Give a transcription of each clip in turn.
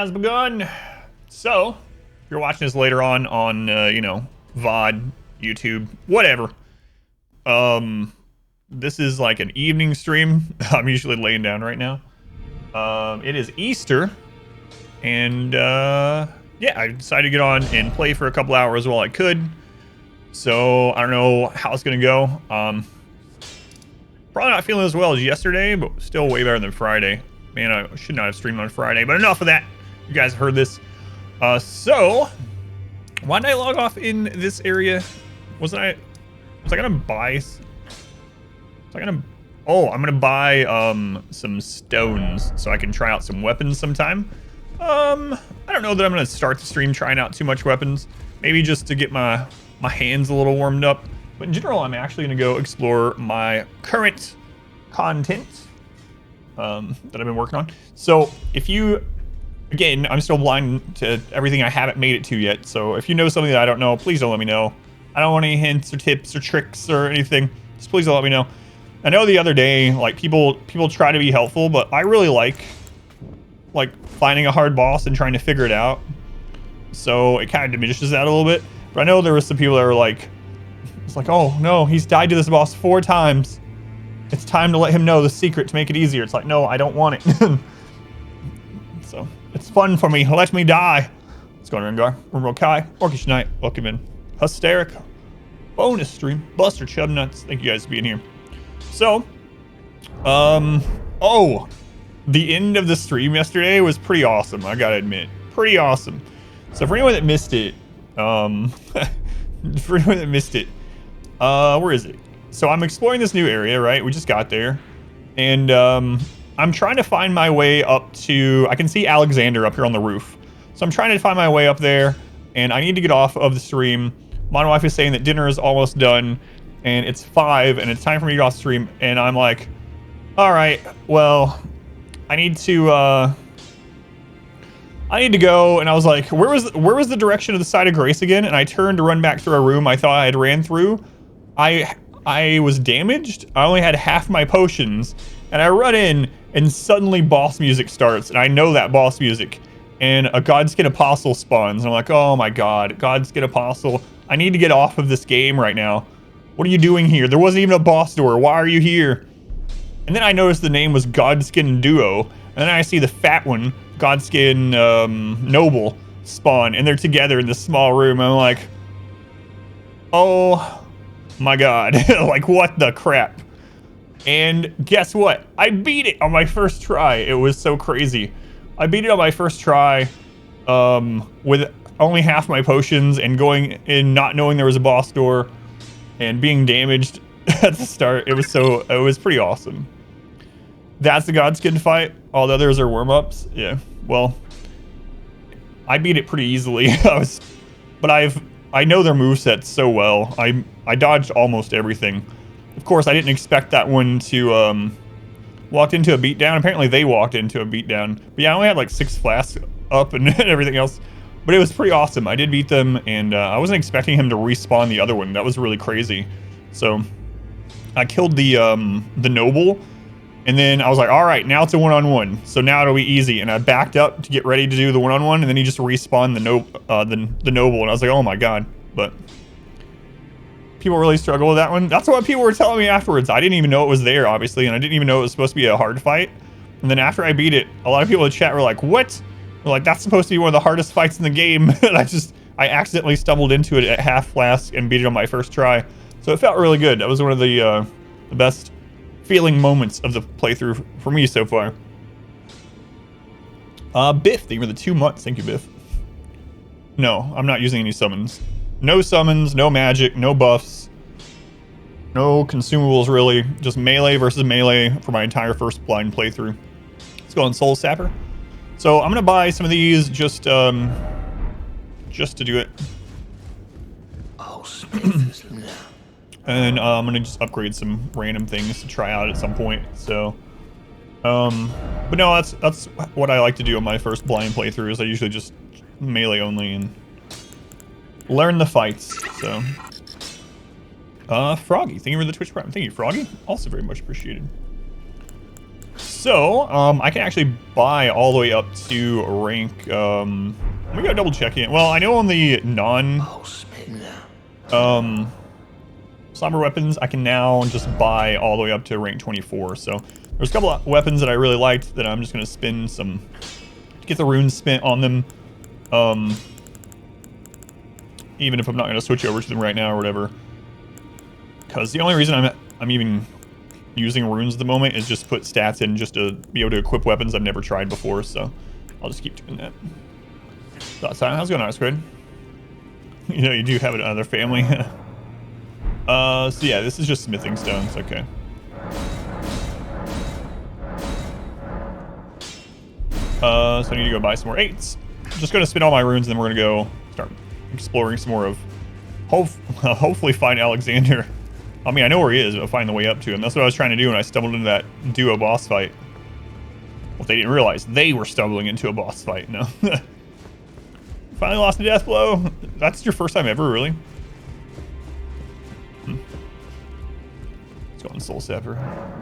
has begun. So, if you're watching this later on, you know, VOD, YouTube, whatever. This is like an evening stream. I'm usually laying down right now. It is Easter. And, yeah, I decided to get on and play for a couple hours while I could. So, I don't know how it's going to go. Probably not feeling as well as yesterday, but still way better than Friday. Man, I should not have streamed on Friday, but enough of that. You guys heard this. So, why did I log off in this area? Was I gonna buy? Oh, I'm gonna buy some stones so I can try out some weapons sometime. I don't know that I'm gonna start the stream trying out too much weapons. Maybe just to get my hands a little warmed up. But in general, I'm actually gonna go explore my current content that I've been working on. So if you, again, I'm still blind to everything I haven't made it to yet. So if you know something that I don't know, please don't let me know. I don't want any hints or tips or tricks or anything. Just please don't let me know. I know the other day, like people try to be helpful, but I really like finding a hard boss and trying to figure it out. So it kind of diminishes that a little bit. But I know there were some people that were like, it's like, oh no, he's died to this boss 4 times. It's time to let him know the secret to make it easier. It's like, no, I don't want it. So it's fun for me. Let me die. What's going on, Rengar? Rumble Kai, Orcish Knight, welcome in. Hysteric, bonus stream, Buster Chubnuts. Thank you guys for being here. So, oh, the end of the stream yesterday was pretty awesome. I gotta admit, pretty awesome. So for anyone that missed it, where is it? So I'm exploring this new area, right? We just got there, and I'm trying to find my way up to. I can see Alexander up here on the roof, so I'm trying to find my way up there, and I need to get off of the stream. My wife is saying that dinner is almost done, and it's 5, and it's time for me to get off stream. And I'm like, all right, well, I need to go. And I was like, where was the direction of the side of Grace again? And I turned to run back through a room I thought I had ran through. I was damaged. I only had half my potions, and I run in, and suddenly boss music starts, and I know that boss music, and a Godskin Apostle spawns, and I'm like, oh my god, Godskin Apostle, I need to get off of this game right now. What are you doing here? There wasn't even a boss door. Why are you here? And then I noticed the name was Godskin Duo, and then I see the fat one, Godskin Noble, spawn, and they're together in this small room. I'm like, oh my god, like what the crap? And guess what? I beat it on my first try. It was so crazy. I beat it on my first try with only half my potions and going in not knowing there was a boss door and being damaged at the start. It was pretty awesome. That's the Godskin fight. All the others are warm-ups. Yeah, well, I beat it pretty easily. But I know their movesets so well. I dodged almost everything. Of course, I didn't expect that one to walked into a beatdown. Apparently, they walked into a beatdown. But yeah, I only had like 6 flasks up and everything else. But it was pretty awesome. I did beat them, and I wasn't expecting him to respawn the other one. That was really crazy. So I killed the noble, and then I was like, all right, now it's a one-on-one. So now it'll be easy. And I backed up to get ready to do the one-on-one, and then he just respawned the noble, and I was like, oh my god. But people really struggle with that one. That's what people were telling me afterwards. I didn't even know it was there, obviously, and I didn't even know it was supposed to be a hard fight. And then after I beat it, a lot of people in the chat were like, what? They're like, that's supposed to be one of the hardest fights in the game. And I accidentally stumbled into it at half flask and beat it on my first try. So it felt really good. That was one of the best feeling moments of the playthrough for me so far. Biff, thank you for the 2 months. Thank you, Biff. No, I'm not using any summons. No summons, no magic, no buffs, no consumables really. Just melee versus melee for my entire first blind playthrough. Let's go on Soul Sapper. So I'm gonna buy some of these just to do it. And I'm gonna just upgrade some random things to try out at some point. So, but no, that's what I like to do on my first blind playthrough. Is I usually just melee only and learn the fights. So, Froggy, thank you for the Twitch Prime. Thank you, Froggy. Also very much appreciated. So, I can actually buy all the way up to rank, let me go double check it. Well, I know on the somber weapons, I can now just buy all the way up to rank 24. So, there's a couple of weapons that I really liked that I'm just going to spend some, get the runes spent on them. Even if I'm not going to switch over to them right now or whatever. Because the only reason I'm even using runes at the moment is just put stats in just to be able to equip weapons I've never tried before, so I'll just keep doing that. How's it going, Osquid? You know, you do have another family. So yeah, this is just smithing stones, okay. So I need to go buy some more 8s. Just gonna spin all my runes and then we're gonna go start exploring some more of, hopefully find Alexander. I mean, I know where he is, but find the way up to him. That's what I was trying to do when I stumbled into that duo boss fight. Well, they didn't realize they were stumbling into a boss fight, no. Finally lost a death blow. That's your first time ever, really? Let's go on Soul Sapper.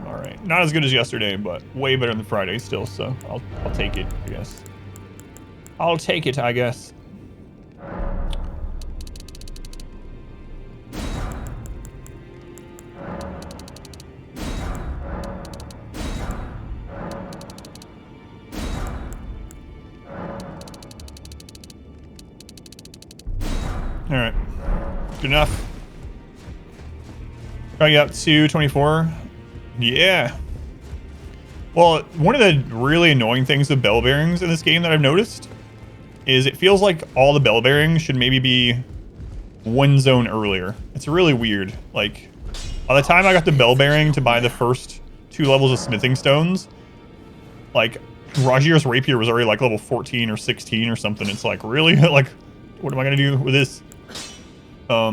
All right, not as good as yesterday, but way better than Friday still, so I'll take it, I guess. I'll take it, I guess. All right, good enough. Going up to 24. Yeah. Well, one of the really annoying things with bell bearings in this game that I've noticed is it feels like all the bell bearings should maybe be one zone earlier. It's really weird. Like, by the time I got the bell bearing to buy the first 2 levels of smithing stones, like, Rajir's rapier was already like level 14 or 16 or something. It's like, really? Like, what am I gonna do with this? All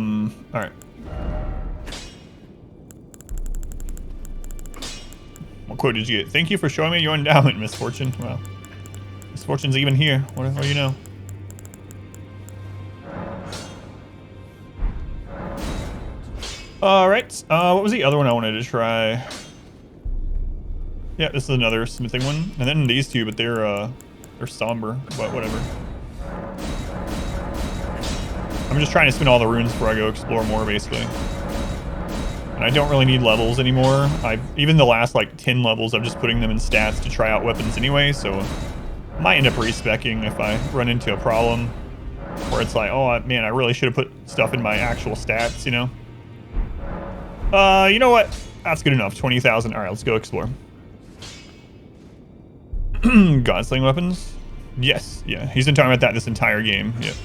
right. What quote did you get? Thank you for showing me your endowment, Misfortune. Well, Misfortune's even here. What do you know? All right. What was the other one I wanted to try? Yeah, this is another smithing one, and then these two, but they're somber, but whatever. I'm just trying to spin all the runes before I go explore more, basically. And I don't really need levels anymore. Even the last like 10 levels, I'm just putting them in stats to try out weapons anyway, so I might end up respecking if I run into a problem where it's like, oh man, I really should have put stuff in my actual stats, you know? You know what? That's good enough. 20,000. All right, let's go explore. Godsling weapons? Yes, yeah. He's been talking about that this entire game. Yep.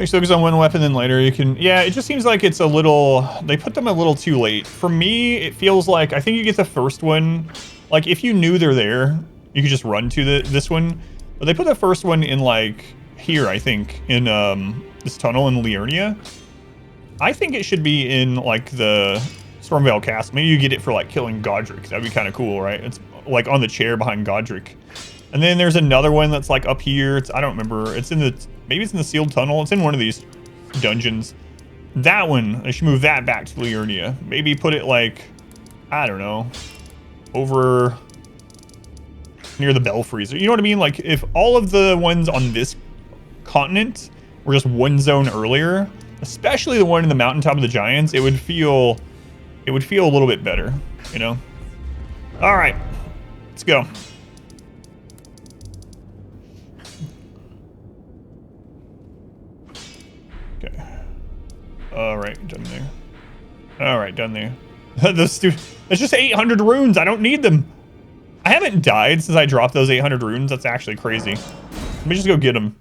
Focus on one weapon, then later you can... Yeah, it just seems like it's a little... They put them a little too late. For me, it feels like... I think you get the first one... Like, if you knew they're there, you could just run to this one. But they put the first one in, like, here, I think. In, this tunnel in Liurnia. I think it should be in, like, the Stormveil Castle. Maybe you get it for, like, killing Godric. That'd be kind of cool, right? It's, like, on the chair behind Godric. And then there's another one that's, like, up here. It's... I don't remember. It's in the... Maybe it's in the sealed tunnel. It's in one of these dungeons. That one, I should move that back to Liurnia. Maybe put it like, I don't know, over near the Belfries. You know what I mean? Like if all of the ones on this continent were just one zone earlier, especially the one in the mountaintop of the giants, it would feel a little bit better, you know? All right, let's go. Okay. All right, done there. All right, done there. It's just 800 runes. I don't need them. I haven't died since I dropped those 800 runes. That's actually crazy. Let me just go get them.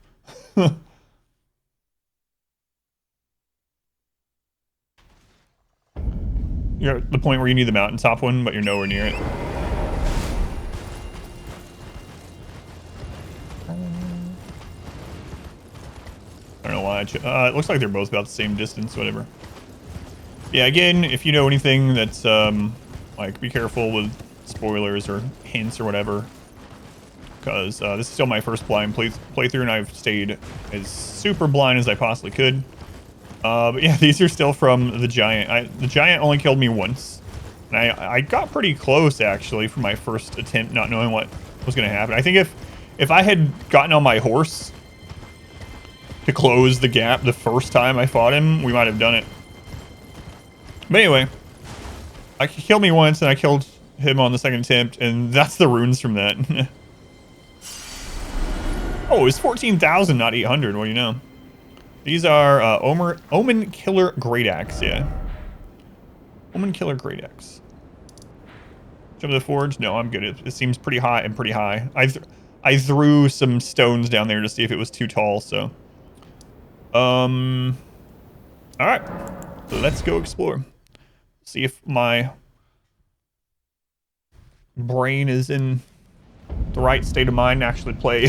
You're at the point where you need the mountaintop one, but you're nowhere near it. I don't know why it looks like they're both about the same distance, whatever. Yeah, again, if you know anything that's, like, be careful with spoilers or hints or whatever. Because this is still my first blind playthrough, and I've stayed as super blind as I possibly could. But yeah, these are still from the giant. The giant only killed me once. And I got pretty close, actually, for my first attempt, not knowing what was going to happen. I think if I had gotten on my horse to close the gap the first time I fought him, we might have done it. But anyway, I killed me once, and I killed him on the second attempt, and that's the runes from that. Oh, it was 14,000, not 800. What do you know? These are Omen Killer Great Axe, yeah. Omen Killer Great Axe. Jump to the forge? No, I'm good. It seems pretty high and pretty high. I threw some stones down there to see if it was too tall, so. Alright. Let's go explore. See if my brain is in the right state of mind to actually play.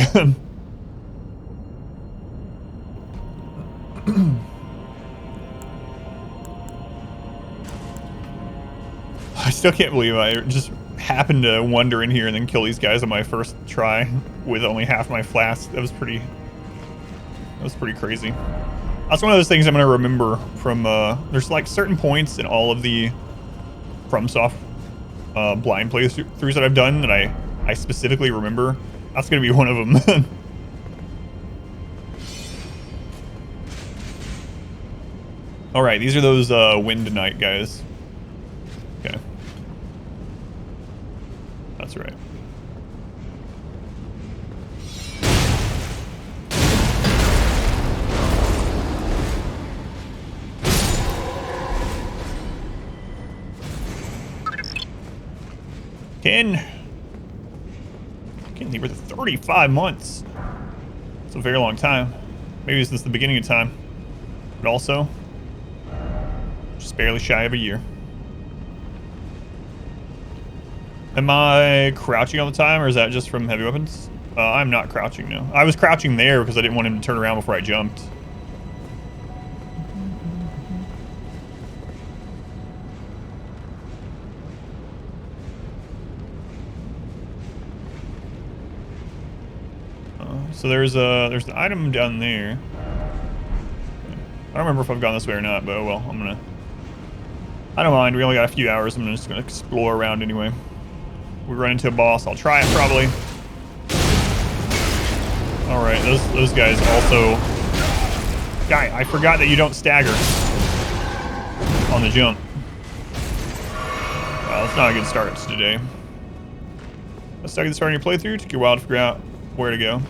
I still can't believe I just happened to wander in here and then kill these guys on my first try with only half my flask. That was pretty crazy. That's one of those things I'm going to remember from, there's like certain points in all of the FromSoft blind playthroughs that I've done that I specifically remember. That's going to be one of them. Alright, these are those Wind Knight guys. Okay. That's right. Can't think we're 35 months. It's a very long time. Maybe since the beginning of time. But also, just barely shy of a year. Am I crouching all the time, or is that just from heavy weapons? I'm not crouching, no. I was crouching there because I didn't want him to turn around before I jumped. So there's an item down there. I don't remember if I've gone this way or not, but oh well, I don't mind, we only got a few hours, I'm just gonna explore around anyway. We run into a boss, I'll try it probably. Alright, those guys also... Guy, I forgot that you don't stagger on the jump. Wow, that's not a good start today. Let's start at the start of your playthrough, took you a while to figure out where to go.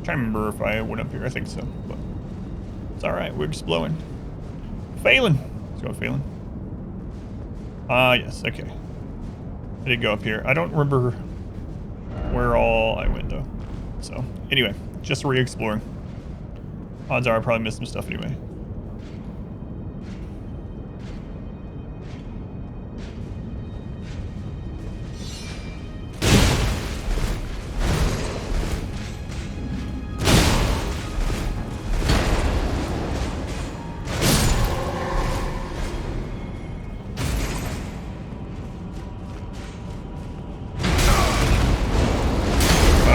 I can't remember if I went up here. I think so, but it's all right. We're just blowing. Failing. Let's go, failing. Yes. Okay. I did go up here. I don't remember where all I went though. So anyway, just re-exploring. Odds are I probably missed some stuff anyway.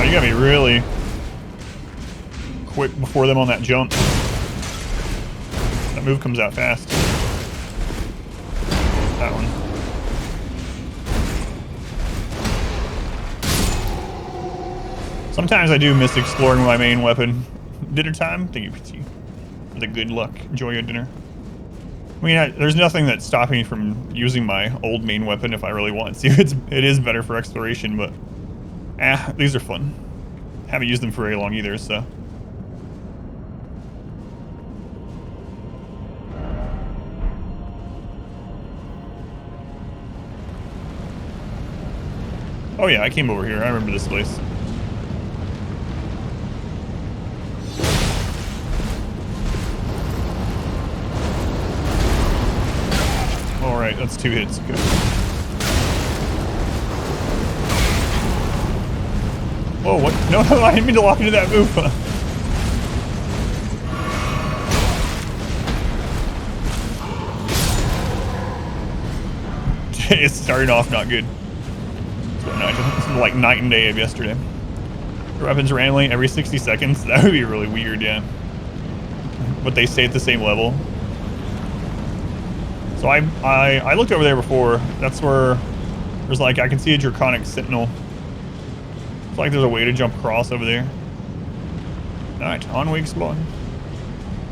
You gotta be really quick before them on that jump. That move comes out fast. That one. Sometimes I do miss exploring my main weapon. Dinner time? Thank you, PT. For the good luck. Enjoy your dinner. I mean, there's nothing that's stopping me from using my old main weapon if I really want to. It is better for exploration, but these are fun. Haven't used them for very long either, so. Oh yeah, I came over here. I remember this place. All right, that's 2 hits. Good. Whoa, what? No, I didn't mean to lock into that move. It's starting off not good. It's like night and day of yesterday. Your weapons randomly every 60 seconds. That would be really weird, yeah. But they stay at the same level. So I looked over there before. That's where there's like, I can see a Draconic Sentinel. It's like there's a way to jump across over there. Alright, on we explore.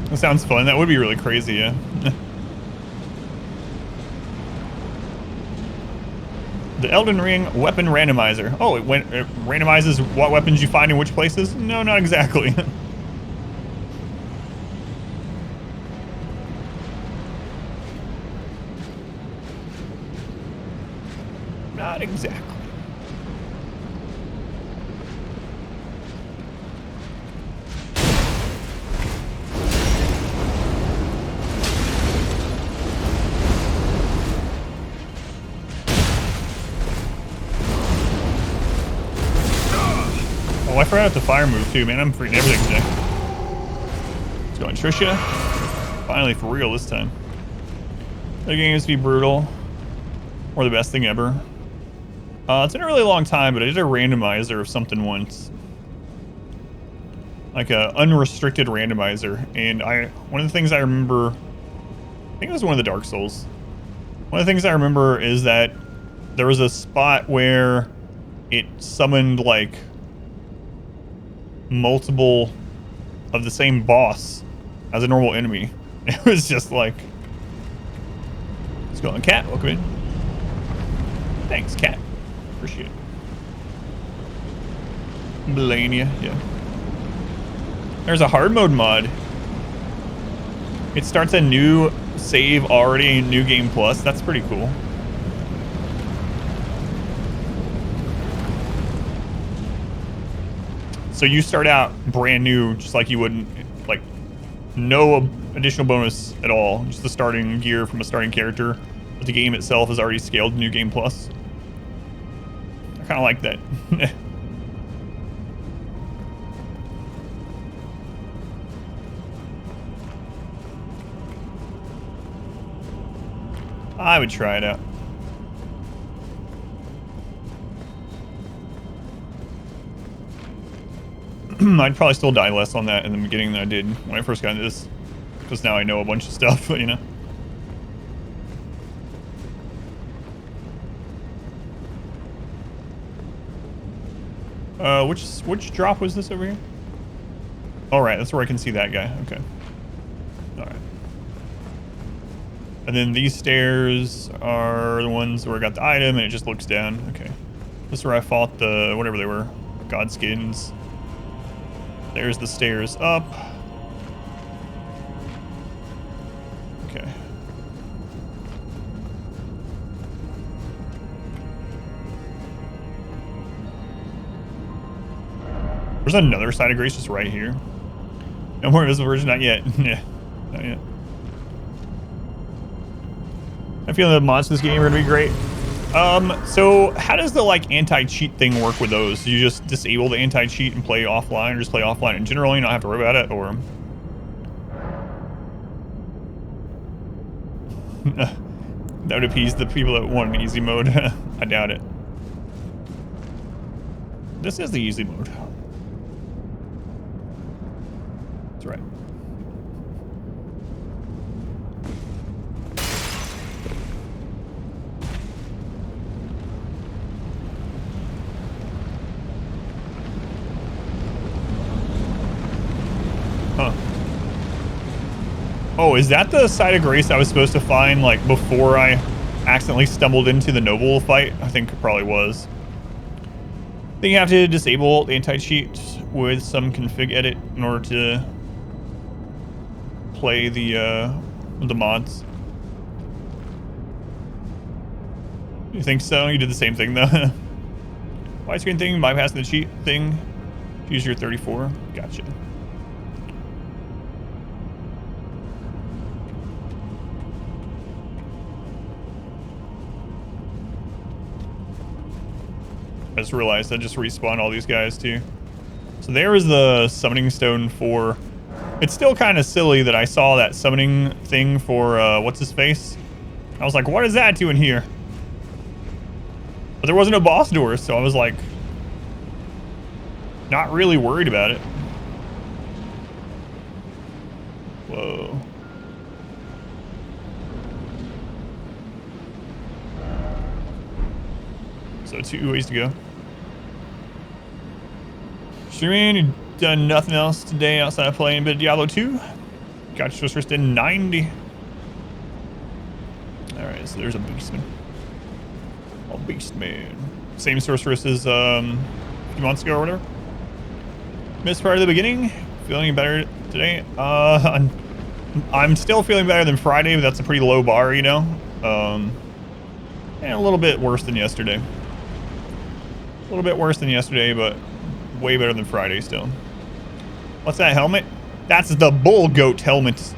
That sounds fun. That would be really crazy, yeah. The Elden Ring weapon randomizer. Oh, it randomizes what weapons you find in which places? No, not exactly. Not exactly. Oh, I forgot the fire move too, man. I'm freaking everything today. Let's go on Tricia. Finally for real this time. The game used to be brutal. Or the best thing ever. It's been a really long time, but I did a randomizer of something once. Like a unrestricted randomizer. And one of the things I remember, I think it was one of the Dark Souls. One of the things I remember is that there was a spot where it summoned like multiple of the same boss as a normal enemy. It was just like, let's go on, Cat, welcome in. Thanks, Cat. Appreciate it. Melania, yeah. There's a hard mode mod. It starts a new save already in New Game Plus. That's pretty cool. So you start out brand new, just like you wouldn't, like, no additional bonus at all. Just the starting gear from a starting character. But the game itself is already scaled to New Game Plus. I kind of like that. I would try it out. I'd probably still die less on that in the beginning than I did when I first got into this. Because now I know a bunch of stuff, you know? Which drop was this over here? Alright, that's where I can see that guy. Okay. Alright. And then these stairs are the ones where I got the item and it just looks down. Okay. This is where I fought the, whatever they were, Godskins. There's the stairs up. Okay. There's another side of grace just right here. No more invisible version, not yet. Yeah, not yet. I feel the mods in this game are gonna be great. So how does the like anti-cheat thing work with those? Do you just disable the anti-cheat and play offline, or just play offline in general? You don't have to worry about it, or that would appease the people that want an easy mode. I doubt it. This is the easy mode. That's right. Huh. Oh, is that the side of grace I was supposed to find, like, before I accidentally stumbled into the noble fight? I think it probably was. I think you have to disable the anti-cheat with some config edit in order to play the mods. You think so? You did the same thing, though. Widescreen thing, bypassing the cheat thing. Use your 34. Gotcha. just realized I just respawned all these guys too. So there is the summoning stone for... It's still kind of silly that I saw that summoning thing for, what's his face? I was like, what is that doing here? But there wasn't a boss door, so I was like, not really worried about it. Whoa. So 2 ways to go. Streaming, you done nothing else today outside of playing a bit of Diablo 2. Got your first in 90. Alright, so there's a beastman. A beastman. Same sorceress as a few months ago or whatever. Missed part of the beginning. Feeling better today? I'm still feeling better than Friday, but that's a pretty low bar, you know? And a little bit worse than yesterday. A little bit worse than yesterday, but way better than Friday still. What's that helmet? That's the bull goat helmet.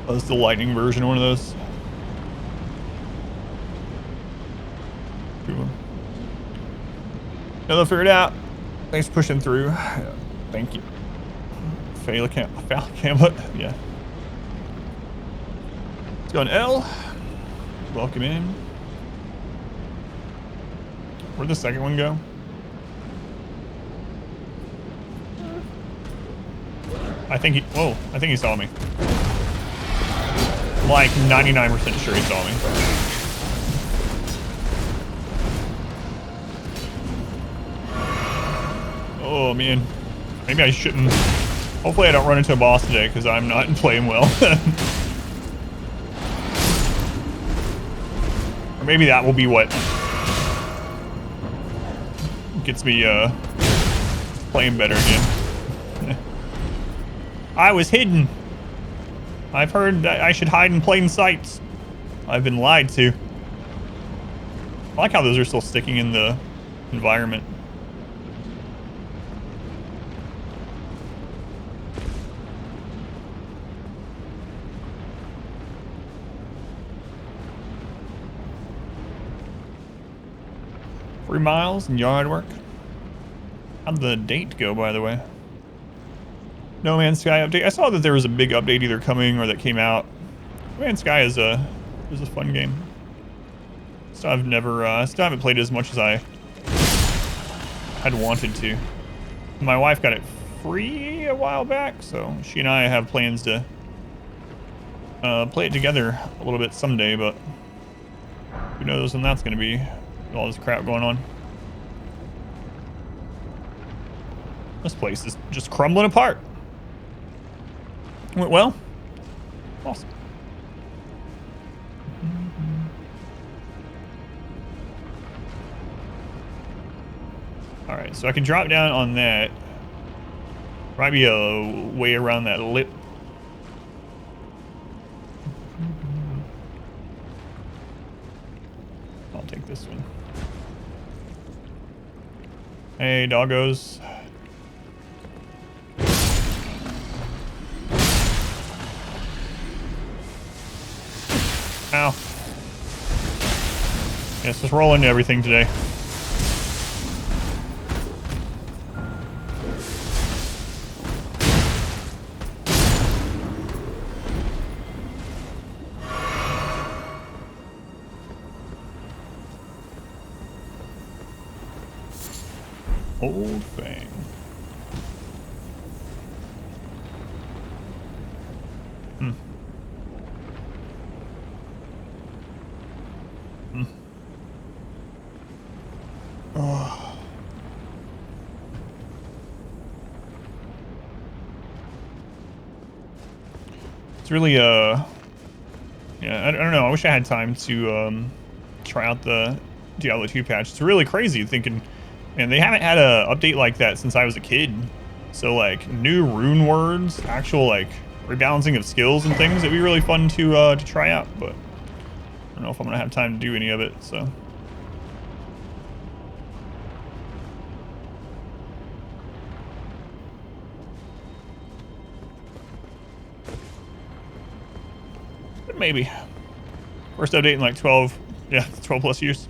Oh, this is the lightning version of one of those. No, they'll figure it out. Thanks for pushing through. Yeah, thank you. Fail camlet. Yeah. Let's go on L. Welcome in. Where'd the second one go? I think he saw me. I'm like 99% sure he saw me. Oh man, maybe I shouldn't. Hopefully I don't run into a boss today because I'm not playing well. Or maybe that will be what gets me playing better again. I was hidden. I've heard that I should hide in plain sight. I've been lied to. I like how those are still sticking in the environment. Miles and yard work. How'd the date go, by the way? No Man's Sky update. I saw that there was a big update either coming or that came out. No Man's Sky is a fun game. Still haven't played it as much as I had wanted to. My wife got it free a while back, so she and I have plans to play it together a little bit someday, but who knows when that's going to be. All this crap going on. This place is just crumbling apart. Went well. Awesome. All right, so I can drop down on that. Might be a way around that lip. I'll take this one. Hey, doggos. Ow. Yes, just roll into everything today. Old Fang. Oh. It's really yeah, I don't know. I wish I had time to try out the Diablo 2 patch. It's really crazy thinking. And they haven't had a update like that since I was a kid. So like new rune words, actual like rebalancing of skills and things, it'd be really fun to try out, but I don't know if I'm gonna have time to do any of it, so. Maybe. First update in like 12, yeah, 12 plus years.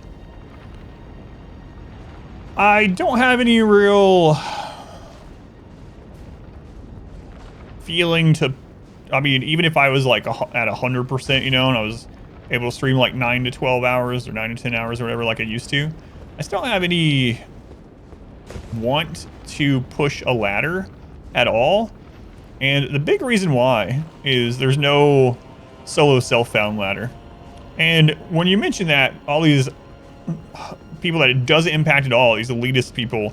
I don't have any real feeling to, I mean, even if I was like at 100%, you know, and I was able to stream like 9 to 12 hours or 9 to 10 hours or whatever like I used to, I still don't have any want to push a ladder at all. And the big reason why is there's no solo self-found ladder. And when you mention that, all these people that it doesn't impact at all, these elitist people,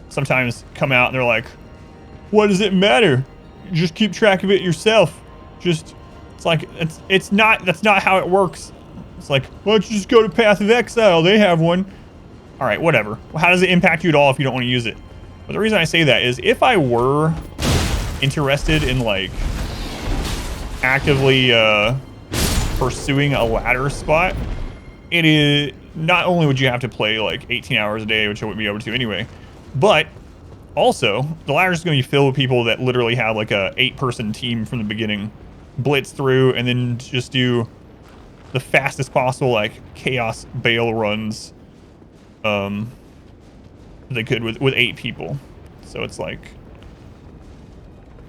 sometimes come out and they're like, what does it matter? You just keep track of it yourself. Just, it's like, it's not, that's not how it works. It's like, why don't you just go to Path of Exile? They have one. All right, whatever. Well, how does it impact you at all if you don't want to use it? But the reason I say that is if I were interested in like actively pursuing a ladder spot, it is not only would you have to play like 18 hours a day, which I wouldn't be able to anyway, but also the ladder is going to be filled with people that literally have like a 8-person team from the beginning, blitz through and then just do the fastest possible like chaos bail runs they could with 8 people. So it's like,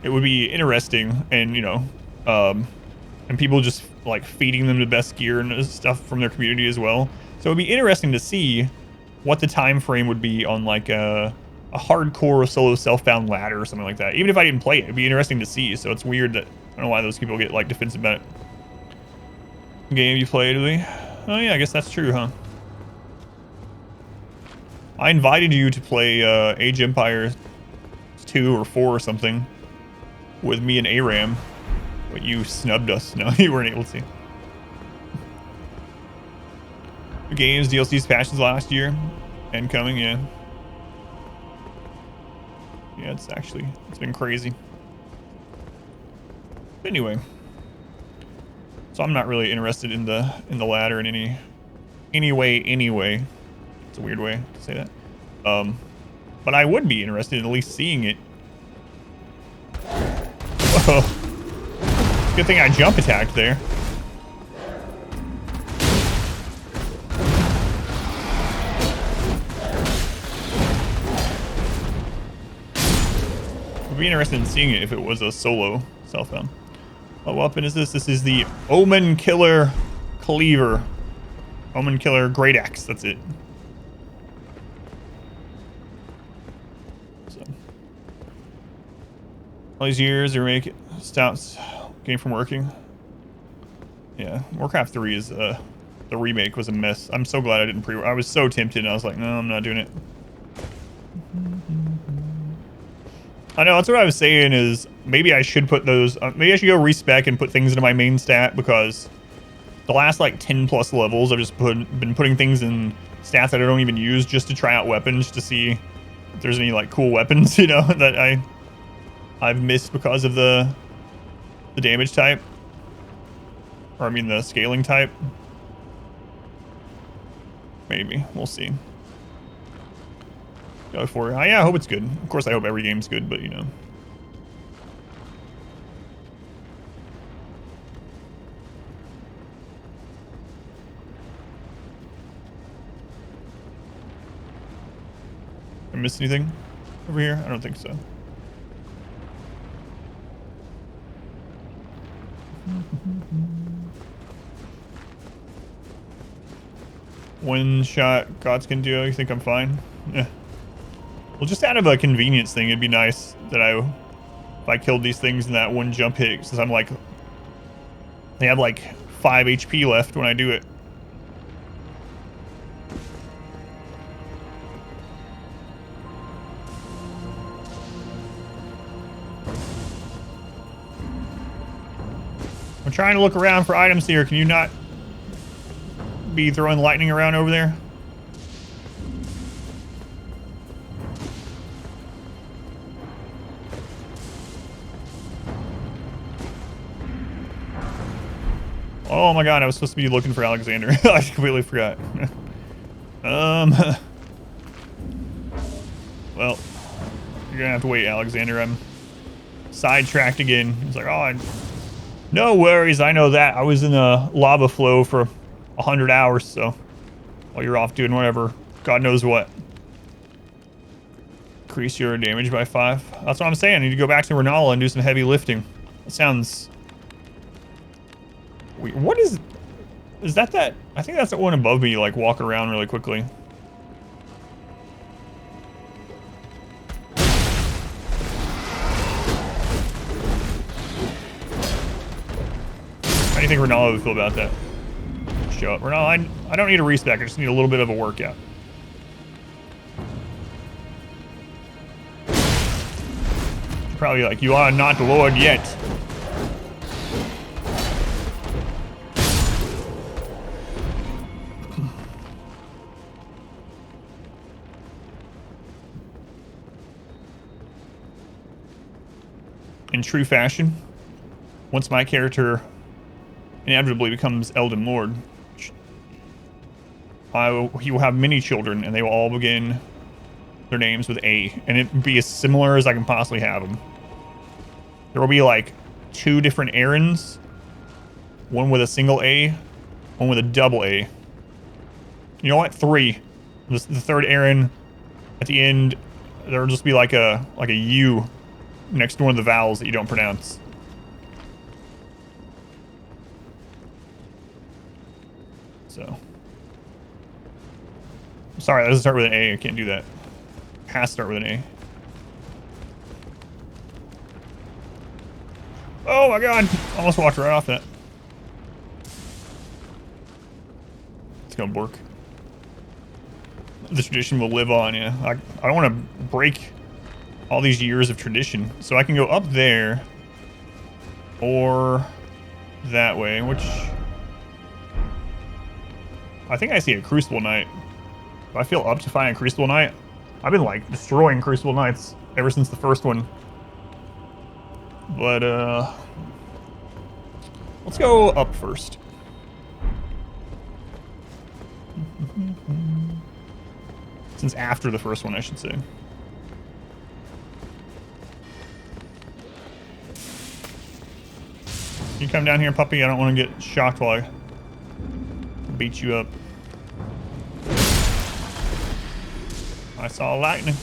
it would be interesting, and you know, and people just like feeding them the best gear and stuff from their community as well. So it'd be interesting to see what the time frame would be on like a hardcore solo self-found ladder or something like that. Even if I didn't play it, it'd be interesting to see. So it's weird that I don't know why those people get like defensive about it. Game you played, Lee? Oh yeah, I guess that's true, huh? I invited you to play Age of Empires 2 or 4 or something with me and Aram, but you snubbed us. No, you weren't able to. Games, DLCs, patches last year and coming, yeah. Yeah, it's been crazy. But anyway, so I'm not really interested in the ladder in any way. It's a weird way to say that. But I would be interested in at least seeing it. Whoa. Good thing I jump attacked there. I'd be interested in seeing it if it was a solo self-found. What weapon is this? This is the Omen Killer Cleaver. Omen Killer Great Axe, that's it. So, all these years to make Stout's game from working. Yeah, Warcraft 3 is, the remake was a mess. I'm so glad I didn't I was so tempted and I was like, no, I'm not doing it. I know, that's what I was saying is maybe I should put those, maybe I should go respec and put things into my main stat, because the last like 10 plus levels I've just been putting things in stats that I don't even use just to try out weapons to see if there's any like cool weapons, you know, that I've missed because of the damage type. Or I mean the scaling type. Maybe, we'll see. Go for it. Yeah, I hope it's good. Of course I hope every game's good, but you know. I missed anything over here? I don't think so. One shot gods can do. You think I'm fine? Yeah. Well, just out of a convenience thing, it'd be nice that if I killed these things in that one jump hit, since I'm like, they have like 5 HP left when I do it. I'm trying to look around for items here. Can you not be throwing lightning around over there? Oh my god, I was supposed to be looking for Alexander. I completely forgot. Well, you're gonna have to wait, Alexander. I'm sidetracked again. It's like, oh, No worries, I know that. I was in a lava flow for 100 hours, so while you're off doing whatever, God knows what. Increase your damage by 5. That's what I'm saying. I need to go back to Renala and do some heavy lifting. That sounds weird. What is that? I think that's the one above me, like walk around really quickly. How do you think Renala would feel about that? Show up. Renala, I don't need a respec. I just need a little bit of a workout. Probably like, you are not Lord yet. In true fashion, once my character inevitably becomes Elden Lord, he will have many children, and they will all begin their names with A, and it will be as similar as I can possibly have them. There will be like 2 different Aarons, one with a single A, one with a double A. You know what? 3. The third Aaron at the end, there will just be like a U next to one of the vowels that you don't pronounce. So, sorry, that doesn't start with an A. I can't do that. It has to start with an A. Oh my god! Almost walked right off that. It's gonna work. The tradition will live on, yeah. I don't want to break all these years of tradition. So I can go up there or that way, which I think I see a Crucible Knight. If I feel up to find a Crucible Knight, I've been like destroying Crucible Knights ever since the first one. But let's go up first. Since after the first one, I should say. You come down here, puppy. I don't want to get shocked while I beat you up. I saw lightning.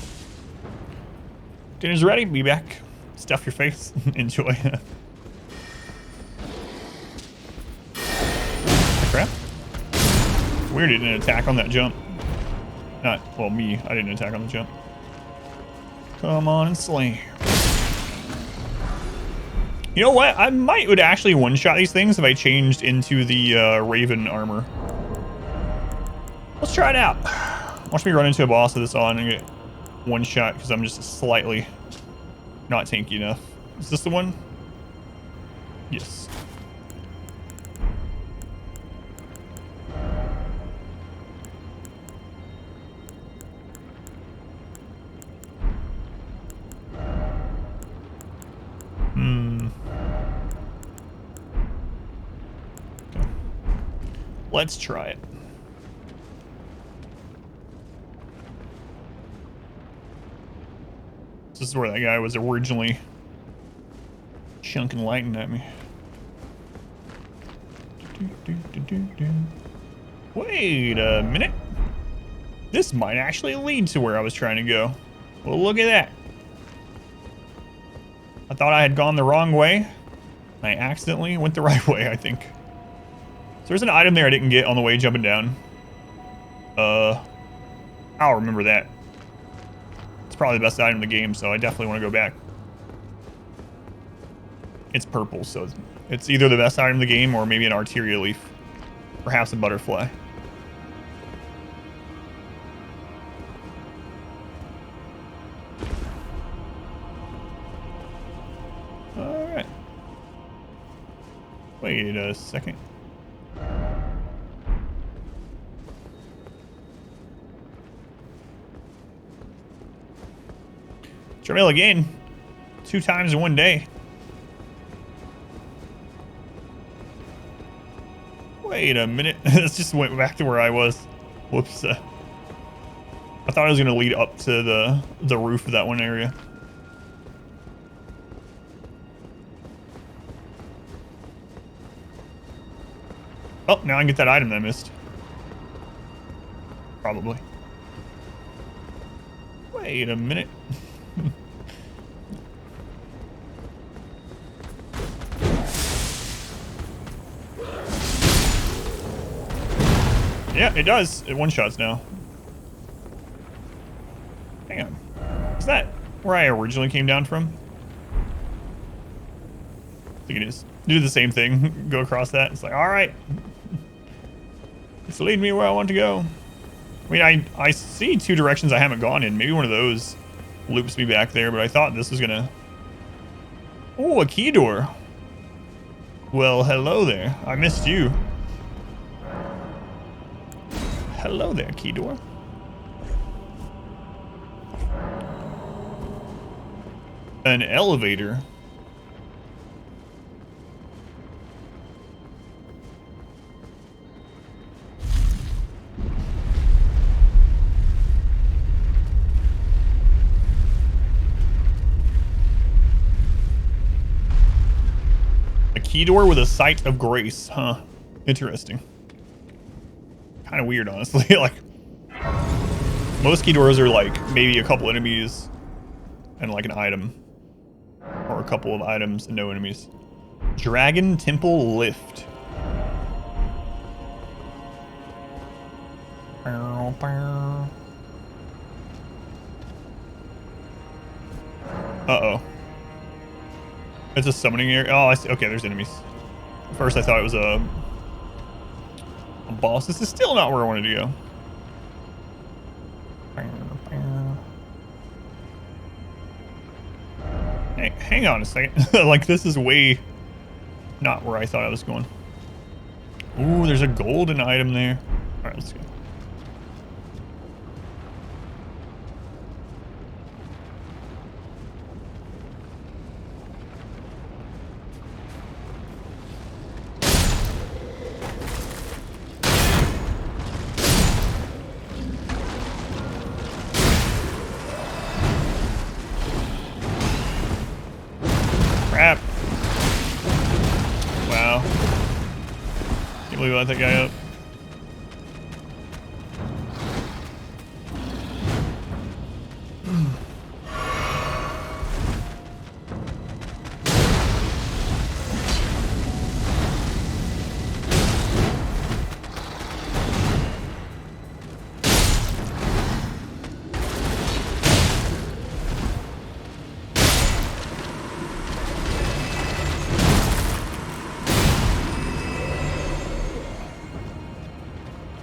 Dinner's ready. Be back. Stuff your face. Enjoy. Crap. Weird it didn't attack on that jump. Not, well, me. I didn't attack on the jump. Come on and slay. You know what? I would actually one-shot these things if I changed into the Raven armor. Let's try it out. Watch me run into a boss with this on and get one shot because I'm just slightly not tanky enough. Is this the one? Yes. Okay. Let's try it. This is where that guy was originally chunking lightning at me. Wait a minute. This might actually lead to where I was trying to go. Well, look at that. I thought I had gone the wrong way. I accidentally went the right way, I think. So there's an item there I didn't get on the way jumping down. I'll remember that. It's probably the best item in the game, so I definitely want to go back. It's purple, so it's either the best item in the game or maybe an Arteria leaf. Perhaps a butterfly. Alright. Wait a second. Trail again. 2 times in one day. Wait a minute. This just went back to where I was. Whoops. I thought I was going to lead up to the roof of that one area. Oh, now I can get that item that I missed. Probably. Wait a minute. Yeah, it does. It one-shots now. Hang on. Is that where I originally came down from? I think it is. Do the same thing. Go across that. It's like, all right. It's leading me where I want to go. I mean, I see two directions I haven't gone in. Maybe one of those loops me back there, but I thought this was gonna... Oh, a key door. Well, hello there. I missed you. Hello there, key door. An elevator. A key door with a sight of grace, huh? Interesting. Kind of weird, honestly. Like, most key doors are like maybe a couple enemies and like an item, or a couple of items and no enemies. Dragon Temple Lift. Uh-oh. It's a summoning area. Oh, I see. Okay, there's enemies. First, I thought it was a boss. This is still not where I wanted to go. Hey, hang on a second. Like, this is way not where I thought I was going. Ooh, there's a golden item there. All right, let's go. Crap. Wow. Can't believe I let that guy up.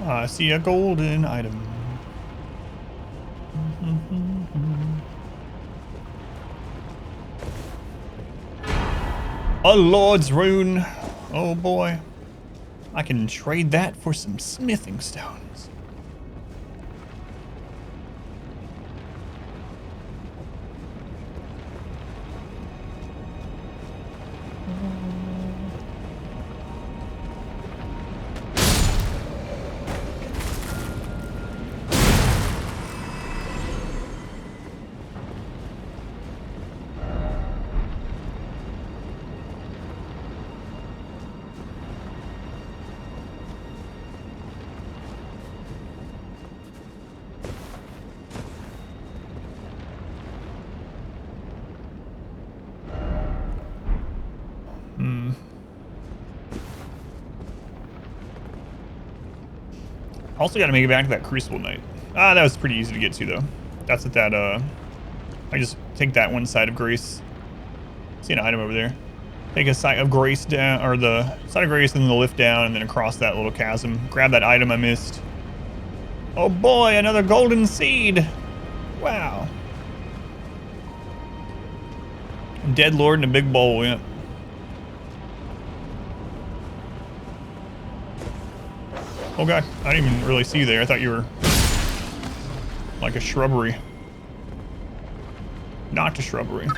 I see a golden item. A Lord's Rune. Oh boy. I can trade that for some smithing stones. Also got to make it back to that Crucible Knight. Ah, that was pretty easy to get to, though. That's at that, I just take that one side of grace. See an item over there. Take a side of grace down, or the side of grace and then the lift down, and then across that little chasm. Grab that item I missed. Oh boy, another golden seed. Wow. Dead Lord in a big bowl, yeah. Oh god, I didn't even really see you there. I thought you were like a shrubbery. Not a shrubbery.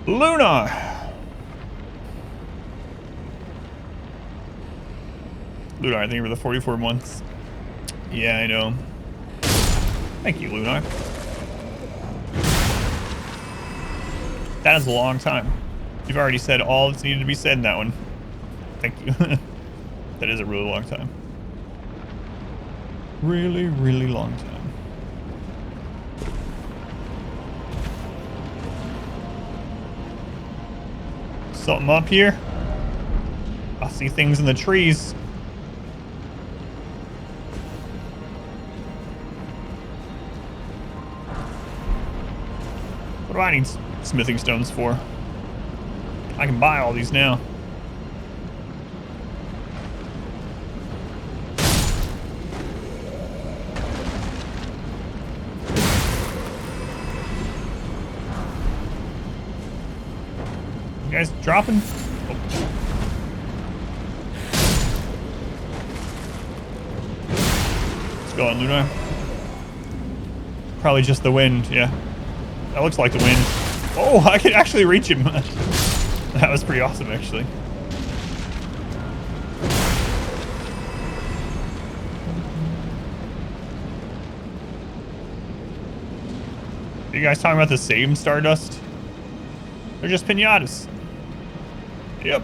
Luna! Luna, I think for the 44 months. Yeah, I know. Thank you, Luna. That is a long time. You've already said all that's needed to be said in that one. Thank you. That is a really long time. Really, really long time. Something up here? I see things in the trees. What do I need smithing stones for? I can buy all these now. You guys dropping? Oh. What's going on, Luna? Probably just the wind, yeah. That looks like the wind. Oh, I could actually reach him. That was pretty awesome, actually. Are you guys talking about the same Stardust? They're just pinatas. Yep.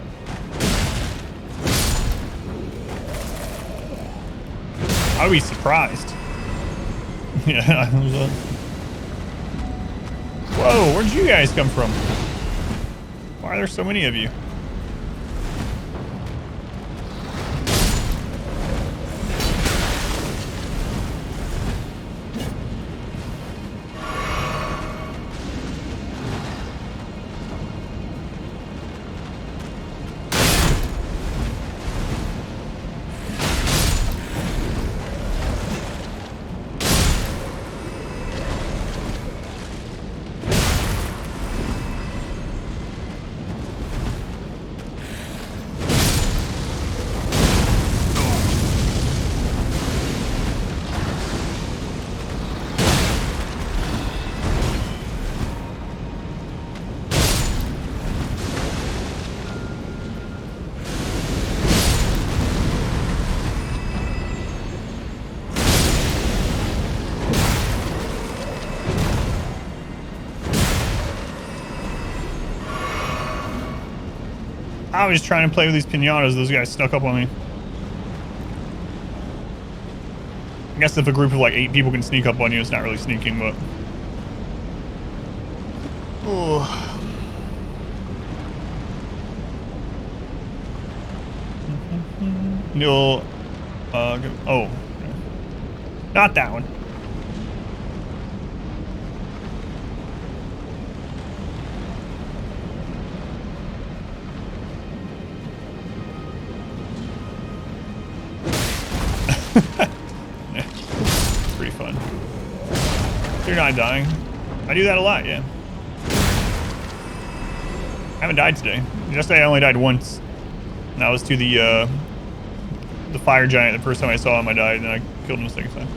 I would be surprised. Yeah. Whoa, where'd you guys come from? Why are there so many of you? I was trying to play with these pinatas. Those guys snuck up on me. I guess if a group of like 8 people can sneak up on you, it's not really sneaking, but... Oh. No. Oh. Not that one. Pretty fun. You're not dying. I do that a lot, yeah. I haven't died today. Yesterday I only died once. And that was to the fire giant. The first time I saw him I died, and then I killed him the second time.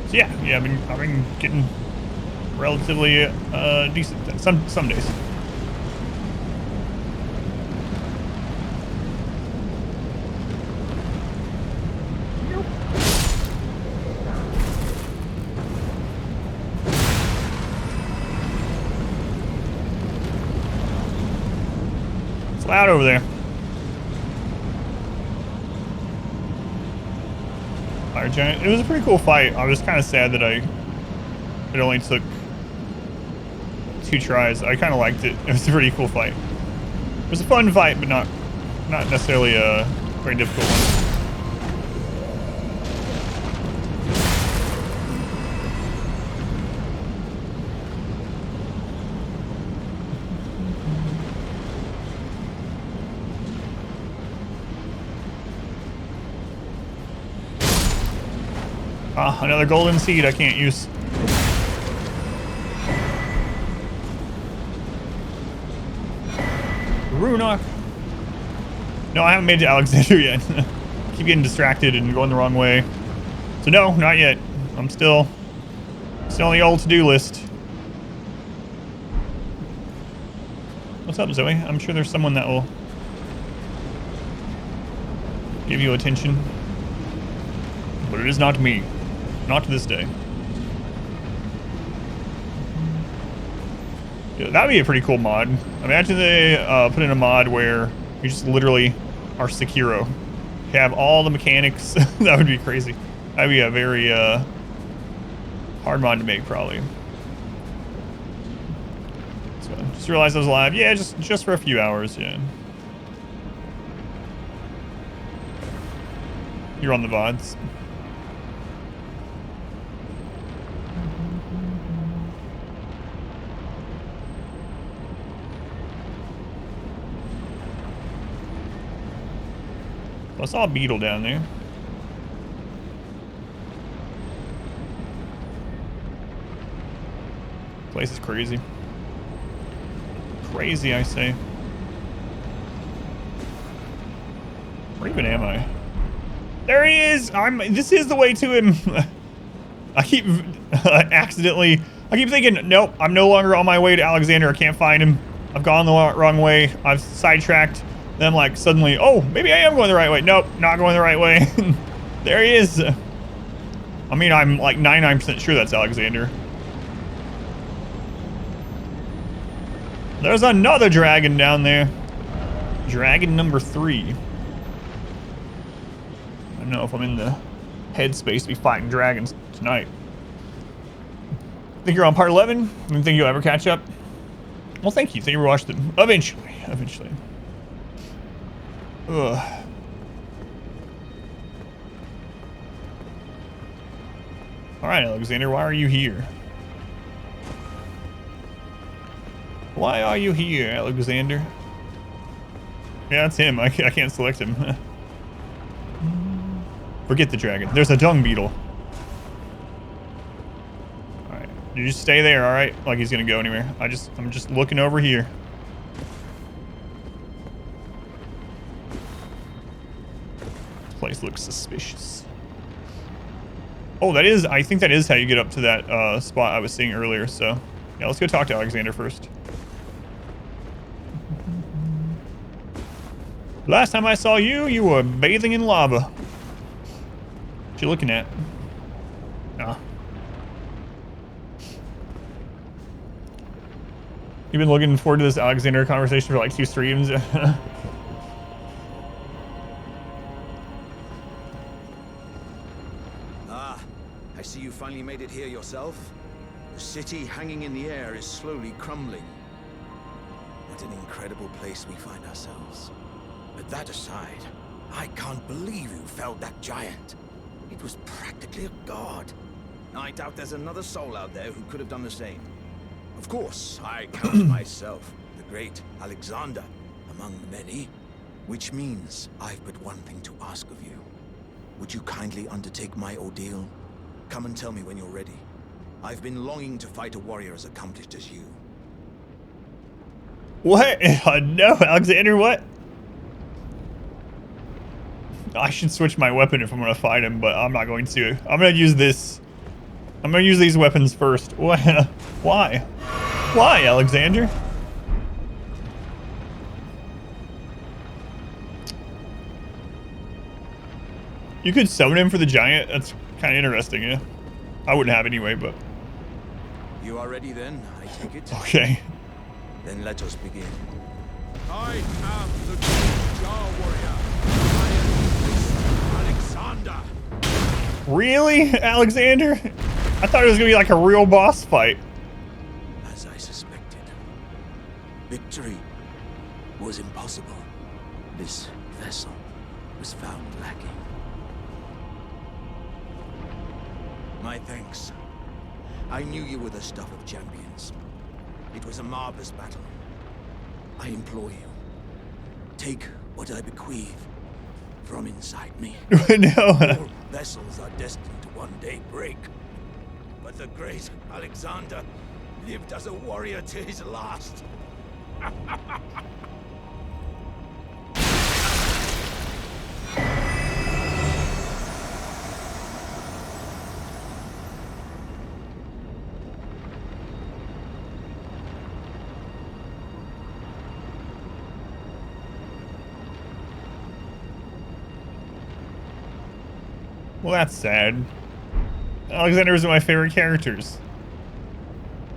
So yeah, I've been getting relatively decent some days. It's loud over there. Fire giant. It was a pretty cool fight. I was kind of sad that it only took 2 tries. I kind of liked it. It was a pretty cool fight. It was a fun fight, but not necessarily a very difficult one. Ah, another golden seed I can't use. Runok. No, I haven't made it to Alexander yet. Keep getting distracted and going the wrong way. So no, not yet. I'm still on the old to-do list. What's up, Zoe? I'm sure there's someone that will give you attention. But it is not me. Not to this day. Yeah, that'd be a pretty cool mod. Imagine they put in a mod where you just literally our Sekiro. Have all the mechanics. That would be crazy. That'd be a very hard mod to make, probably. So just realized I was live. Yeah, just for a few hours. Yeah. You're on the VODs. I saw a beetle down there. Place is crazy. Crazy, I say. Where even am I? There he is! This is the way to him. I keep accidentally... I keep thinking, nope, I'm no longer on my way to Alexander. I can't find him. I've gone the wrong way. I've sidetracked. Then I'm like, suddenly, oh, maybe I am going the right way. Nope, not going the right way. There he is. I mean, I'm like 99% sure that's Alexander. There's another dragon down there. Dragon number 3. I don't know if I'm in the headspace to be fighting dragons tonight. Think you're on part 11? You think you'll ever catch up? Well, thank you. Thank you for watching them. Eventually. Ugh. All right, Alexander, why are you here? Why are you here, Alexander? Yeah, that's him. I can't select him. Forget the dragon. There's a dung beetle. All right, you just stay there. All right, like he's gonna go anywhere. I'm just looking over here. Place looks suspicious. Oh, I think that is how you get up to that spot I was seeing earlier. So yeah, let's go talk to Alexander first. Last time I saw you, you were bathing in lava. What you looking at? Ah. You've been looking forward to this Alexander conversation for like 2 streams. I see you finally made it here yourself. The city hanging in the air is slowly crumbling. What an incredible place we find ourselves. But that aside, I can't believe you felled that giant. It was practically a god. I doubt there's another soul out there who could have done the same. Of course, I count myself, the great Alexander, among the many, which means I've but one thing to ask of you. Would you kindly undertake my ordeal? Come and tell me when you're ready. I've been longing to fight a warrior as accomplished as you. What? No, Alexander, what? I should switch my weapon if I'm gonna fight him, but I'm not going to. I'm gonna use this. I'm gonna use these weapons first. Why? Why, Alexander? You could summon him for the giant. That's kind of interesting, yeah. I wouldn't have anyway, but... You are ready then, I take it? Okay. Then let us begin. I am the great Jar Warrior. I am Alexander. Really, Alexander? I thought it was gonna be like a real boss fight. As I suspected, victory was impossible. This vessel was found lacking. My thanks. I knew you were the stuff of champions. It was a marvelous battle. I implore you, take what I bequeath from inside me. No. All vessels are destined to one day break. But the great Alexander lived as a warrior to his last. Well, that's sad. Alexander is one of my favorite characters.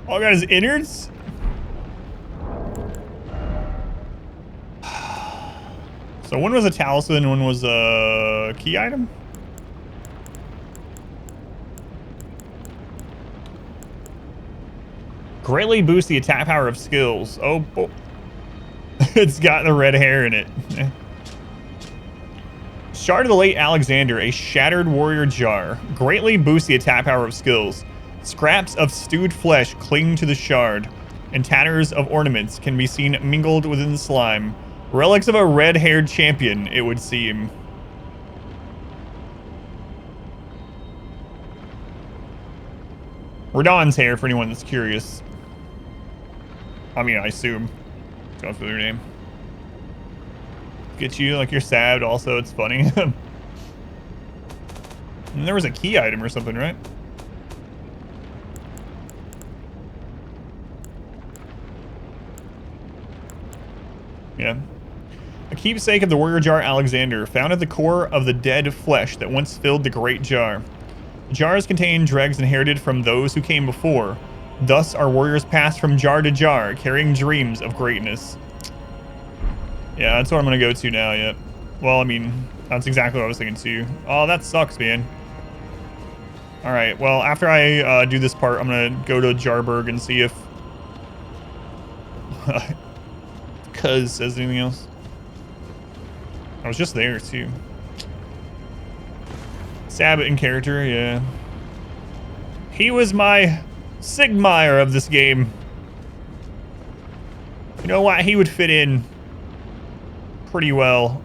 Oh, I got his innards? So one was a talisman, one was a key item? Greatly boosts the attack power of skills. Oh, boy. It's got the red hair in it. Shard of the Late Alexander, a shattered warrior jar. Greatly boosts the attack power of skills. Scraps of stewed flesh cling to the shard, and tatters of ornaments can be seen mingled within the slime. Relics of a red-haired champion, it would seem. Radahn's hair, for anyone that's curious. I mean, I assume. It's going through their name. Get you like you're sad, also it's funny. And there was a key item or something, right? Yeah. A keepsake of the warrior jar Alexander, found at the core of the dead flesh that once filled the great jar. The jars contain dregs inherited from those who came before. Thus our warriors passed from jar to jar, carrying dreams of greatness. Yeah, that's what I'm gonna go to now, yep. Well, I mean, that's exactly what I was thinking too. Oh, that sucks, man. Alright, well, after I do this part, I'm gonna go to Jarburg and see if Cuz says anything else. I was just there too. Sabbat in character, yeah. He was my Sigmire of this game. You know what? He would fit in pretty well.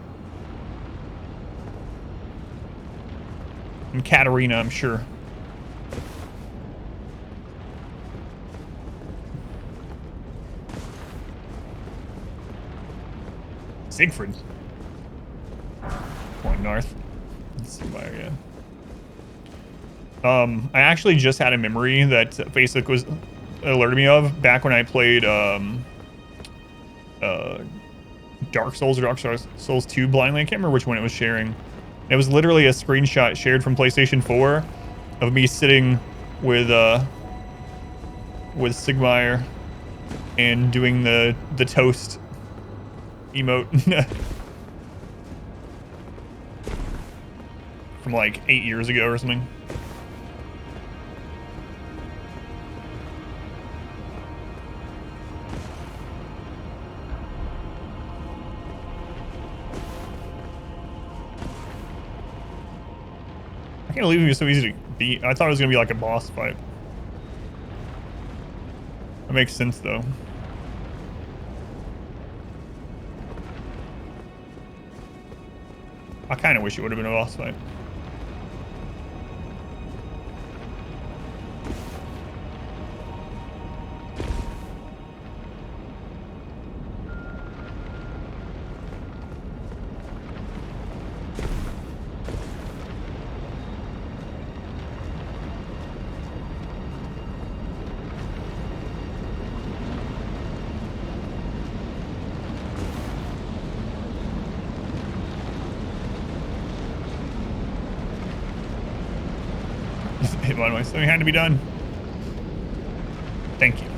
And Katarina, I'm sure. Siegfried. Going north. Let's see why, yeah. I actually just had a memory that Facebook was alerted me of back when I played Dark Souls or Dark Souls 2 blindly. I can't remember which one it was sharing. It was literally a screenshot shared from PlayStation 4 of me sitting with Sigmire and doing the toast emote from like 8 years ago or something. I can't believe it was so easy to beat. I thought it was gonna be like a boss fight. That makes sense though. I kind of wish it would have been a boss fight. By the way, something had to be done. Thank you.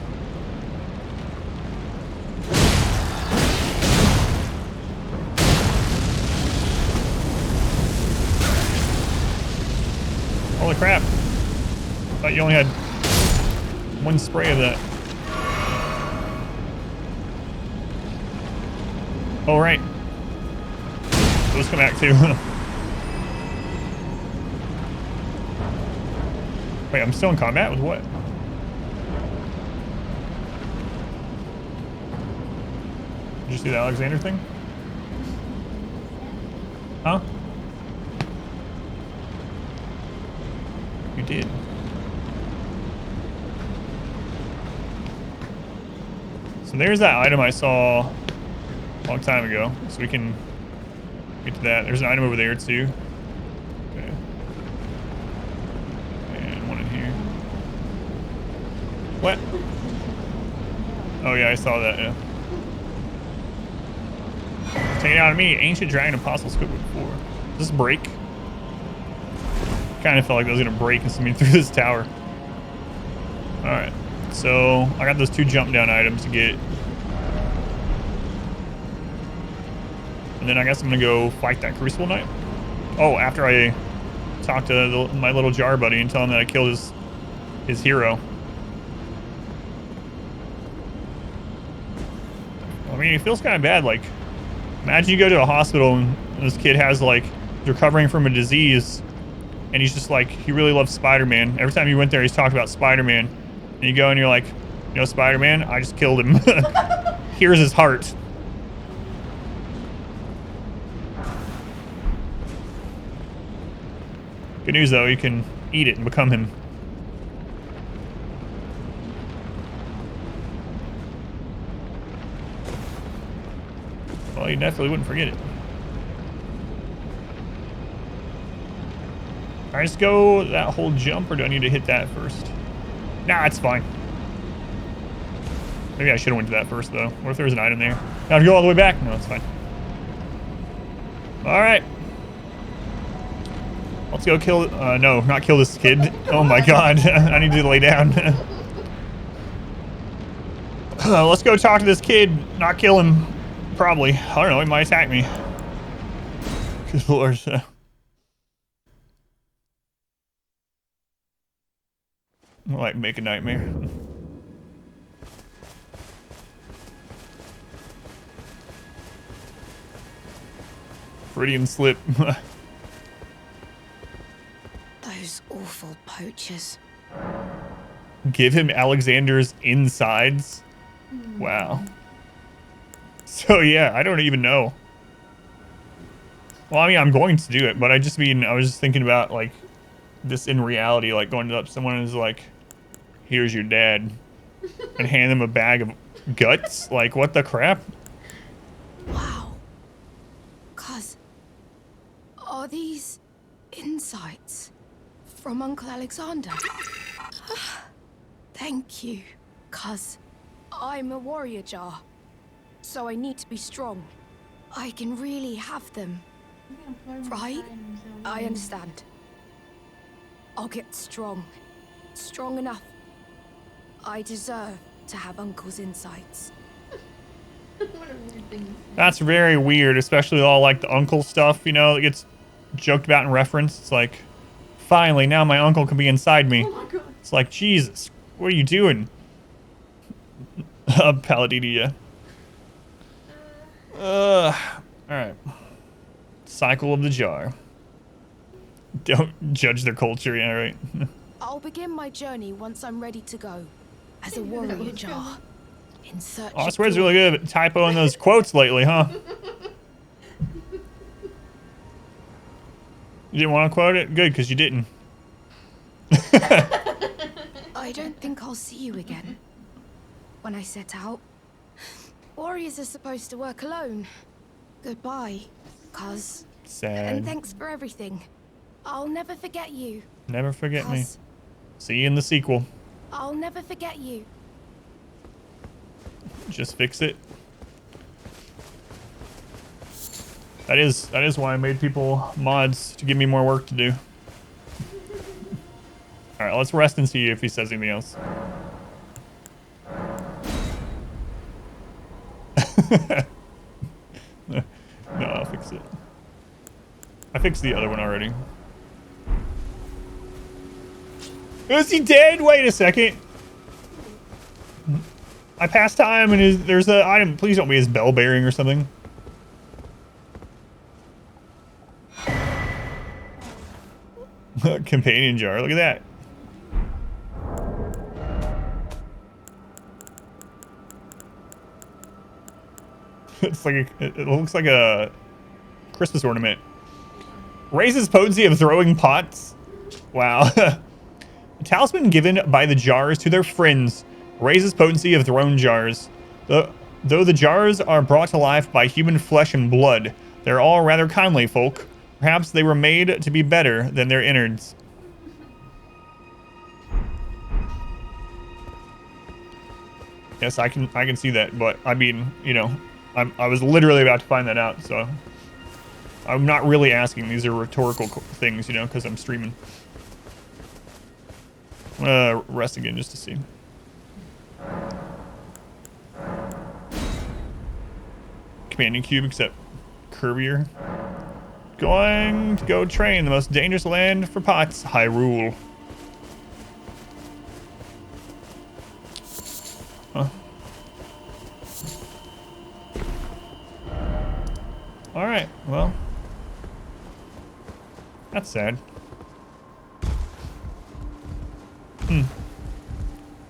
Holy crap. Thought you only had one spray of that. Oh, right. Those come back too. Wait, I'm still in combat with what? Did you see the Alexander thing? Huh? You did. So there's that item I saw a long time ago. So we can get to that. There's an item over there too. What? Oh yeah, I saw that, yeah. Take it out of me, Ancient Dragon Apostle Scope before. Does this break? Kind of felt like that was gonna break and send me through this tower. Alright, so I got those 2 jump down items to get. And then I guess I'm gonna go fight that Crucible Knight. Oh, after I talk to my little jar buddy and tell him that I killed his hero. I mean, it feels kind of bad. Like, imagine you go to a hospital and this kid has like, recovering from a disease, and he's just like, he really loves Spider-Man. Every time you went there, he's talked about Spider-Man. And you go and you're like, you know, Spider-Man, I just killed him. Here's his heart. Good news though, you can eat it and become him. Well, you definitely wouldn't forget it. Can I just go that whole jump, or do I need to hit that first? Nah, it's fine. Maybe I should have went to that first though. What if there was an item there? Now to go all the way back? No, it's fine. All right. Let's go kill, no, not kill this kid. Oh my god, I need to lay down. Let's go talk to this kid, not kill him. Probably. I don't know, he might attack me. Good lord. Like, make a nightmare. Freudian slip. Those awful poachers. Give him Alexander's insides. Wow. So yeah, I don't even know. Well, I mean, I'm going to do it, but I was just thinking about like this in reality, like going up to someone who's like, here's your dad, and hand them a bag of guts. Like, what the crap? Wow. Cuz, are these insights from Uncle Alexander? Thank you, cuz I'm a warrior jar, so I need to be strong. I can really have them, right? I understand. I'll get strong. Strong enough. I deserve to have Uncle's insights. What a weird thing. That's very weird, especially all like the uncle stuff, you know, that gets joked about in reference. It's like, finally, now my uncle can be inside me. Oh my god. It's like, Jesus, what are you doing? Paladidia. Alright. Cycle of the jar. Don't judge their culture, yeah, right? I'll begin my journey once I'm ready to go. As a warrior jar. In search Oh, I of swear it's really good at typoing those quotes lately, huh? You didn't want to quote it? Good, because you didn't. I don't think I'll see you again. When I set out. Warriors are supposed to work alone. Goodbye, cuz. Sad. And thanks for everything. I'll never forget you. Never forget me. Cuz. See you in the sequel. I'll never forget you. Just fix it. That is why I made people mods, to give me more work to do. Alright, let's rest and see if he says anything else. No, I'll fix it. I fixed the other one already. Is he dead? Wait a second. I passed time and there's an item. Please don't be his bell bearing or something. Companion jar. Look at that. It's like it looks like a Christmas ornament. Raises potency of throwing pots. Wow. A talisman given by the jars to their friends raises potency of thrown jars. Though the jars are brought to life by human flesh and blood, they're all rather kindly folk. Perhaps they were made to be better than their innards. Yes, I can see that, but I mean, you know, I was literally about to find that out, so I'm not really asking. These are rhetorical things, you know, because I'm streaming. I'm gonna rest again just to see. Companion cube, except curvier. Going to go train the most dangerous land for pots, Hyrule. Huh. All right, well, that's sad.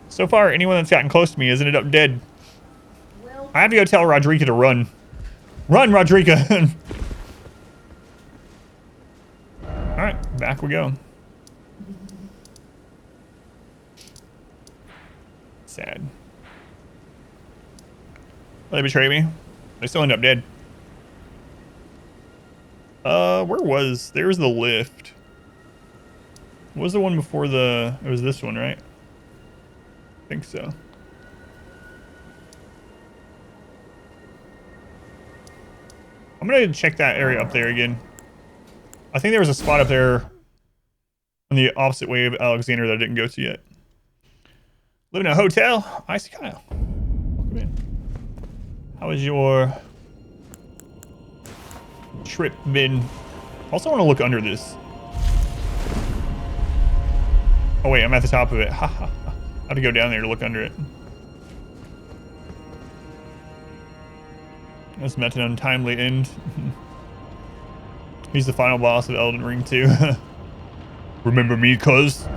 So far, anyone that's gotten close to me has ended up dead. Well, I have to go tell Rodrika to run. Run, Rodrika! Alright, back we go. Sad. They betrayed me. They still end up dead. Where was... There's the lift. What was the one before the... It was this one, right? I think so. I'm gonna check that area up there again. I think there was a spot up there on the opposite way of Alexander that I didn't go to yet. Live in a hotel? I see Kyle. Welcome in. How was your trip been? Also want to look under this. Oh wait, I'm at the top of it. Ha ha ha. I have to go down there to look under it. That's met an untimely end. He's the final boss of Elden Ring too. Remember me, cuz?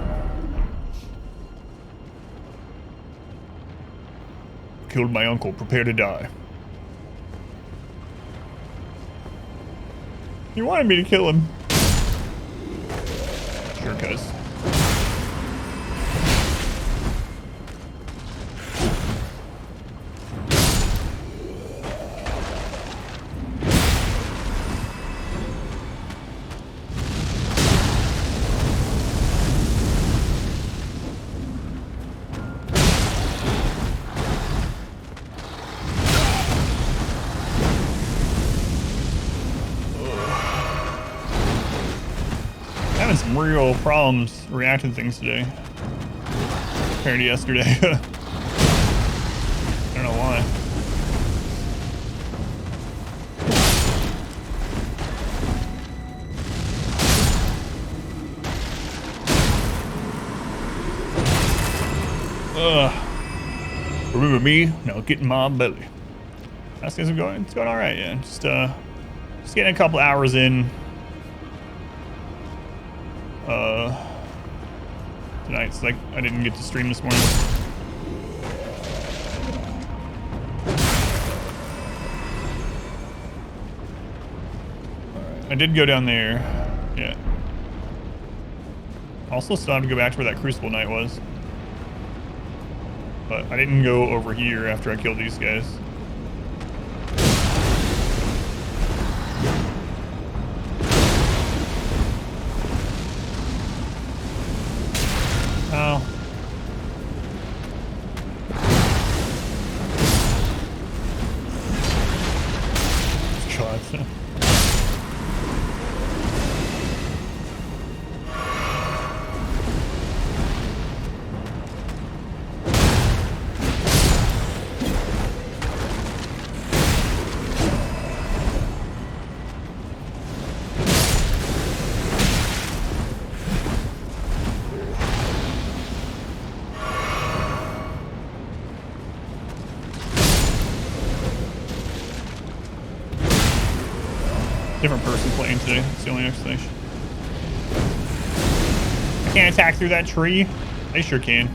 Killed my uncle, prepare to die. You wanted me to kill him. Sure, cuz. Having some real problems reacting to things today compared to yesterday. I don't know why. Remember me? Now get in my belly. How's things going? It's going all right, yeah. Just getting a couple hours in. Tonight, it's like I didn't get to stream this morning. Alright, I did go down there. Yeah. Also still have to go back to where that Crucible Knight was. But I didn't go over here after I killed these guys. Oh. God. Different person playing today. That's the only explanation. I can't attack through that tree. They sure can.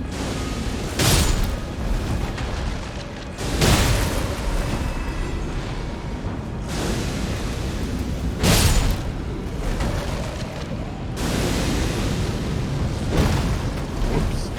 Whoops.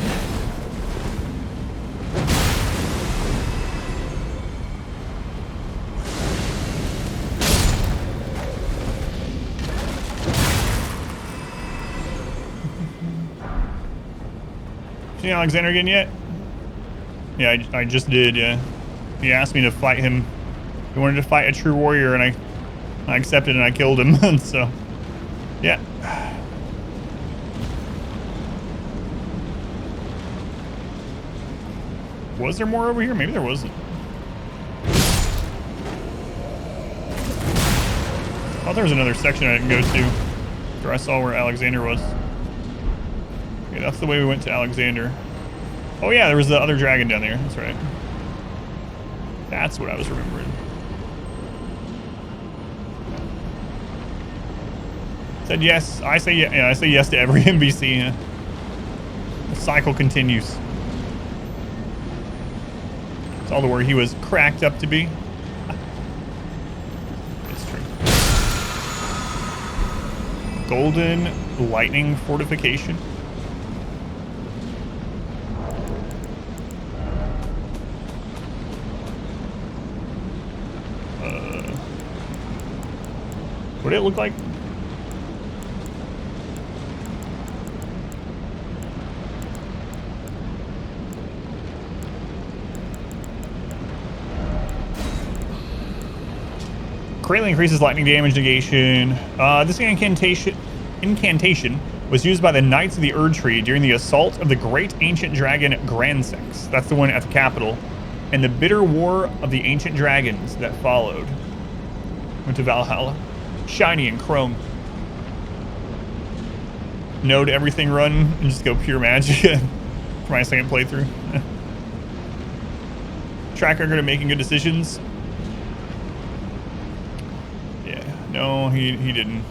Seen Alexander again yet? Yeah, I just did, yeah. He asked me to fight him. He wanted to fight a true warrior, and I accepted and I killed him, so, yeah. Was there more over here? Maybe there wasn't. thought there was another section I didn't go to. Where I saw where Alexander was. Okay, that's the way we went to Alexander. Oh yeah, there was the other dragon down there. That's right. That's what I was remembering. Said yes. I say yeah. I say yes to every NPC. Yeah. The cycle continues. It's all the where he was cracked up to be. It's true. Golden lightning fortification. What did it look like? Greatly increases lightning damage negation. This incantation was used by the Knights of the Erd Tree during the assault of the Great Ancient Dragon Grandsex. That's the one at the capital. And the bitter war of the Ancient Dragons that followed. Went to Valhalla. Shiny and chrome. Node everything run and just go pure magic for my second playthrough. Track record of making good decisions. Yeah, no, he didn't.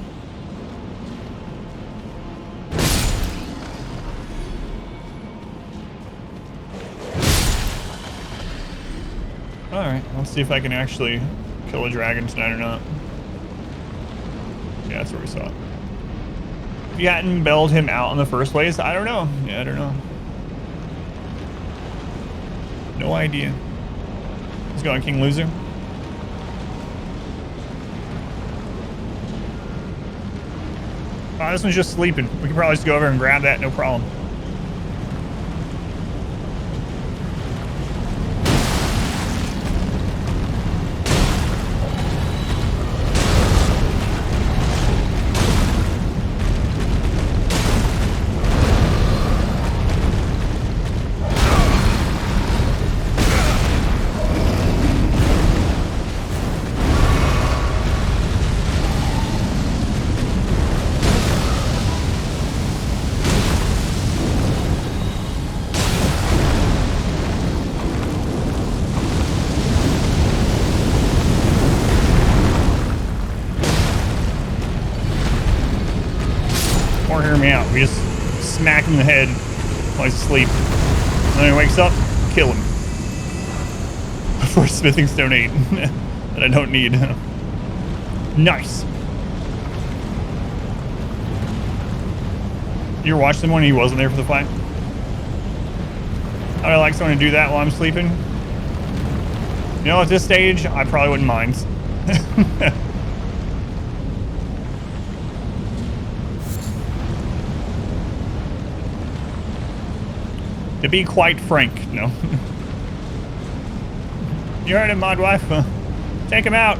Alright, let's see if I can actually kill a dragon tonight or not. Yeah, that's where we saw it. If you hadn't bailed him out in the first place, I don't know. Yeah, I don't know. No idea. Let's go on King Loser. This one's just sleeping. We can probably just go over and grab that, no problem. We just smack him in the head while he's asleep. And then he wakes up, kill him. For smithing stone 8 that I don't need. Nice. You ever watch someone and he wasn't there for the fight? I'd like someone to do that while I'm sleeping. You know, at this stage, I probably wouldn't mind. To be quite frank, no. You heard him, mod wife. Take him out.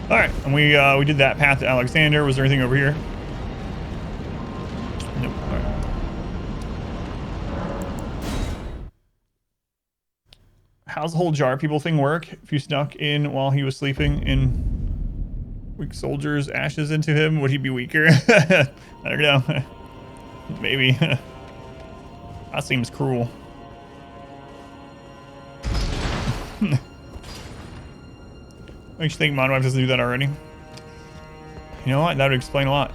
All right, and we did that path to Alexander. Was there anything over here? Nope. All right. How's the whole jar people thing work? If you snuck in while he was sleeping in weak soldiers' ashes into him, would he be weaker? I don't know. Maybe. That seems cruel. Makes you think Modern Wife doesn't do that already. You know what? That would explain a lot.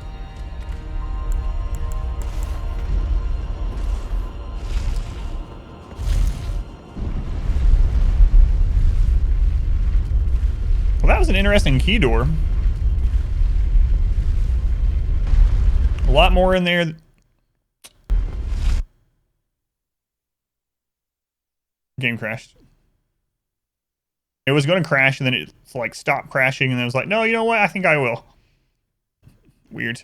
Well, that was an interesting key door. A lot more in there. Game crashed. It was going to crash and then it like stopped crashing and then it was like, no, you know what? I think I will. Weird.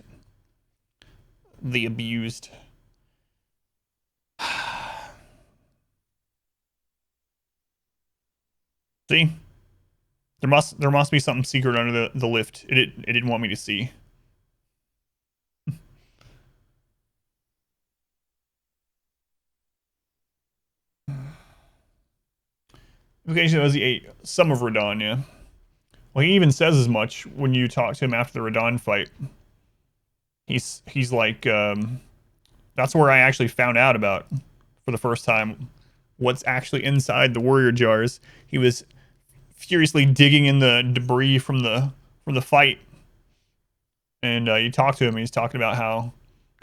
The abused. See? There must be something secret under the lift. It didn't want me to see. Location was he ate some of Radon, yeah. Well, he even says as much when you talk to him after the Radon fight. He's like, that's where I actually found out about for the first time what's actually inside the warrior jars. He was furiously digging in the debris from the fight, and you talk to him. And he's talking about how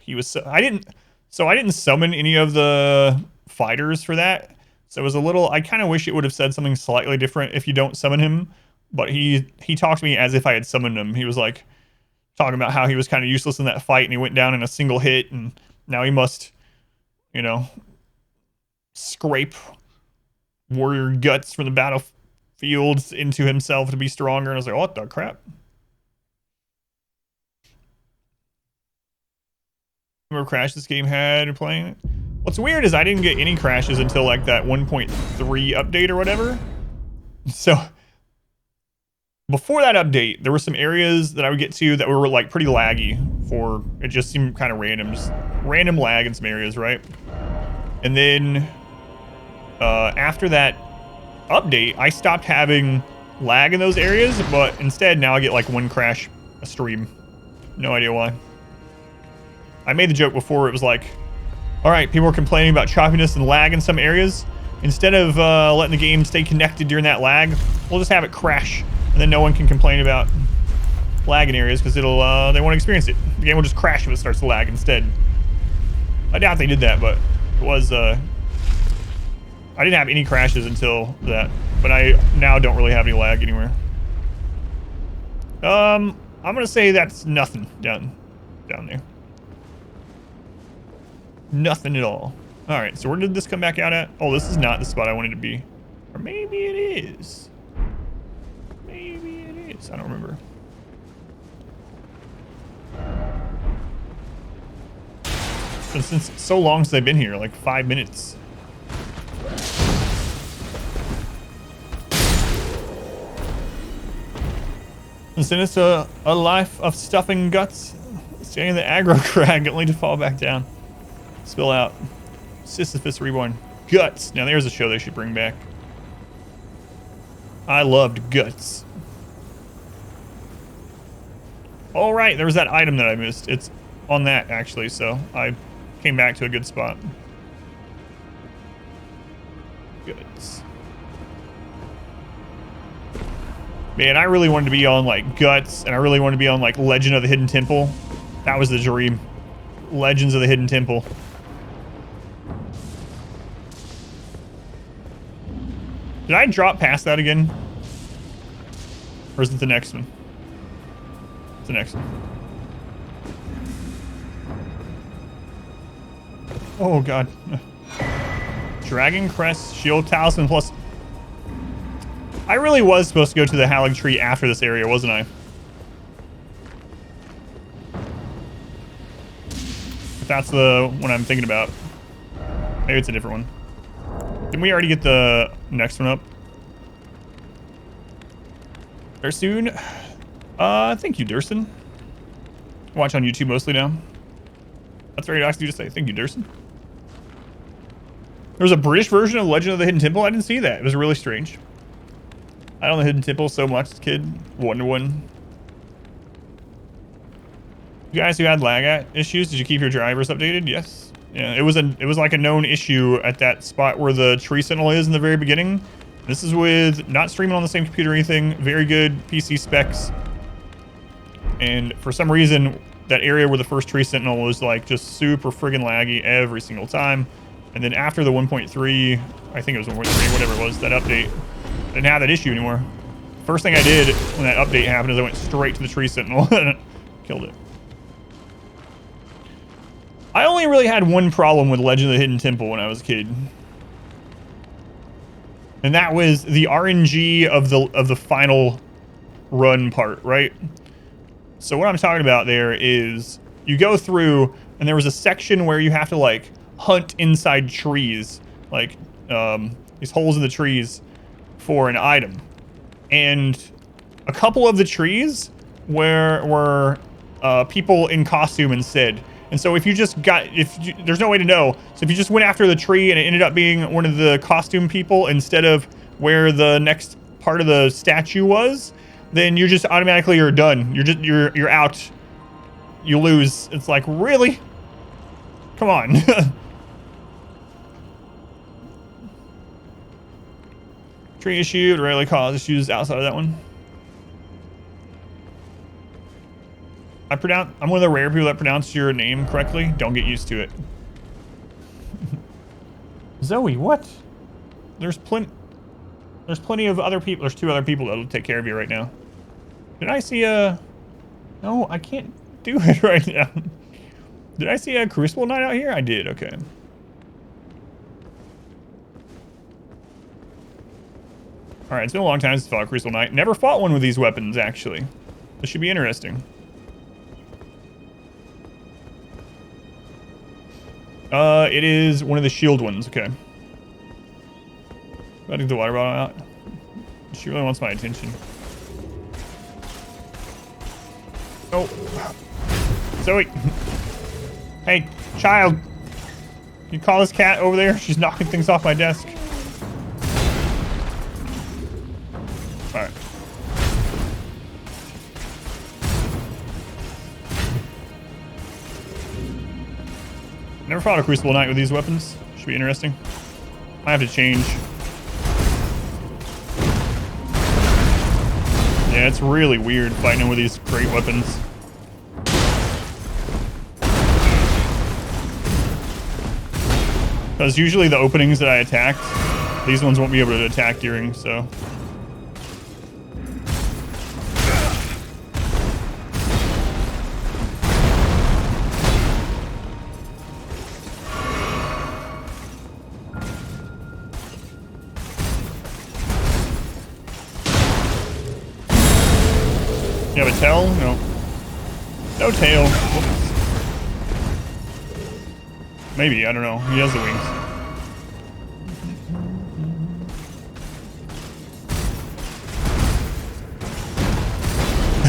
he was. I didn't summon any of the fighters for that. So it was a little, I kind of wish it would have said something slightly different if you don't summon him, but he talked to me as if I had summoned him. He was like talking about how he was kind of useless in that fight and he went down in a single hit and now he must, you know, scrape warrior guts from the battlefields into himself to be stronger. And I was like, what the crap? Remember crash this game had playing it? What's weird is I didn't get any crashes until like that 1.3 update or whatever. So before that update, there were some areas that I would get to that were like pretty laggy for, it just seemed kind of random, just random lag in some areas, right? And then after that update, I stopped having lag in those areas, but instead now I get like one crash a stream. No idea why. I made the joke before, it was like, all right, people are complaining about choppiness and lag in some areas. Instead of letting the game stay connected during that lag, we'll just have it crash, and then no one can complain about lag in areas because it'll they won't experience it. The game will just crash if it starts to lag instead. I doubt they did that, but it was. I didn't have any crashes until that, but I now don't really have any lag anywhere. I'm gonna say that's nothing down there. Nothing at all. All right, so where did this come back out at? Oh, this is not the spot I wanted to be. Or maybe it is. Maybe it is. I don't remember. Since so long since I've been here, like 5 minutes. And then it's a life of stuffing guts. Standing in the aggro crag, only to fall back down. Spill out. Sisyphus Reborn. Guts. Now there's a show they should bring back. I loved Guts. All right, there was that item that I missed. It's on that, actually, so I came back to a good spot. Guts. Man, I really wanted to be on, like, Guts, and I really wanted to be on, like, Legend of the Hidden Temple. That was the dream. Legends of the Hidden Temple. Did I drop past that again? Or is it the next one? It's the next one. Oh, God. Dragon Crest, Shield Talisman plus... I really was supposed to go to the Halig Tree after this area, wasn't I? If that's the one I'm thinking about. Maybe it's a different one. Didn't we already get the next one up? There soon. Thank you, Durson. Watch on YouTube mostly now. That's very nice of you to say. Thank you, Durson. There was a British version of Legend of the Hidden Temple. I didn't see that. It was really strange. I don't know the Hidden Temple so much as a kid. 1-to-1. You guys who had lag issues, did you keep your drivers updated? Yes. Yeah, it was like a known issue at that spot where the tree sentinel is in the very beginning. This is with not streaming on the same computer or anything. Very good PC specs. And for some reason, that area where the first tree sentinel was like just super friggin' laggy every single time. And then after the 1.3, I think it was 1.3, whatever it was, that update, I didn't have that issue anymore. First thing I did when that update happened is I went straight to the tree sentinel and killed it. I only really had one problem with Legend of the Hidden Temple when I was a kid. And that was the RNG of the final run part, right? So what I'm talking about there is you go through and there was a section where you have to like hunt inside trees, like these holes in the trees for an item. and a couple of the trees were people in costume instead. And so if you just got, there's no way to know. So if you just went after the tree and it ended up being one of the costume people instead of where the next part of the statue was, then you just automatically are done. You're out. You lose. It's like, really? Come on. Tree issue would rarely cause issues outside of that one. I'm one of the rare people that pronounce your name correctly. Don't get used to it. Zoe, what? There's plenty of other people. There's 2 other people that'll take care of you right now. Did I see a... No, I can't do it right now. Did I see a Crucible Knight out here? I did, okay. Alright, it's been a long time since I fought a Crucible Knight. Never fought one with these weapons, actually. This should be interesting. It is one of the shield ones, okay. I think the water bottle out. She really wants my attention. Oh. Zoe. Hey, child. Can you call this cat over there? She's knocking things off my desk. Alright. Never fought a Crucible Knight with these weapons. Should be interesting. I have to change. Yeah, it's really weird fighting with these great weapons. Because usually the openings that I attacked, these ones won't be able to attack during, so. You have a tail? No. No tail. Whoops. Maybe, I don't know. He has the wings.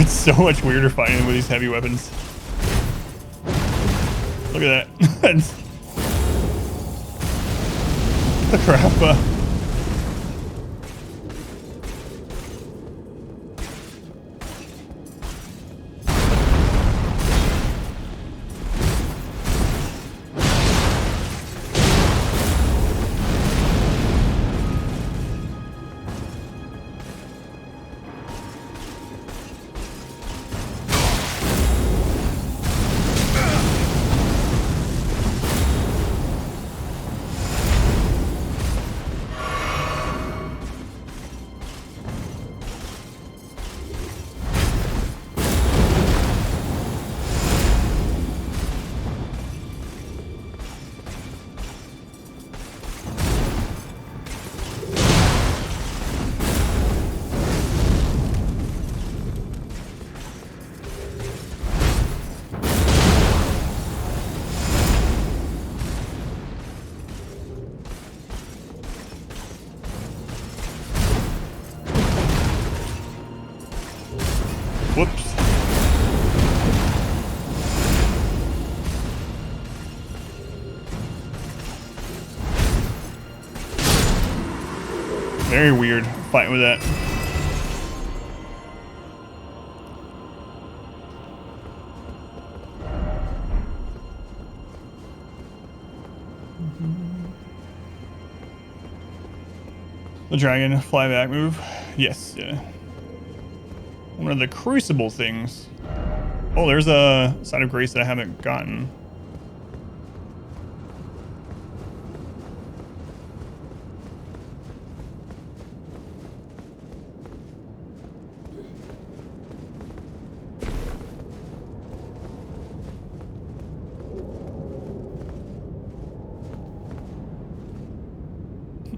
It's so much weirder fighting with these heavy weapons. Look at that. The crap. Whoops. Very weird fighting with that. The dragon flyback move. Yes, yeah. One of the crucible things. Oh, there's a side of grace that I haven't gotten.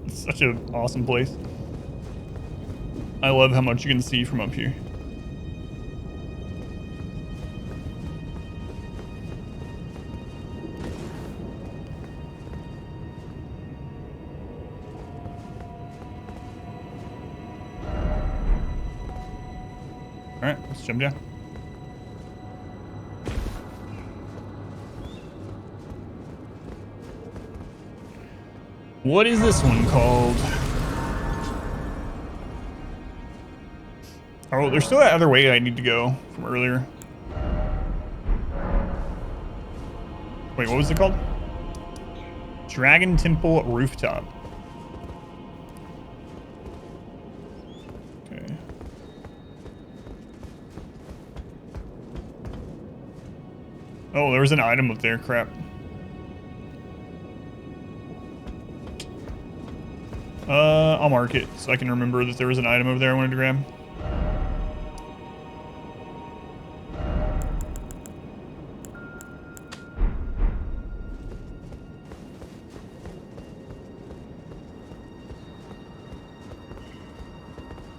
It's such an awesome place. I love how much you can see from up here. right, let's jump down. What is this one called? Oh, there's still that other way I need to go from earlier. Wait, what was it called? Dragon Temple Rooftop. Okay. Oh, there was an item up there. Crap. I'll mark it so I can remember that there was an item over there I wanted to grab.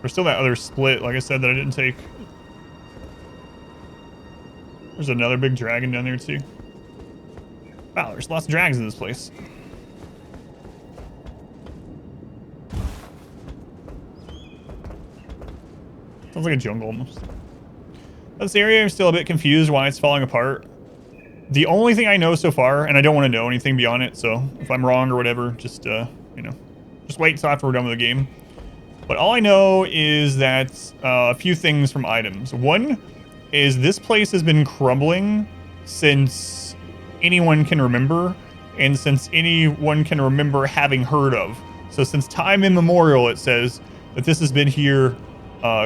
There's still that other split, like I said, that I didn't take. There's another big dragon down there, too. Wow, there's lots of dragons in this place. Sounds like a jungle almost. This area, I'm still a bit confused why it's falling apart. The only thing I know so far, and I don't want to know anything beyond it, so if I'm wrong or whatever, just, you know, just wait until after we're done with the game. But all I know is that a few things from items. One is this place has been crumbling since anyone can remember, and since anyone can remember having heard of. So since time immemorial, it says that this has been here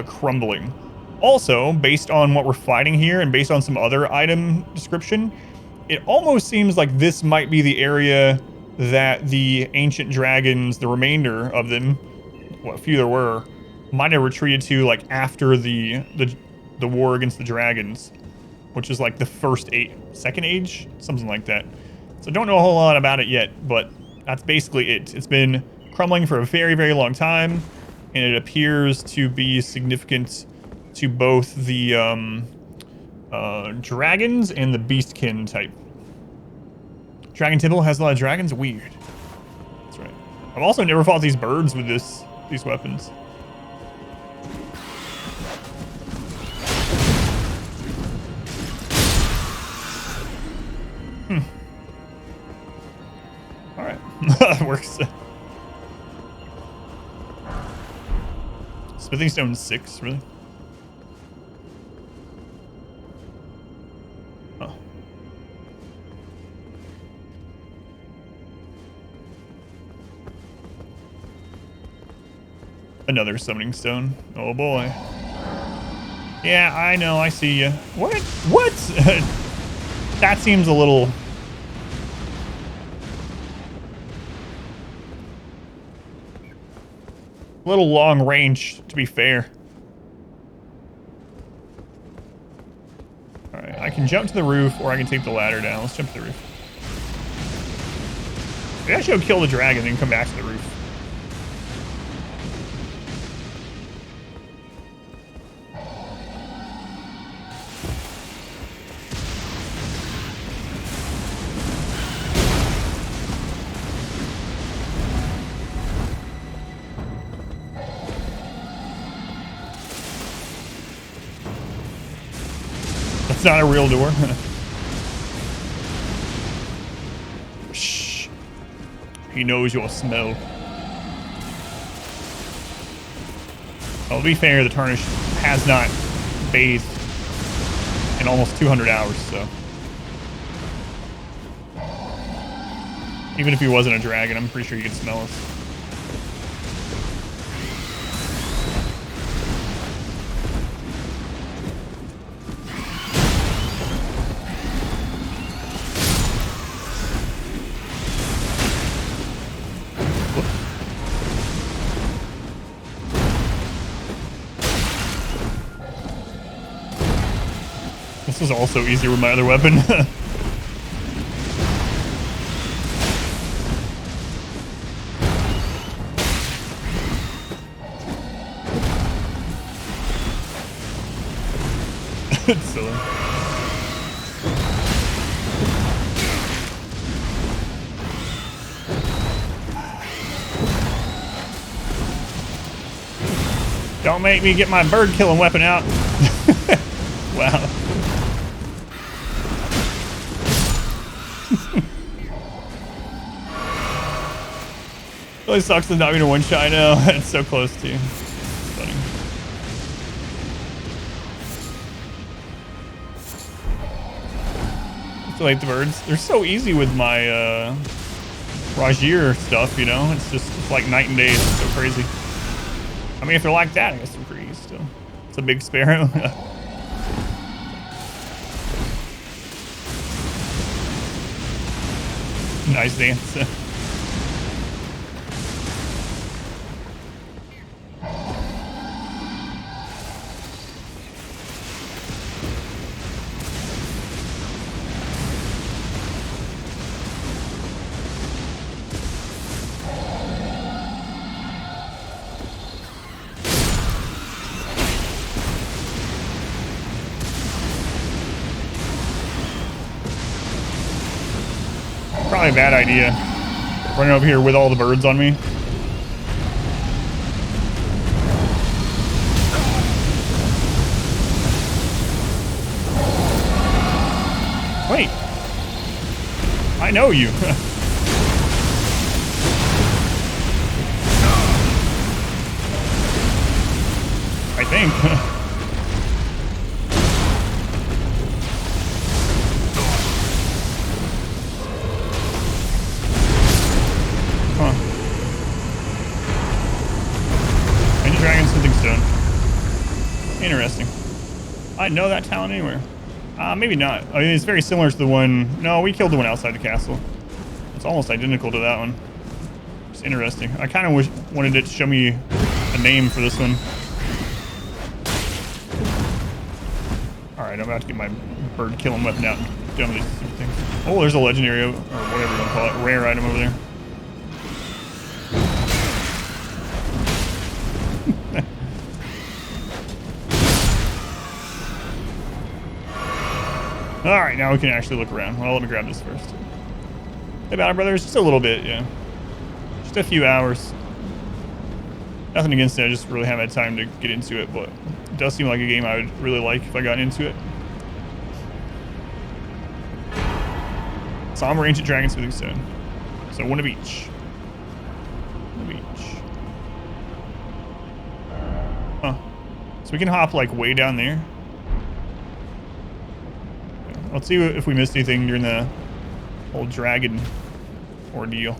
crumbling. Also, based on what we're fighting here and based on some other item description, it almost seems like this might be the area that the ancient dragons, the remainder of them, what few there were, might have retreated to like after the war against the dragons, which is like the second age, something like that. So don't know a whole lot about it yet, but that's basically it. It's been crumbling for a very, very long time, and it appears to be significant to both the dragons and the beastkin type. Dragon Temple has a lot of dragons? Weird. That's right. I've also never fought these birds with these weapons. Alright. That works. Smithing stone 6, really? Oh. Another summoning stone. Oh boy. Yeah, I know, I see you. What? What? That seems a little long range, to be fair. Alright, I can jump to the roof, or I can take the ladder down. Let's jump to the roof. Maybe I should go kill the dragon and then come back to the roof. It's not a real door. Shh. He knows your smell. Well, to be fair, the Tarnished has not bathed in almost 200 hours, so. Even if he wasn't a dragon, I'm pretty sure he could smell us. This is also easier with my other weapon. It's silly. Don't make me get my bird killing weapon out. Wow. Really sucks to not being a one shot. I know. It's so close to. Funny. I feel like the birds, they're so easy with my Rajir stuff, you know? It's like night and day. It's so crazy. I mean, if they're like that, I guess they're pretty easy still. It's a big sparrow. Nice dance. Probably a bad idea. Running over here with all the birds on me. Wait. I know you. I think. Interesting. I know that talent anywhere. Maybe not. I mean, it's very similar to the one. No, we killed the one outside the castle. It's almost identical to that one. It's interesting. I kind of wanted it to show me a name for this one. All right, I'm about to get my bird killing weapon out and done with these things. Oh, there's a legendary, or whatever you want to call it, rare item over there. All right, now we can actually look around. Well, let me grab this first. Hey, Battle Brothers, just a little bit, yeah. Just a few hours. Nothing against it, I just really haven't had time to get into it, but it does seem like a game I would really like if I got into it. Somber Ancient Dragon Smithing Stone. So one of each. One of each. Huh. So we can hop like way down there. Let's see if we missed anything during the whole dragon ordeal.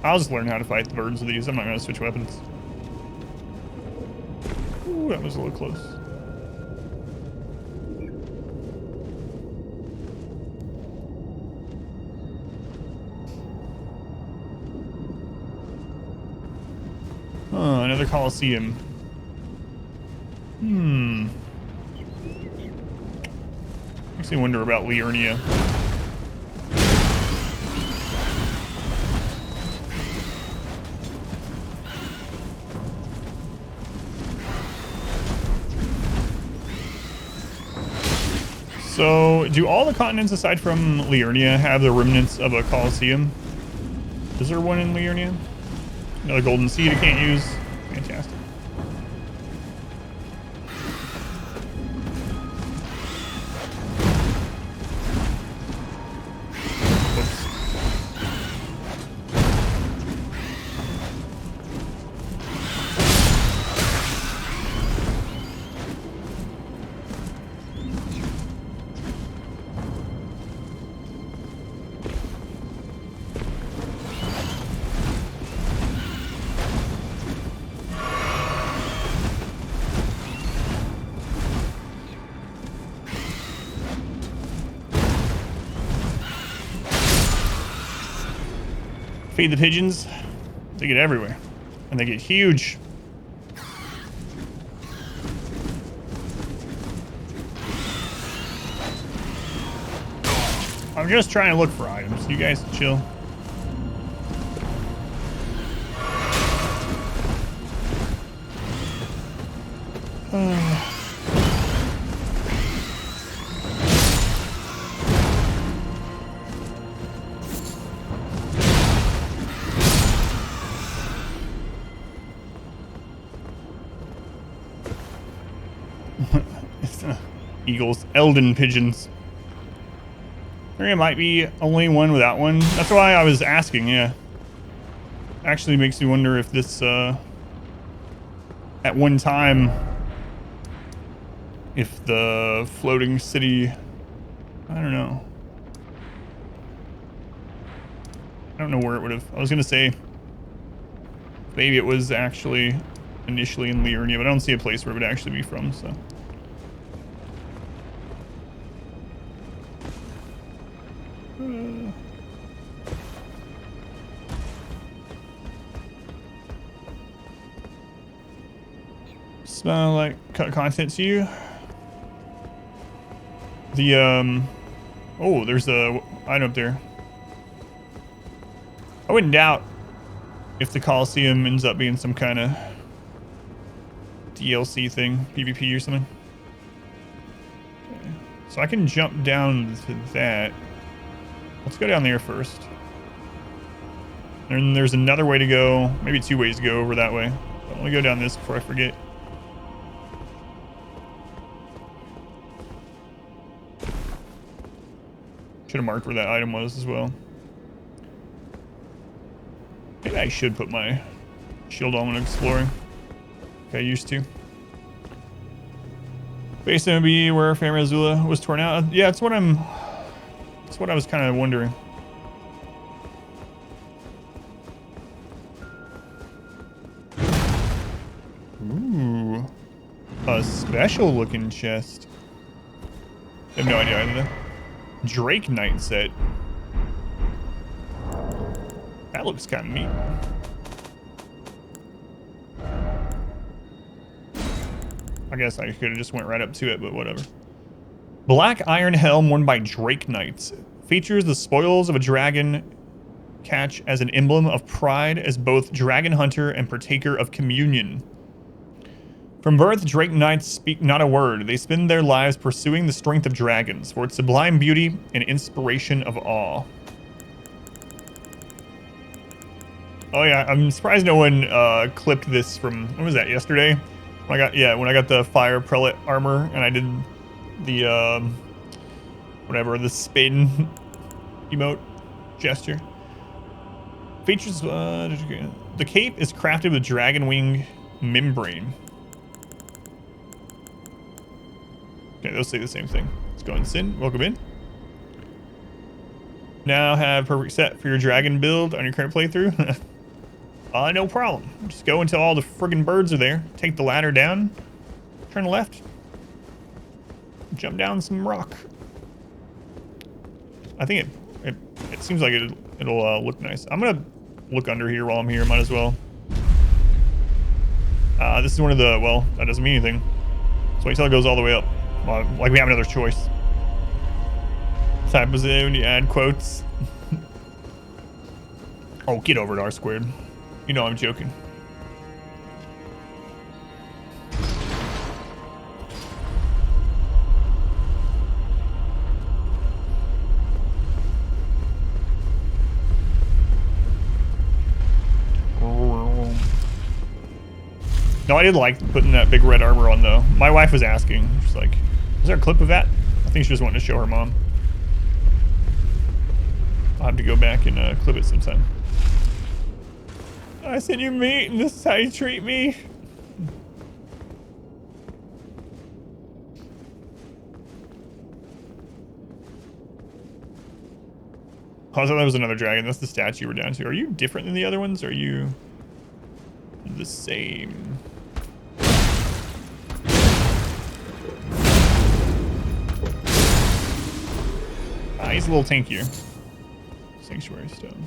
I'll just learn how to fight the birds with these. I'm not going to switch weapons. Ooh, that was a little close. Oh, another Colosseum. Makes me wonder about Liurnia. So, do all the continents aside from Liurnia have the remnants of a Colosseum? Is there one in Liurnia? Another golden seed I can't use. Fantastic. Whoops. Feed the pigeons. They get everywhere. And they get huge. I'm just trying to look for items. You guys chill. eagles, Elden pigeons. There might be only one without one. That's why I was asking, yeah. Actually makes me wonder if this, at one time, if the floating city, I don't know. I don't know where it would have, I was going to say, maybe it was actually initially in Liurnia, but I don't see a place where it would actually be from, so. Smell like content to you. The oh, there's a item up there. I wouldn't doubt if the Coliseum ends up being some kind of DLC thing, PvP or something. Okay. So I can jump down to that. Let's go down there first. And there's another way to go, maybe 2 ways to go over that way. But let me go down this before I forget. Should have marked where that item was as well. Maybe I should put my shield on when exploring. Okay, used to. Base MB where Family Azula was torn out. Yeah, that's what I was kind of wondering. Ooh. A special looking chest. I have no idea either. Drake Knight set. That looks kind of neat. I guess I could have just went right up to it, but whatever. Black iron helm worn by Drake Knights. Features the spoils of a dragon catch as an emblem of pride as both dragon hunter and partaker of communion. From birth, Drake Knights speak not a word. They spend their lives pursuing the strength of dragons for its sublime beauty and inspiration of awe. Oh yeah, I'm surprised no one clipped this from, when was that, yesterday? When I got the fire prelate armor and I did the whatever, the spin emote gesture. Features the cape is crafted with dragon wing membrane. Okay, those say the same thing. Let's go and Sin. Welcome in. Now have perfect set for your dragon build on your current playthrough. No problem. Just go until all the friggin' birds are there. Take the ladder down. Turn left. Jump down some rock. I think it seems like it'll look nice. I'm gonna look under here while I'm here. Might as well. This is one of the, well, that doesn't mean anything. So wait till it goes all the way up. Like we have another choice. Type is in when you add quotes. Oh, get over it, R squared. You know I'm joking. No, I did like putting that big red armor on though. My wife was asking. She's like, is there a clip of that? I think she just wanted to show her mom. I'll have to go back and clip it sometime. I sent you meat and this is how you treat me. Oh, I thought that was another dragon. That's the statue we're down to. Are you different than the other ones? Or are you the same? He's a little tankier. Sanctuary stone.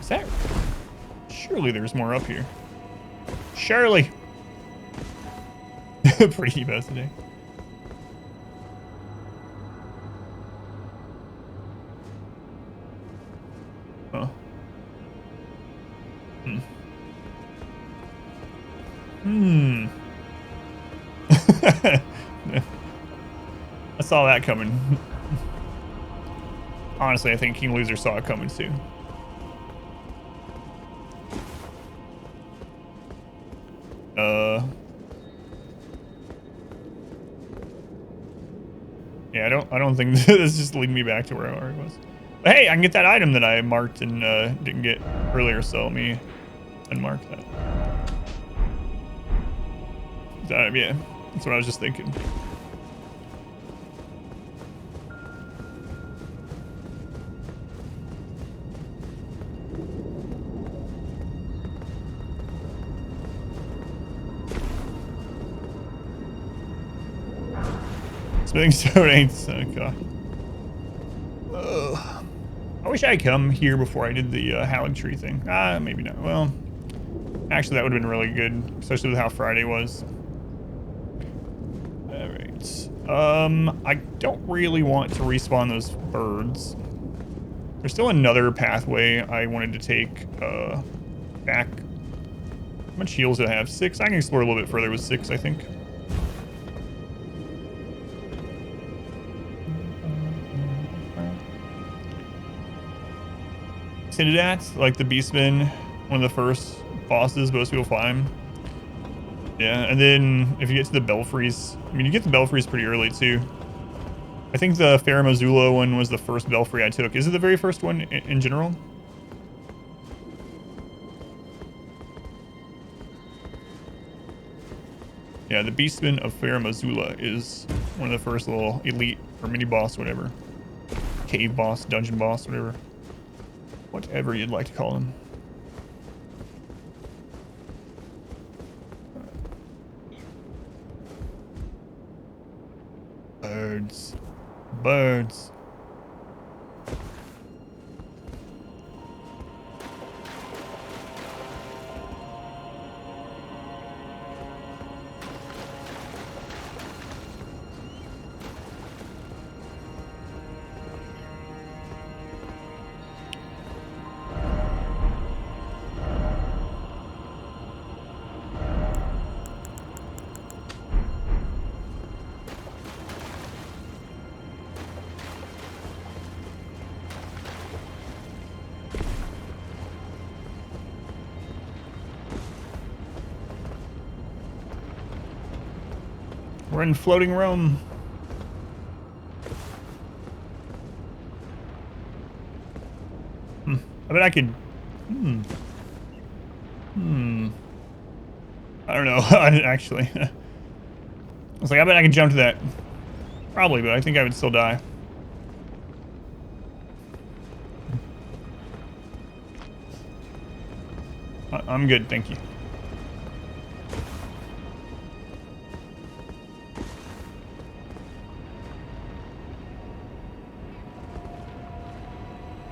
Is that? Surely there's more up here. Surely. Pretty best today. Huh. I saw that coming. Honestly, I think King Loser saw it coming too. I don't think this is just leading me back to where I already was. But hey, I can get that item that I marked and didn't get earlier, so let me unmark that. Yeah, that's what I was just thinking. Spinning stone ain't so god. I wish I had come here before I did the howling tree thing. Maybe not. Well, actually that would have been really good, especially with how Friday was. Alright. I don't really want to respawn those birds. There's still another pathway I wanted to take back. How much heals do I have? 6? I can explore a little bit further with 6, I think. Hinted at, like the Beastman, one of the first bosses most people find. Yeah, and then if you get to the Belfries, I mean, you get the Belfries pretty early too. I think the Faramazula one was the first Belfry I took. Is it the very first one in general? Yeah, the Beastman of Faramazula is one of the first little elite or mini boss, whatever. Cave boss, dungeon boss, whatever. Whatever you'd like to call him. Birds. Birds. We're in floating Rome. I bet I could. I don't know. Actually, I was like, I bet I could jump to that. Probably, but I think I would still die. I'm good, thank you.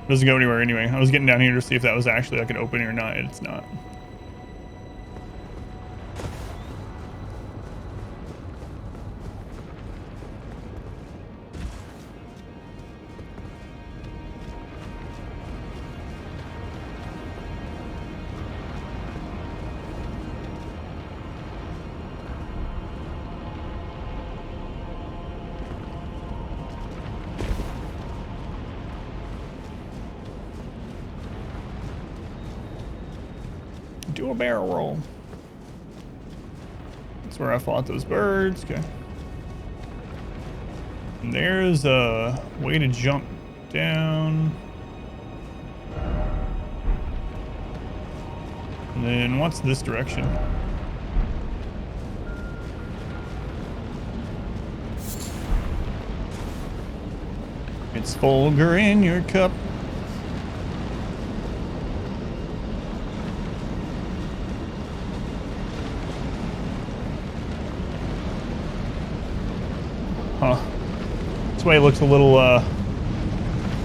It doesn't go anywhere anyway. I was getting down here to see if that was actually like an opening or not. It's not. Do a barrel roll. That's where I fought those birds. Okay. And there's a way to jump down. And then what's this direction? It's Fulgur in your cup. Huh. This way it looks a little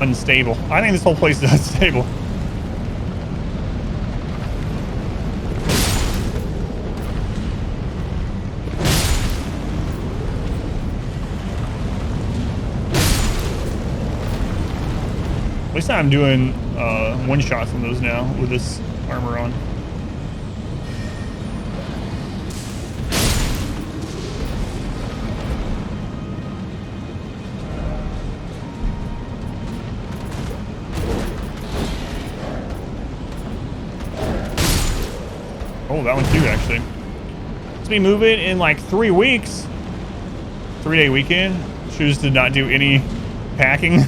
unstable. I think this whole place is unstable. At least I'm doing one-shots on those now with this armor on. Oh, that one too, actually. Let's be moving in like 3 weeks. 3-day weekend. choose to not do any packing.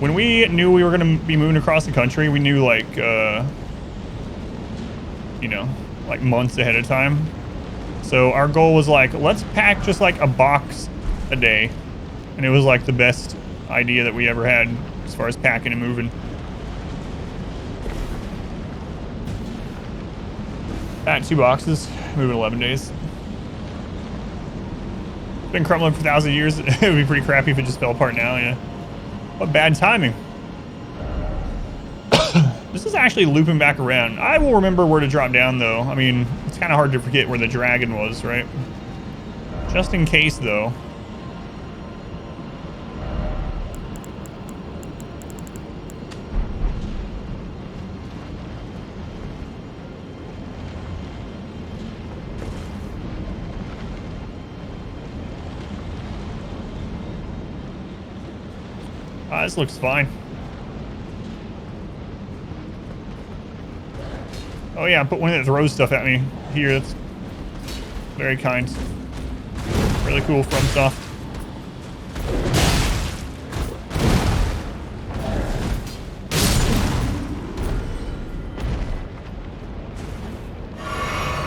When we knew we were going to be moving across the country, we knew like, you know, like months ahead of time. So our goal was like, let's pack just like a box a day. And it was like the best idea that we ever had as far as packing and moving. Pack 2 boxes, moving 11 days. Been crumbling for 1,000 years. It would be pretty crappy if it just fell apart now, yeah. What bad timing. This is actually looping back around. I will remember where to drop down, though. I mean, it's kind of hard to forget where the dragon was, right? Just in case, though. This looks fine. Oh yeah, put one that throws stuff at me here. That's very kind. Really cool from stuff.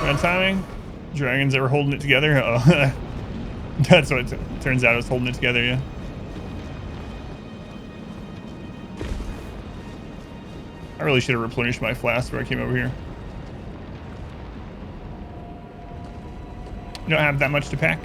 Bad timing. Dragons that were holding it together. Oh, that's what it turns out. It was holding it together. Yeah. I really should have replenished my flask before I came over here. You don't have that much to pack.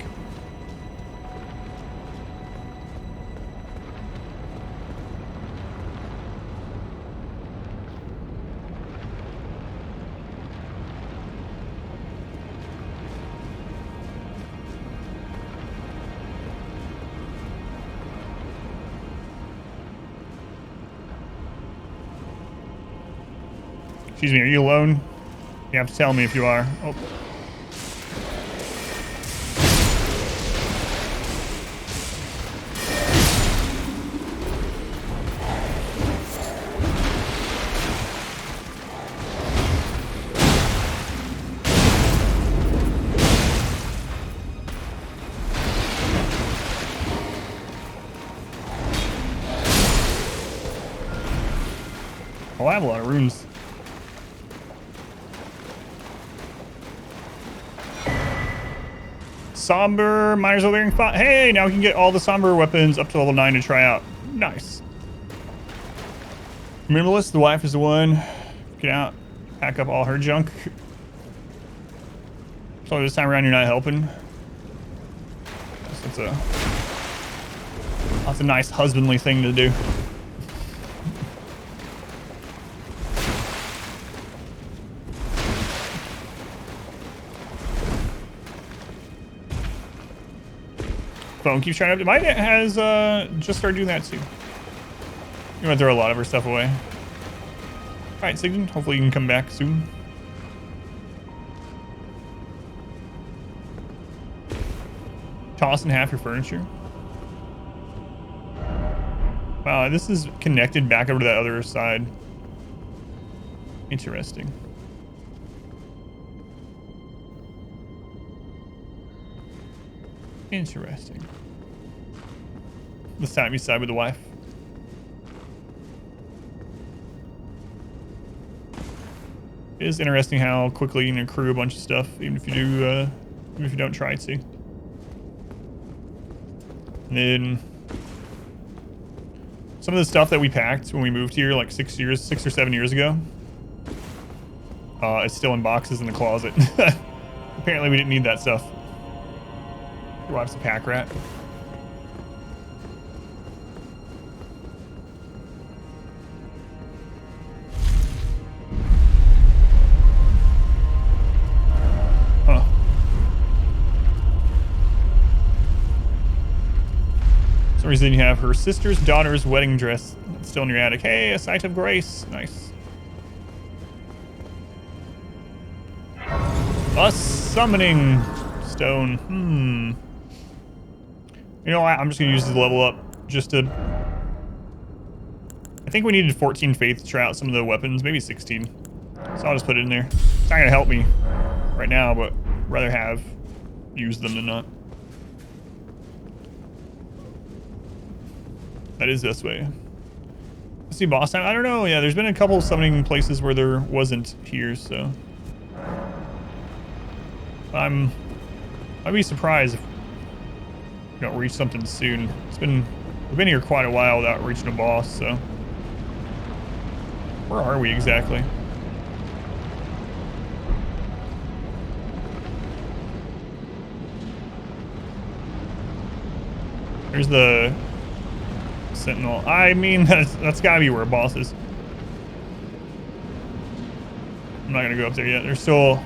Excuse me, are you alone? You have to tell me if you are. Oh. Oh, I have a lot of runes. Somber Miner's Wearing Font. Hey, now we can get all the Somber weapons up to level 9 to try out. Nice. Minimalist, the wife is the one. Get out, pack up all her junk. So this time around you're not helping. That's a nice husbandly thing to do. Phone keeps trying to update. Mine has just started doing that too. You might throw a lot of her stuff away. Alright, Sigden, hopefully you can come back soon. Toss in half your furniture. Wow, this is connected back over to that other side. Interesting. Interesting. This time you side with the wife. It is interesting how quickly you can accrue a bunch of stuff, even if you do, even if you don't try to. And then some of the stuff that we packed when we moved here, like 6 or 7 years ago, is still in boxes in the closet. Apparently, we didn't need that stuff. Your wife's a pack rat. Huh. For some reason you have her sister's daughter's wedding dress still in your attic. Hey, a sight of grace. Nice. A summoning stone. You know what? I'm just gonna use this level up just to... I think we needed 14 faith to try out some of the weapons, maybe 16. So I'll just put it in there. It's not gonna help me right now, but rather have use them to not. That is this way. See boss time? I don't know. Yeah, there's been a couple summoning places where there wasn't here, so I'd be surprised if we don't reach something soon. We've been here quite a while without reaching a boss, so where are we exactly? There's the Sentinel. I mean, that's gotta be where a boss is. I'm not gonna go up there yet. There's still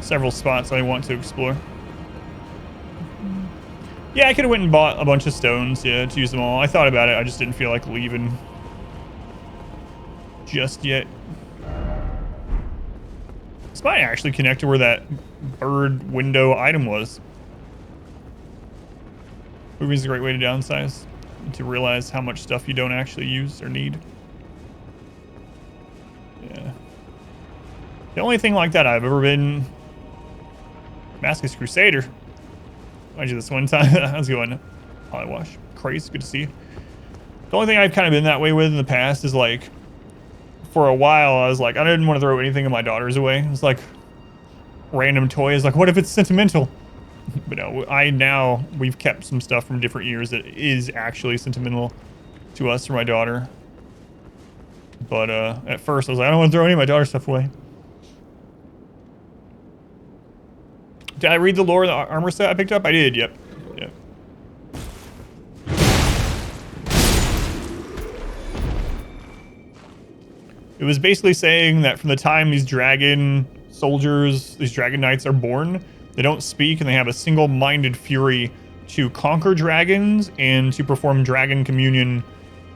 several spots I want to explore. Yeah, I could have went and bought a bunch of stones, yeah, to use them all. I thought about it, I just didn't feel like leaving just yet. This might actually connect to where that bird window item was. Moving is a great way to downsize, to realize how much stuff you don't actually use or need. Yeah. The only thing like that I've ever been... Damascus Crusader. I did this one time. How's it going? Polywash. Crazy. Good to see you. The only thing I've kind of been that way with in the past is like, for a while, I was like, I didn't want to throw anything of my daughter's away. It was like random toys. Like, what if it's sentimental? But no, we've kept some stuff from different years that is actually sentimental to us or my daughter. But at first I was like, I don't want to throw any of my daughter's stuff away. Did I read the lore of the armor set I picked up? I did, yep. Yep. It was basically saying that from the time these dragon soldiers, these dragon knights are born, they don't speak and they have a single-minded fury to conquer dragons and to perform dragon communion.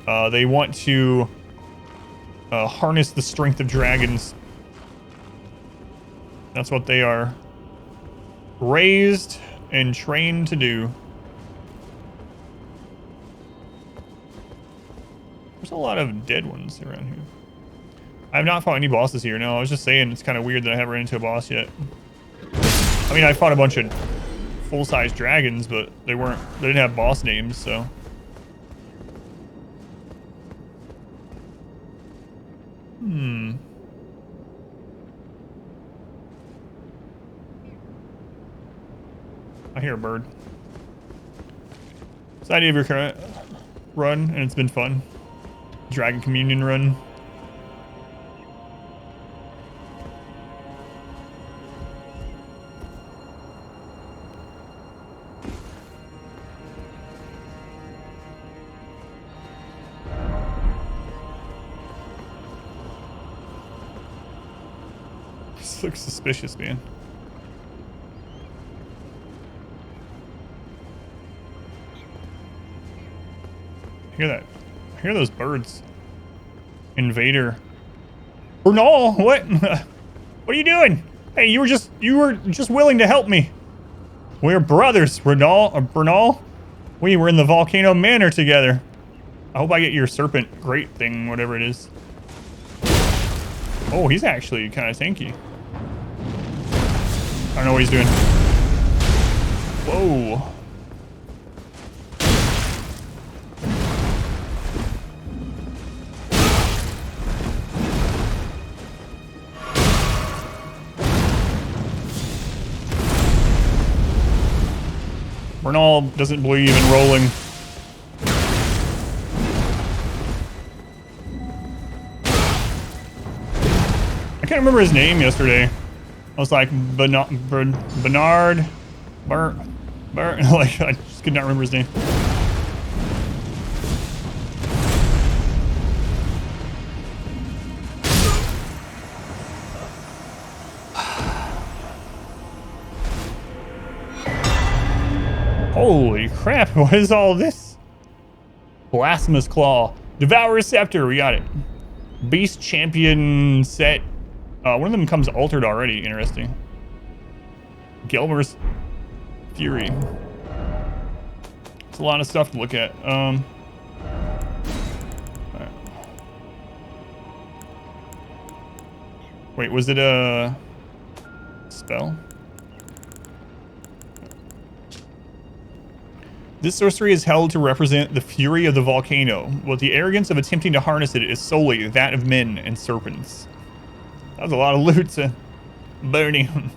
They want to harness the strength of dragons. That's what they are raised and trained to do. There's a lot of dead ones around here. I have not fought any bosses here. No, I was just saying it's kind of weird that I haven't run into a boss yet. I mean, I fought a bunch of full-size dragons, but they didn't have boss names, so. I hear a bird. It's the idea of your current run, and it's been fun. Dragon Communion run. This looks suspicious, man. Hear that? I hear those birds. Invader. Bernal, what? What are you doing? Hey, you were just willing to help me. We're brothers, Bernal. We were in the Volcano Manor together. I hope I get your serpent great thing, whatever it is. Oh, he's actually kind of tanky. I don't know what he's doing. Whoa. Bernal doesn't believe in rolling. I can't remember his name yesterday. I was like, Bernard, like, I just could not remember his name. Holy crap, what is all this? Blasphemous Claw. Devourer's Scepter, we got it. Beast Champion set. One of them comes altered already, interesting. Gelmer's Fury. It's a lot of stuff to look at. Right. Wait, was it a spell? This sorcery is held to represent the fury of the volcano, while the arrogance of attempting to harness it is solely that of men and serpents. That was a lot of loot to burning.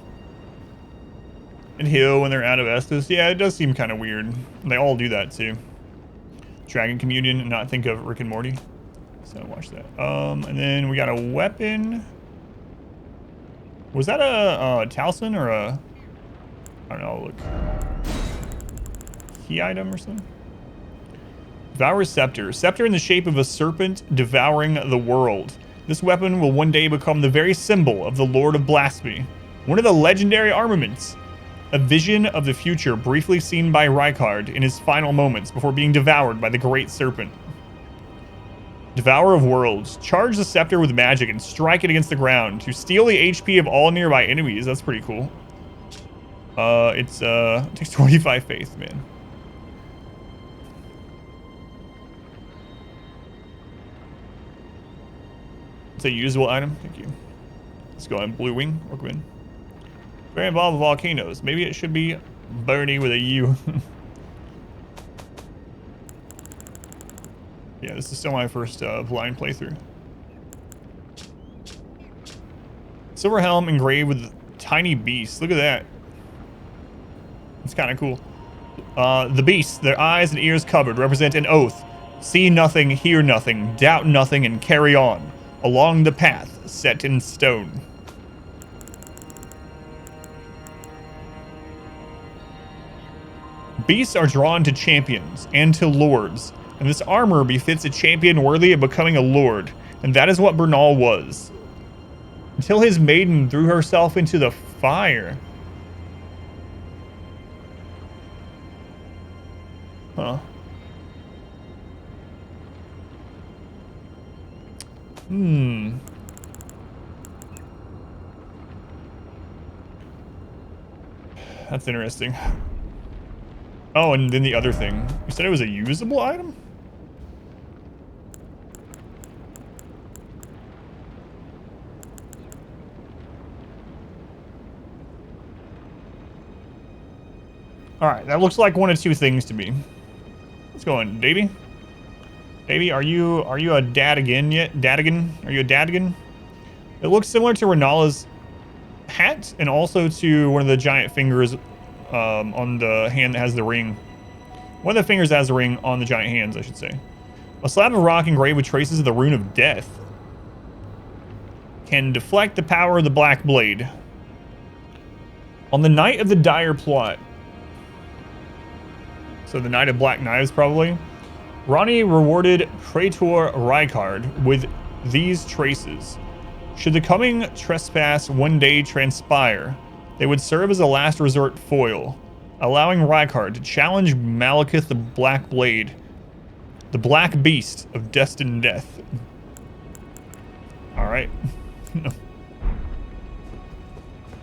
And heal when they're out of Estus. Yeah, it does seem kind of weird. They all do that too. Dragon Communion and not think of Rick and Morty. So watch that. And then we got a weapon. Was that a talisman or a... I don't know, look. Key item or something? Devourer's Scepter. Scepter in the shape of a serpent devouring the world. This weapon will one day become the very symbol of the Lord of Blasphemy. One of the legendary armaments. A vision of the future briefly seen by Rykard in his final moments before being devoured by the Great Serpent. Devourer of Worlds. Charge the scepter with magic and strike it against the ground to steal the HP of all nearby enemies. That's pretty cool. It takes 25 faith, man. It's a usable item. Thank you. Let's go on Blue Wing. Welcome in. Very involved with volcanoes. Maybe it should be Bernie with a U. Yeah, this is still my first blind playthrough. Silver helm engraved with tiny beasts. Look at that. It's kind of cool. The beasts, their eyes and ears covered, represent an oath. See nothing, hear nothing, doubt nothing, and carry on. Along the path set in stone. Beasts are drawn to champions and to lords, and this armor befits a champion worthy of becoming a lord, and that is what Bernal was. Until his maiden threw herself into the fire. Huh. That's interesting. Oh, and then the other thing. You said it was a usable item? Alright, that looks like one of two things to me. What's going, Davey? Davey, are you a Dadigan yet? Dadigan? Are you a Dadigan? It looks similar to Renala's hat and also to one of the giant fingers on the hand that has the ring. One of the fingers has the ring on the giant hands, I should say. A slab of rock engraved with traces of the rune of death. Can deflect the power of the black blade. On the night of the dire plot. So the night of black knives, probably. Ronnie rewarded Praetor Rykard with these traces. Should the coming trespass one day transpire, they would serve as a last resort foil, allowing Rykard to challenge Malekith the Black Blade, the Black Beast of destined death. Alright.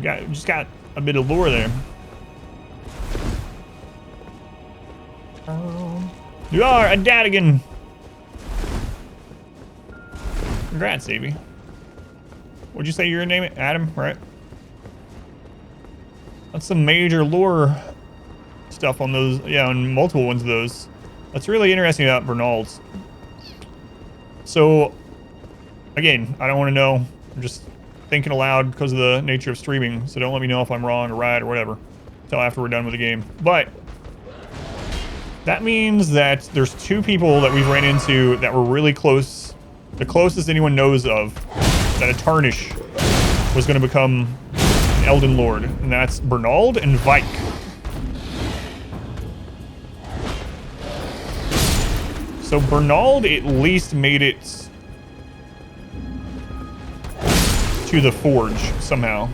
Just got a bit of lore there. You are a Dadigan! Congrats, Davey. What'd you say your name? Adam, right? That's some major lore stuff on those, yeah, on multiple ones of those. That's really interesting about Bernald's. So, again, I don't want to know. I'm just thinking aloud because of the nature of streaming, so don't let me know if I'm wrong or right or whatever until after we're done with the game. But that means that there's two people that we've ran into that were really close, the closest anyone knows of, that a Tarnish was going to become an Elden Lord, and that's Bernald and Vike. So Bernald at least made it to the Forge somehow.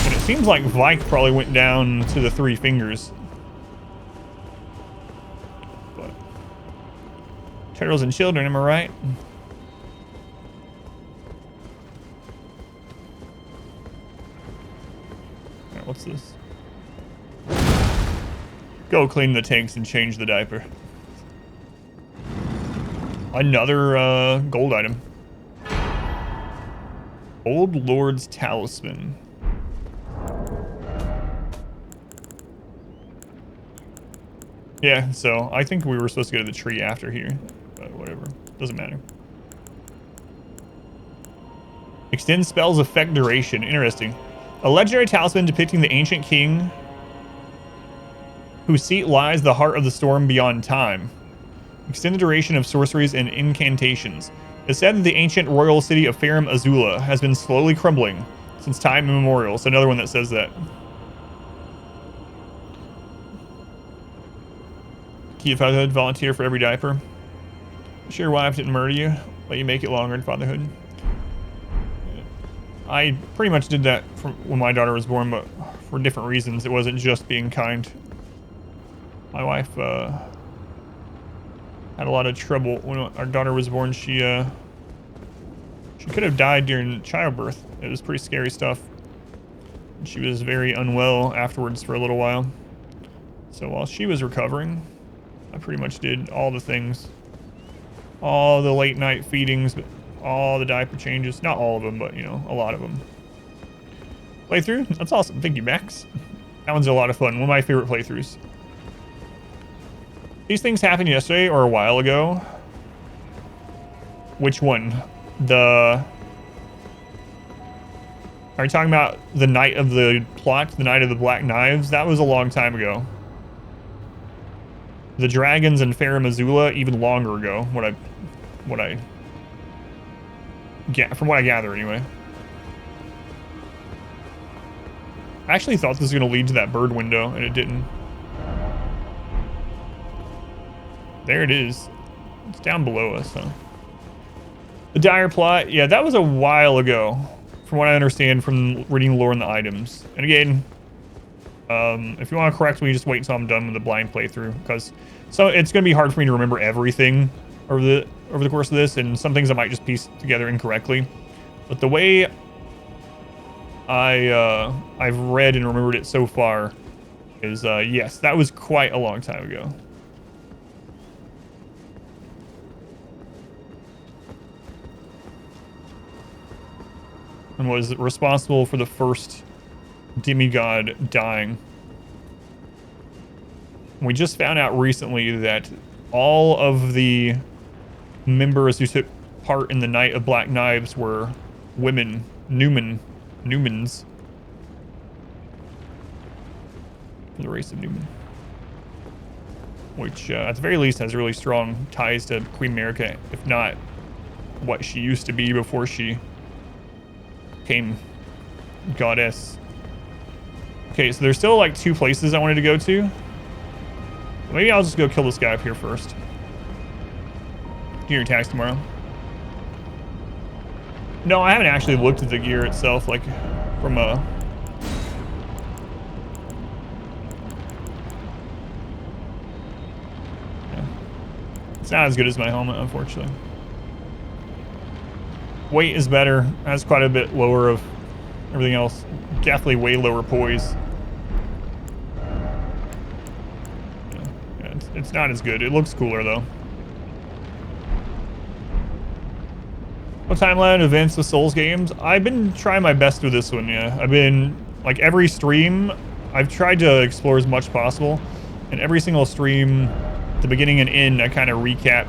And it seems like Vike probably went down to the Three Fingers. But turtles and children, am I right? Alright, what's this? Go clean the tanks and change the diaper. Another gold item. Old Lord's Talisman. Yeah, so I think we were supposed to go to the tree after here, but whatever. Doesn't matter. Extend spells effect duration. Interesting. A legendary talisman depicting the ancient king whose seat lies the heart of the storm beyond time. Extend the duration of sorceries and incantations. It's said that the ancient royal city of Farum Azula has been slowly crumbling since time immemorial. So another one that says that. Key of fatherhood, volunteer for every diaper. Sure your wife didn't murder you, let you make it longer in fatherhood. I pretty much did that from when my daughter was born, but for different reasons. It wasn't just being kind. My wife had a lot of trouble when our daughter was born. She could have died during childbirth. It was pretty scary stuff. She was very unwell afterwards for a little while. So while she was recovering, I pretty much did all the things. All the late night feedings, all the diaper changes. Not all of them, but you know, a lot of them. Playthrough? That's awesome. Thank you, Max. That one's a lot of fun. One of my favorite playthroughs. These things happened yesterday or a while ago. Which one? Are you talking about the night of the plot, the night of the black knives? That was a long time ago. The dragons in Farum Azula even longer ago. From what I gather anyway. I actually thought this was going to lead to that bird window, and it didn't. There it is. It's down below us, huh? The dire plot. Yeah, that was a while ago, from what I understand from reading lore and the items. And again, if you want to correct me, just wait until I'm done with the blind playthrough, because so it's going to be hard for me to remember everything over the course of this, and some things I might just piece together incorrectly. But the way I've read and remembered it so far is yes, that was quite a long time ago. And was responsible for the first demigod dying. We just found out recently that all of the members who took part in the Night of Black Knives were women, Newmans. For the race of Newman. Which, at the very least, has really strong ties to Queen America, if not what she used to be before she became goddess. Okay, so there's still like 2 places I wanted to go to. Maybe I'll just go kill this guy up here first. Gear attacks tomorrow. No, I haven't actually looked at the gear itself, like from a... Yeah. It's not as good as my helmet, unfortunately. Weight is better. That's quite a bit lower of everything else. Definitely way lower poise. Yeah, it's not as good. It looks cooler though. What timeline events with Souls games? I've been trying my best with this one, yeah. I've been, like every stream, I've tried to explore as much as possible. And every single stream, the beginning and end, I kind of recap.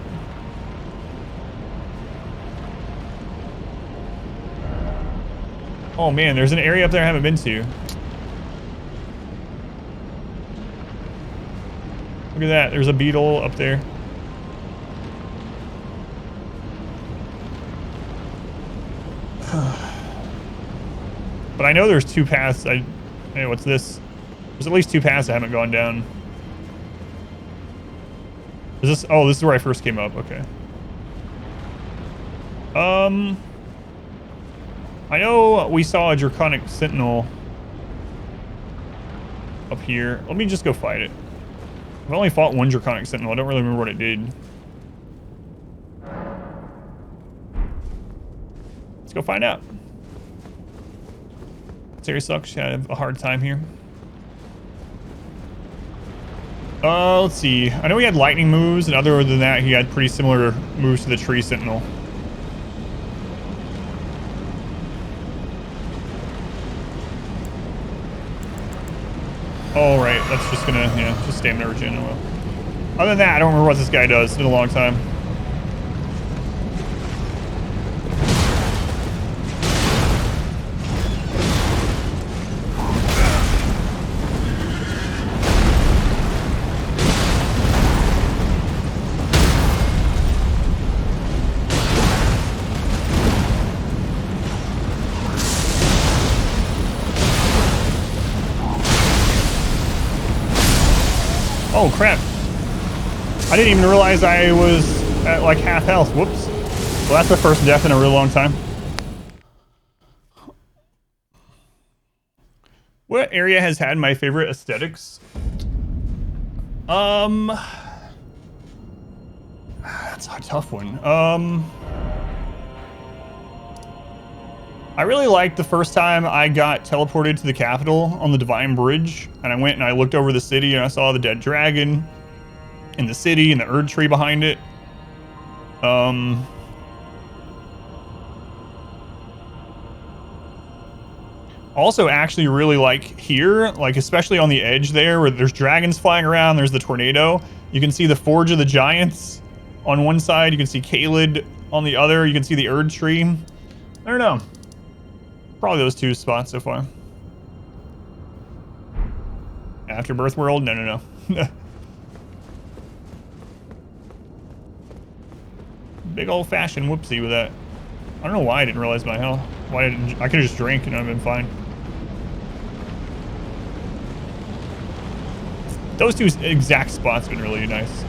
Oh man, there's an area up there I haven't been to. Look at that, there's a beetle up there. But I know there's 2 paths. Hey, what's this? There's at least 2 paths I haven't gone down. Is this? Oh, this is where I first came up. Okay. I know we saw a Draconic Sentinel up here. Let me just go fight it. I've only fought 1 Draconic Sentinel. I don't really remember what it did. Let's go find out. Serious sucks. I have a hard time here. Let's see. I know he had lightning moves, and other than that, he had pretty similar moves to the Tree Sentinel. All right, that's just gonna, yeah, just stamina regen. Well, Other than that, I don't remember what this guy does. It's been a long time. Oh, crap. I didn't even realize I was at like half health. Whoops. Well, that's the first death in a real long time. What area has had my favorite aesthetics? That's a tough one. I really liked the first time I got teleported to the capital on the Divine Bridge, and I went and I looked over the city and I saw the dead dragon in the city and the Erd tree behind it. Also actually really like here, like especially on the edge there where there's dragons flying around, there's the tornado. You can see the Forge of the Giants on one side, you can see Kaled on the other, you can see the Erd tree. I don't know. Probably those two spots so far. Afterbirth World? No. Big old fashioned whoopsie with that. I don't know why I didn't realize my health. Why I could have just drank and I've been fine. Those two exact spots have been really nice.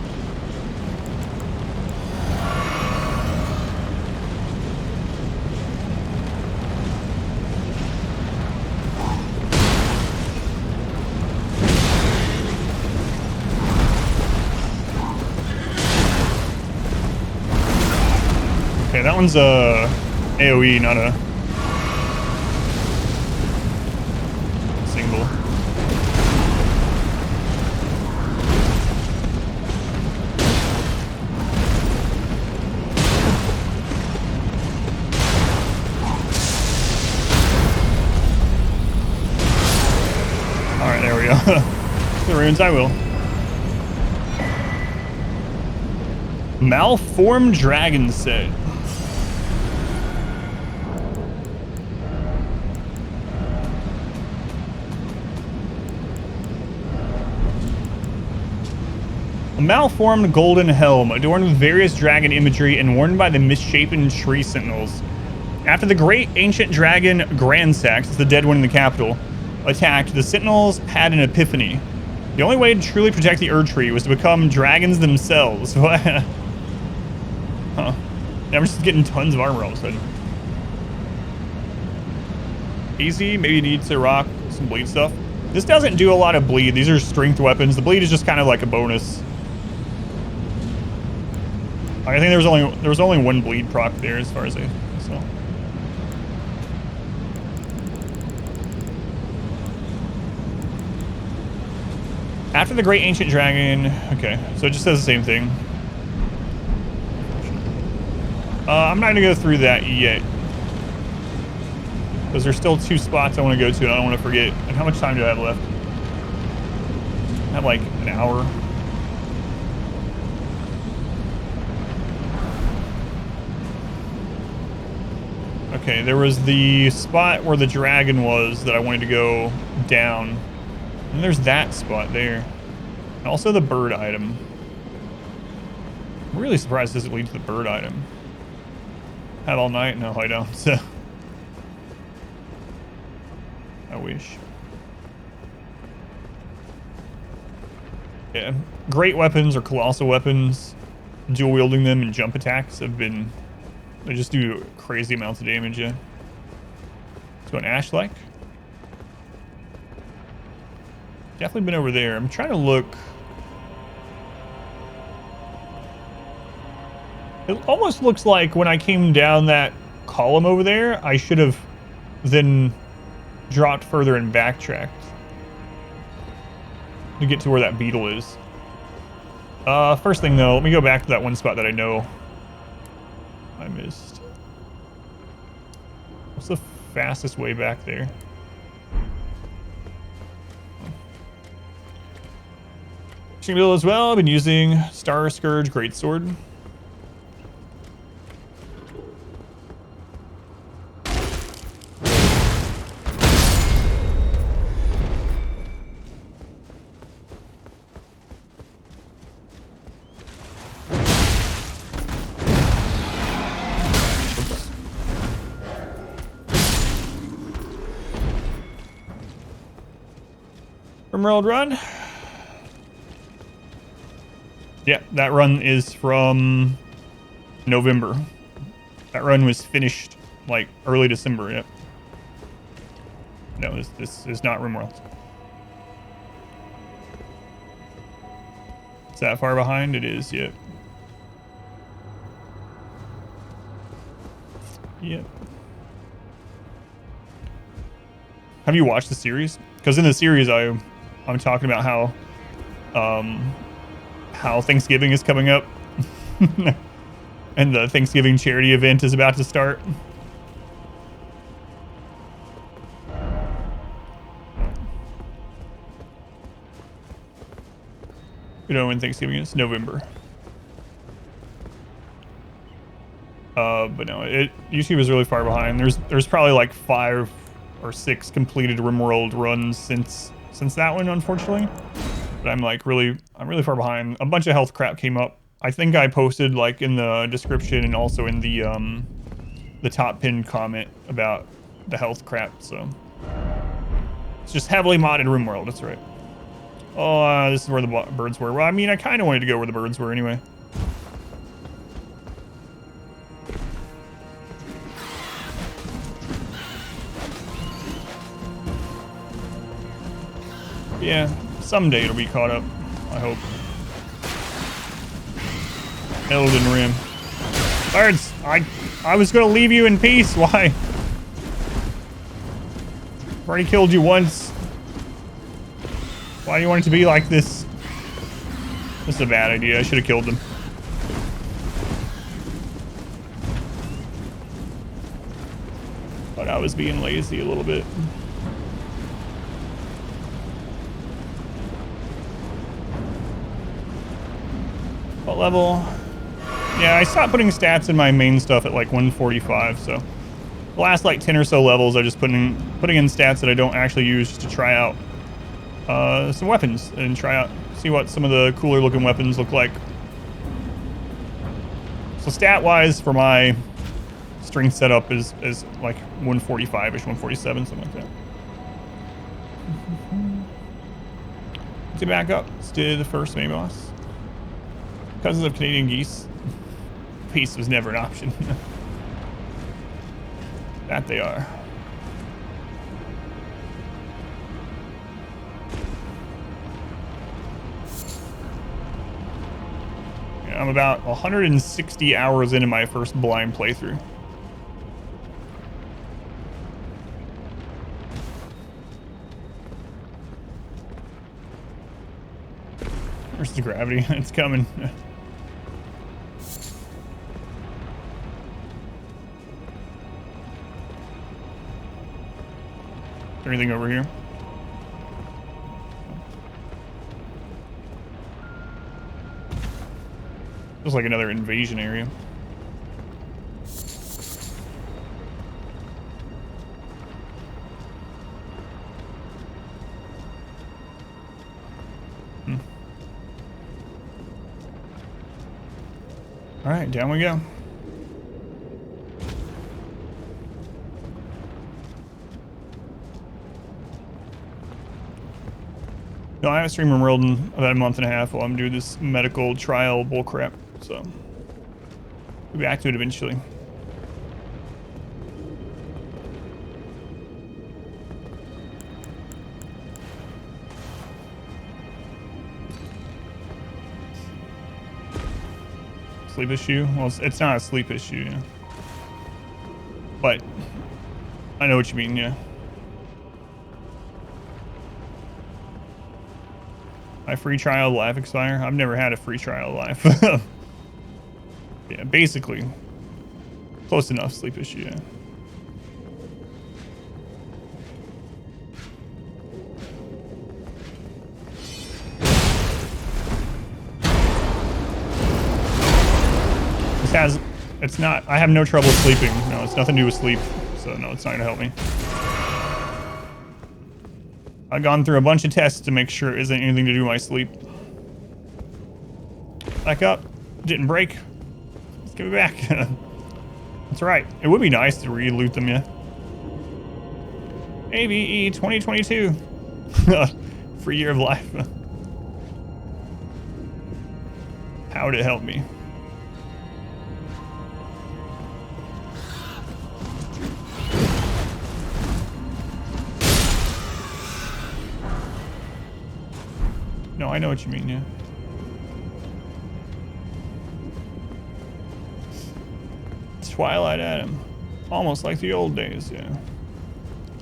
Okay, that one's a AoE, not a single. Alright, there we go. The runes, I will. Malformed Dragon Set. A malformed golden helm, adorned with various dragon imagery and worn by the misshapen tree sentinels. After the great ancient dragon Grandsax, the dead one in the capital, attacked, the sentinels had an epiphany. The only way to truly protect the Erd tree was to become dragons themselves. Huh. Now I'm just getting tons of armor all of a sudden. Easy, maybe you need to rock some bleed stuff. This doesn't do a lot of bleed. These are strength weapons. The bleed is just kind of like a bonus. I think there was only one bleed proc there as far as I saw. After the great ancient dragon, okay, so it just says the same thing. I'm not gonna go through that yet, because there's still two spots I want to go to and I don't want to forget. And how much time do I have left? I have like an hour. Okay, there was the spot where the dragon was that I wanted to go down. And there's that spot there. And also the bird item. I'm really surprised this doesn't lead to the bird item. Have all night? No, I don't. So I wish. Yeah, great weapons or colossal weapons, dual wielding them and jump attacks have been, they just do crazy amounts of damage, yeah. So an ash-like. Definitely been over there. I'm trying to look. It almost looks like when I came down that column over there, I should have then dropped further and backtracked to get to where that beetle is. First thing though, let me go back to that one spot that I know I missed. What's the fastest way back there? Build as well. I've been using Star Scourge Greatsword. Emerald run. Yeah, that run is from November. That run was finished like early December. Yep. No, this is not RimWorld. Is that far behind? It is. Yep. Yep. Have you watched the series? Because in the series, I'm talking about how Thanksgiving is coming up, and the Thanksgiving charity event is about to start. You know when Thanksgiving is? November. But no, YouTube is really far behind. There's probably like 5 or 6 completed RimWorld runs since that one, unfortunately. But I'm really far behind. A bunch of health crap came up. I think I posted like in the description and also in the top pinned comment about the health crap. So it's just heavily modded RimWorld. That's right. Oh, this is where the birds were. Well, I mean, I kind of wanted to go where the birds were anyway. Yeah, someday it'll be caught up, I hope. Elden Ring. Birds, I was gonna leave you in peace. Why? I've already killed you once. Why do you want it to be like this? This is a bad idea. I should have killed them. But I was being lazy a little bit. What level? Yeah, I stopped putting stats in my main stuff at like 145, so the last like 10 or so levels I just putting in stats that I don't actually use just to try out some weapons and see what some of the cooler looking weapons look like. So stat wise for my strength setup is like 145-ish, 147, something like that. Let's get back up. Let's do the first main boss. Cousins of Canadian geese. Peace was never an option. That they are. Yeah, I'm about 160 hours into my first blind playthrough. Where's the gravity? It's coming. Anything over here? Feels like another invasion area. All right, down we go. No, I haven't streamed RimWorld in about a month and a half while I'm doing this medical trial bullcrap, so we'll be back to it eventually. Sleep issue? Well, it's not a sleep issue, yeah. But I know what you mean, yeah. My free trial life expire? I've never had a free trial life. Yeah, basically. Close enough sleep issue, yeah. This has, it's not, I have no trouble sleeping. No, it's nothing to do with sleep. So no, it's not gonna help me. I've gone through a bunch of tests to make sure it isn't anything to do with my sleep. Back up. Didn't break. Let's give it back. That's right. It would be nice to re-loot them, yeah. AVE 2022. Free year of life. How would it help me? No, I know what you mean, yeah. Twilight Adam. Almost like the old days, yeah.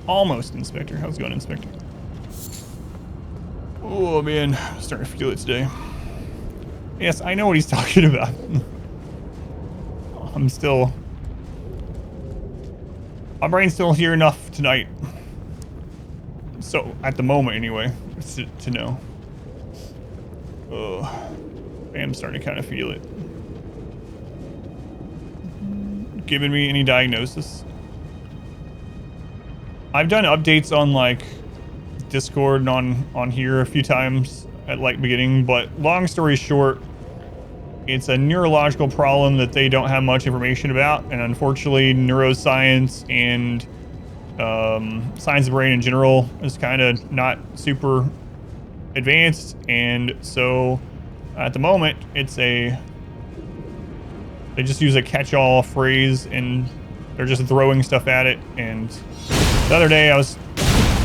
Almost, Inspector. How's it going, Inspector? Oh, man. I'm starting to feel it today. Yes, I know what he's talking about. I'm still... My brain's still here enough tonight. So, at the moment, anyway, to know. Oh, I'm starting to kind of feel it. Giving me any diagnosis. I've done updates on like Discord and on here a few times at like beginning, but long story short, it's a neurological problem that they don't have much information about, and unfortunately neuroscience and science of the brain in general is kind of not super advanced, and so at the moment it's a they just use a catch-all phrase and they're just throwing stuff at it. And the other day I was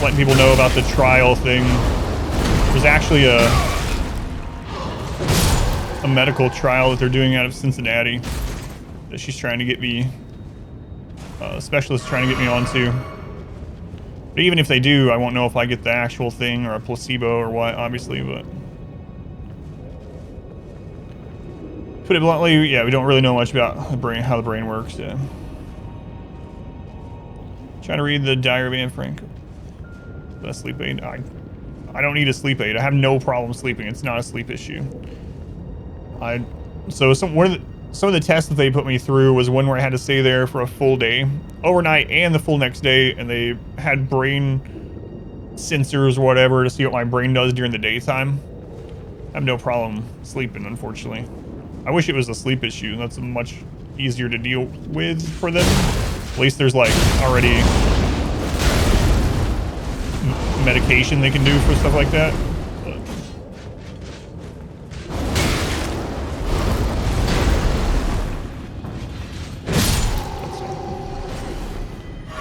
letting people know about the trial thing. There's actually a medical trial that they're doing out of Cincinnati that she's trying to get me, a specialist trying to get me onto. But even if they do, I won't know if I get the actual thing or a placebo or what, obviously, but... Put it bluntly, yeah, we don't really know much about the brain, how the brain works, yeah. Trying to read the Diary of Anne Frank. The sleep aid? I don't need a sleep aid. I have no problem sleeping. It's not a sleep issue. So some of the tests that they put me through was one where I had to stay there for a full day, overnight and the full next day, and they had brain sensors or whatever to see what my brain does during the daytime. I have no problem sleeping, unfortunately. I wish it was a sleep issue. That's much easier to deal with for them. At least there's like already medication they can do for stuff like that. But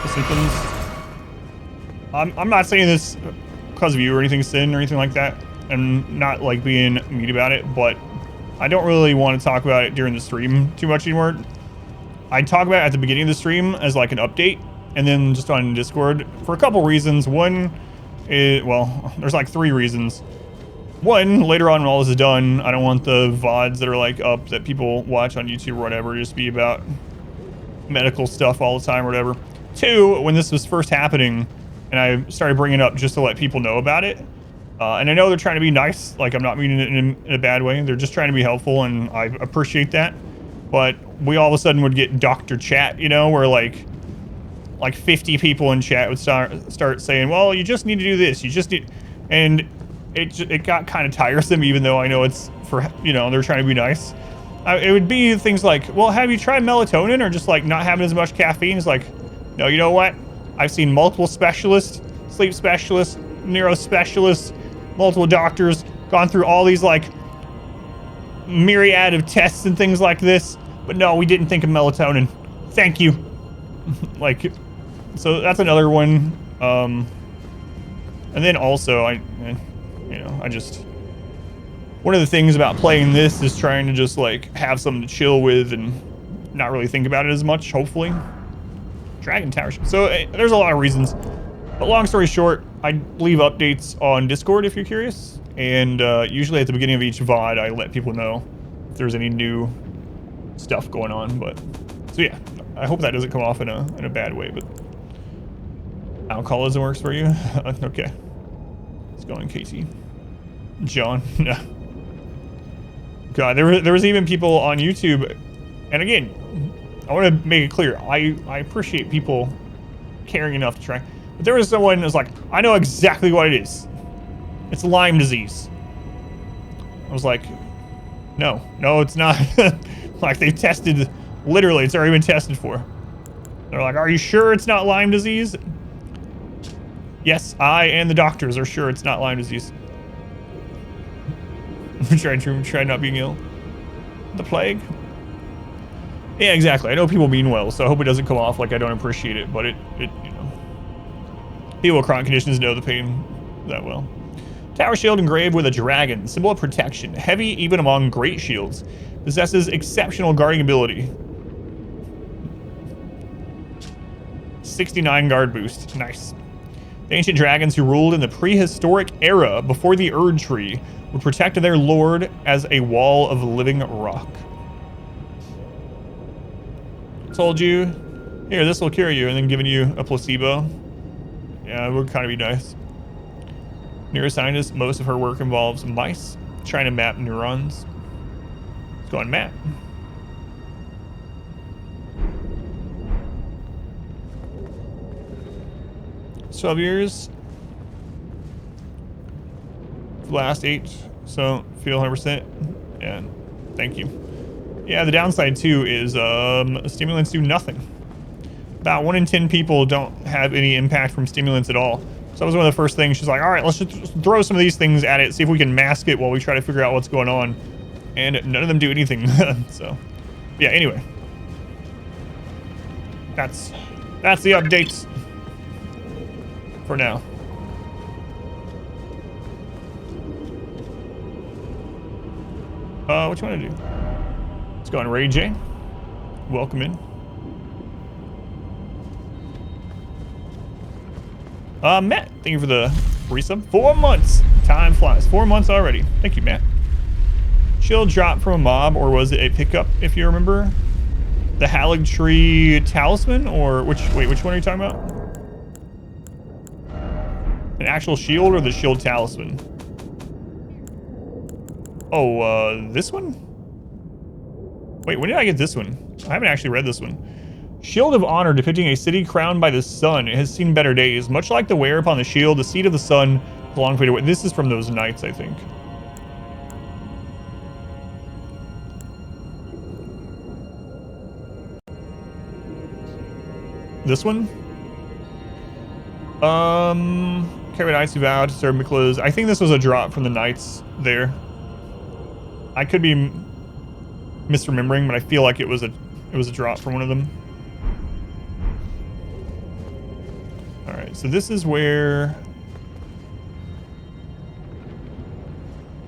the symptoms. I'm not saying this because of you or anything, Sin, or anything like that. I'm not like being mean about it, but I don't really want to talk about it during the stream too much anymore. I talk about it at the beginning of the stream as like an update, and then just on Discord for a couple reasons. One is, well, there's like 3 reasons. One, later on when all this is done, I don't want the VODs that are like up that people watch on YouTube or whatever just be about medical stuff all the time or whatever. 2, when this was first happening and I started bringing it up just to let people know about it. And I know they're trying to be nice, like I'm not meaning it in a bad way. They're just trying to be helpful, and I appreciate that. But we all of a sudden would get Dr. Chat, you know, where like 50 people in chat would start saying, well, you just need to do this, you just need, and it got kind of tiresome, even though I know it's for, you know, they're trying to be nice. It would be things like, well, have you tried melatonin, or just like not having as much caffeine? It's like, no, you know what? I've seen multiple specialists, sleep specialists, neuro specialists, multiple doctors, gone through all these like myriad of tests and things like this, but no, we didn't think of melatonin. Thank you. Like, so that's another one. And then also one of the things about playing this is trying to just like have something to chill with and not really think about it as much, hopefully. Dragon Tower. So there's a lot of reasons. But long story short, I leave updates on Discord if you're curious, and usually at the beginning of each VOD, I let people know if there's any new stuff going on. But so yeah, I hope that doesn't come off in a bad way. But alcoholism works for you? Okay, it's going, Casey. John, no. God, there was even people on YouTube And again, I want to make it clear, I appreciate people caring enough to try. But there was someone who was like, I know exactly what it is. It's Lyme disease. I was like, no, it's not. Like, they've tested, literally, it's already been tested for. They're like, are you sure it's not Lyme disease? Yes, I and the doctors are sure it's not Lyme disease. Try not being ill. The plague? Yeah, exactly. I know people mean well, so I hope it doesn't come off like I don't appreciate it, but it you know. People with chronic conditions know the pain that well. Tower shield engraved with a dragon, symbol of protection, heavy even among great shields. Possesses exceptional guarding ability. 69 guard boost. Nice. The ancient dragons who ruled in the prehistoric era before the Erd Tree would protect their lord as a wall of living rock. Told you. Here, this will cure you, and then giving you a placebo. Yeah, it would kind of be nice. Neuroscientist, most of her work involves mice, trying to map neurons. Let's go on map. It's 12 years. Last 8, so feel 100%. And thank you. Yeah, the downside too is stimulants do nothing. About 1 in 10 people don't have any impact from stimulants at all. So that was one of the first things. She's like, all right, let's just throw some of these things at it, see if we can mask it while we try to figure out what's going on. And none of them do anything. So, yeah, anyway. That's the updates for now. What you want to do? Let's go on Ray J. Welcome in. Matt, thank you for the resub. 4 months. Time flies. 4 months already. Thank you, Matt. Shield dropped from a mob, or was it a pickup, if you remember? The Halig Tree Talisman, or which one are you talking about? An actual shield or the shield talisman? Oh, this one? Wait, when did I get this one? I haven't actually read this one. Shield of Honor, depicting a city crowned by the sun. It has seen better days. Much like the wear upon the shield, the seat of the sun belonged to it. This is from those knights, I think. This one? Carry knights who vowed to serve Miklos. I think this was a drop from the knights there. I could be misremembering, but I feel like it was a drop from one of them. All right, so this is where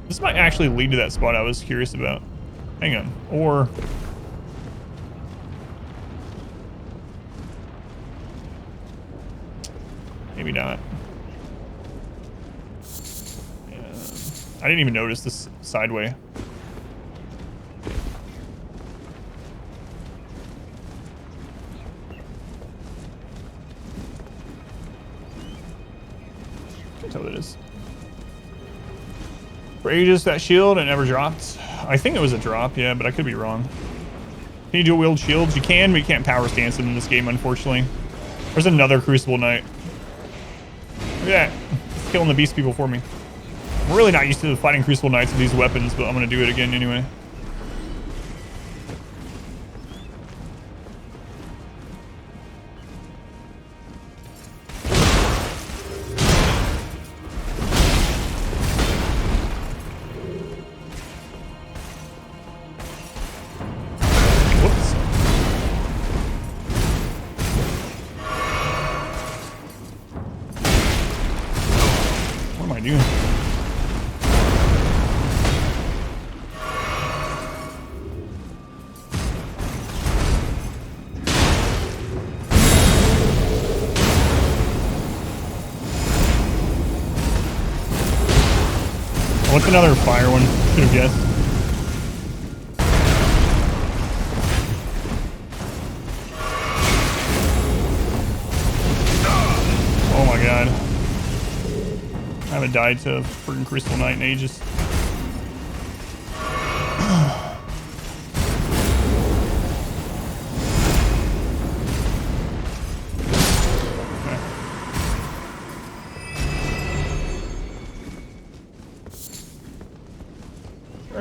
this might actually lead to that spot I was curious about. Hang on, or maybe not. Yeah. I didn't even notice this sideway. What it is. For ages, that shield, it never dropped. I think it was a drop, yeah, but I could be wrong. Can you dual wield shields? You can, but you can't power stance them in this game, unfortunately. There's another Crucible Knight. Look at that. It's killing the beast people for me. I'm really not used to fighting Crucible Knights with these weapons, but I'm gonna do it again anyway. What's another fire one? Should have guessed. Oh my god. I haven't died to a freaking Crystal Knight in ages.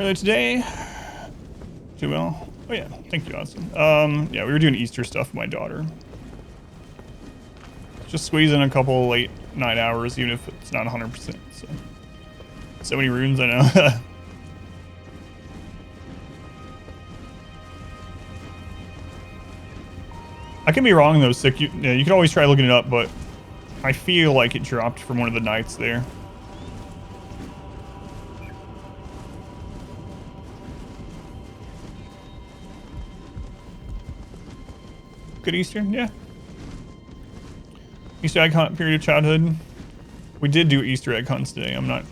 Earlier today. Too well. Oh yeah, thank you, Austin. Yeah, we were doing Easter stuff with my daughter. Just squeeze in a couple late night hours, even if it's not 100%. So many runes, I know. I can be wrong though, Sick. You can always try looking it up, but I feel like it dropped from one of the nights there. Good Easter, yeah. Easter egg hunt period of childhood. We did do Easter egg hunts today. I'm not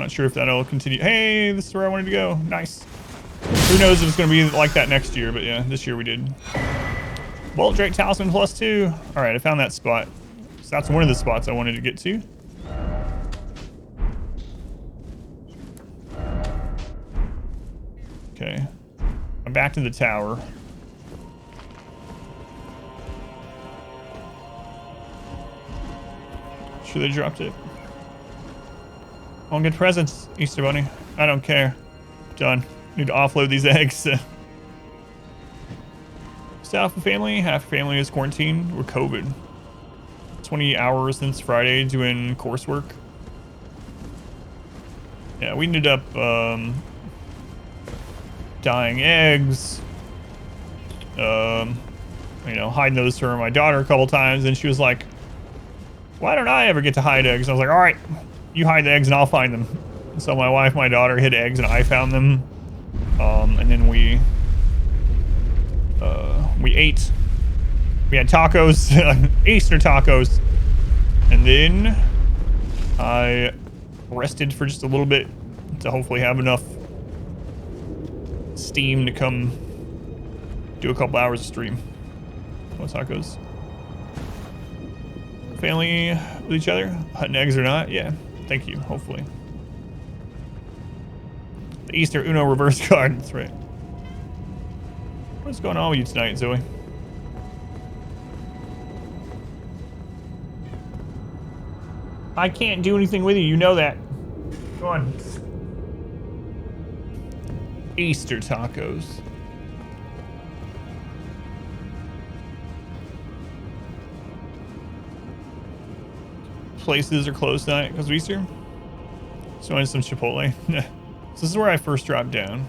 sure if that'll continue. Hey, this is where I wanted to go. Nice. Who knows if it's gonna be like that next year, but yeah, this year we did. Bolt Drake Talisman +2. All right, I found that spot. So that's one of the spots I wanted to get to. Okay, I'm back to the tower. Sure they dropped it. Won't get presents, Easter Bunny. I don't care. Done. Need to offload these eggs. Half the family, half the family is quarantined with COVID. 20 hours since Friday doing coursework. Yeah, we ended up dyeing eggs. You know, hiding those for my daughter a couple times, and she was like, why don't I ever get to hide eggs? And I was like, all right, you hide the eggs and I'll find them. So my wife, my daughter hid eggs and I found them. And then we ate. We had tacos, Easter tacos. And then I rested for just a little bit to hopefully have enough steam to come do a couple hours of stream. What tacos? Family with each other? Hunting eggs or not? Yeah, thank you, hopefully. The Easter Uno reverse card, that's right. What's going on with you tonight, Zoe? I can't do anything with you, you know that. Go on. Easter tacos. Places are closed tonight because of Easter. So I wanted some Chipotle. So this is where I first dropped down.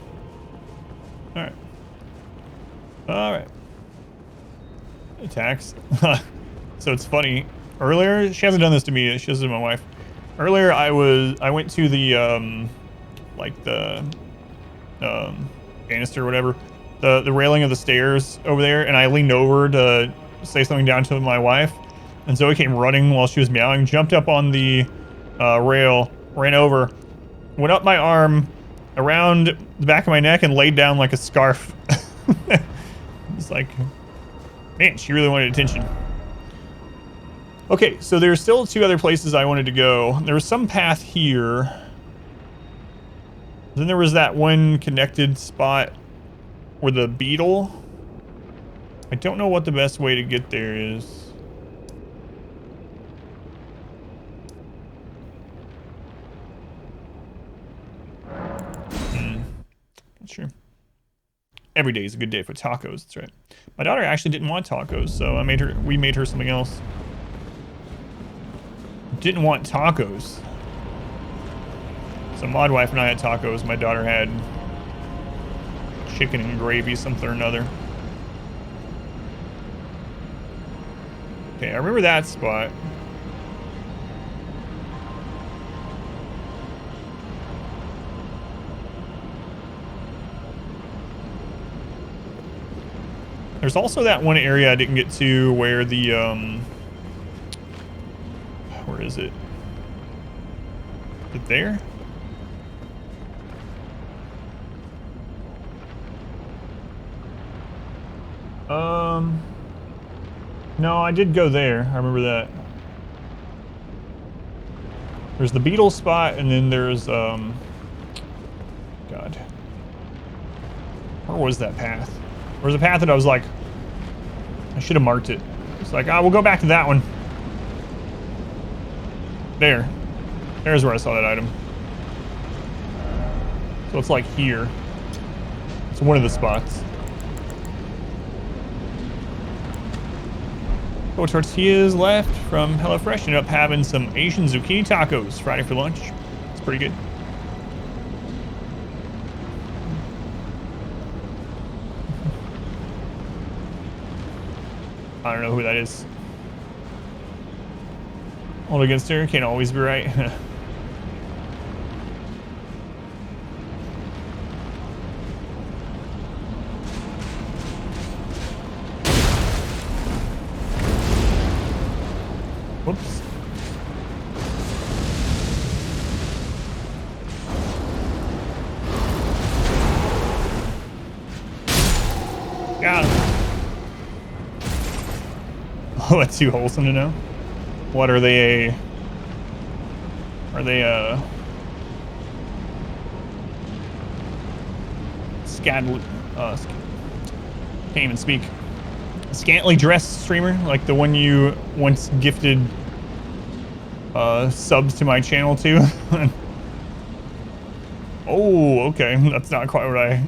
Alright. Alright. Attacks. So it's funny. Earlier, she hasn't done this to me, she does it to my wife. Earlier I went to the like the banister or whatever. The railing of the stairs over there, and I leaned over to say something down to my wife. And Zoe came running while she was meowing, jumped up on the rail, ran over, went up my arm, around the back of my neck, and laid down like a scarf. It's like, man, she really wanted attention. Okay, so there's still 2 other places I wanted to go. There was some path here. Then there was that one connected spot where the beetle. I don't know what the best way to get there is. Sure. Every day is a good day for tacos. That's right. My daughter actually didn't want tacos, so we made her something else. Didn't want tacos. So Mod Wife and I had tacos. My daughter had chicken and gravy, something or another. Okay, I remember that spot. There's also that one area I didn't get to where the, where is it? Is it there? No, I did go there. I remember that. There's the beetle spot, and then there's, God. Where was that path? There was a path that I was like, I should have marked it. It's like, we'll go back to that one. There. There's where I saw that item. So it's like here. It's one of the spots. Couple tortillas left from HelloFresh. Ended up having some Asian zucchini tacos Friday for lunch. It's pretty good. I don't know who that is. Hold against her, can't always be right. Whoops. Got him. Oh, that's too wholesome to know. What are they? Are they can't even speak. Scantily dressed streamer, like the one you once gifted subs to my channel to. Oh, okay. That's not quite what I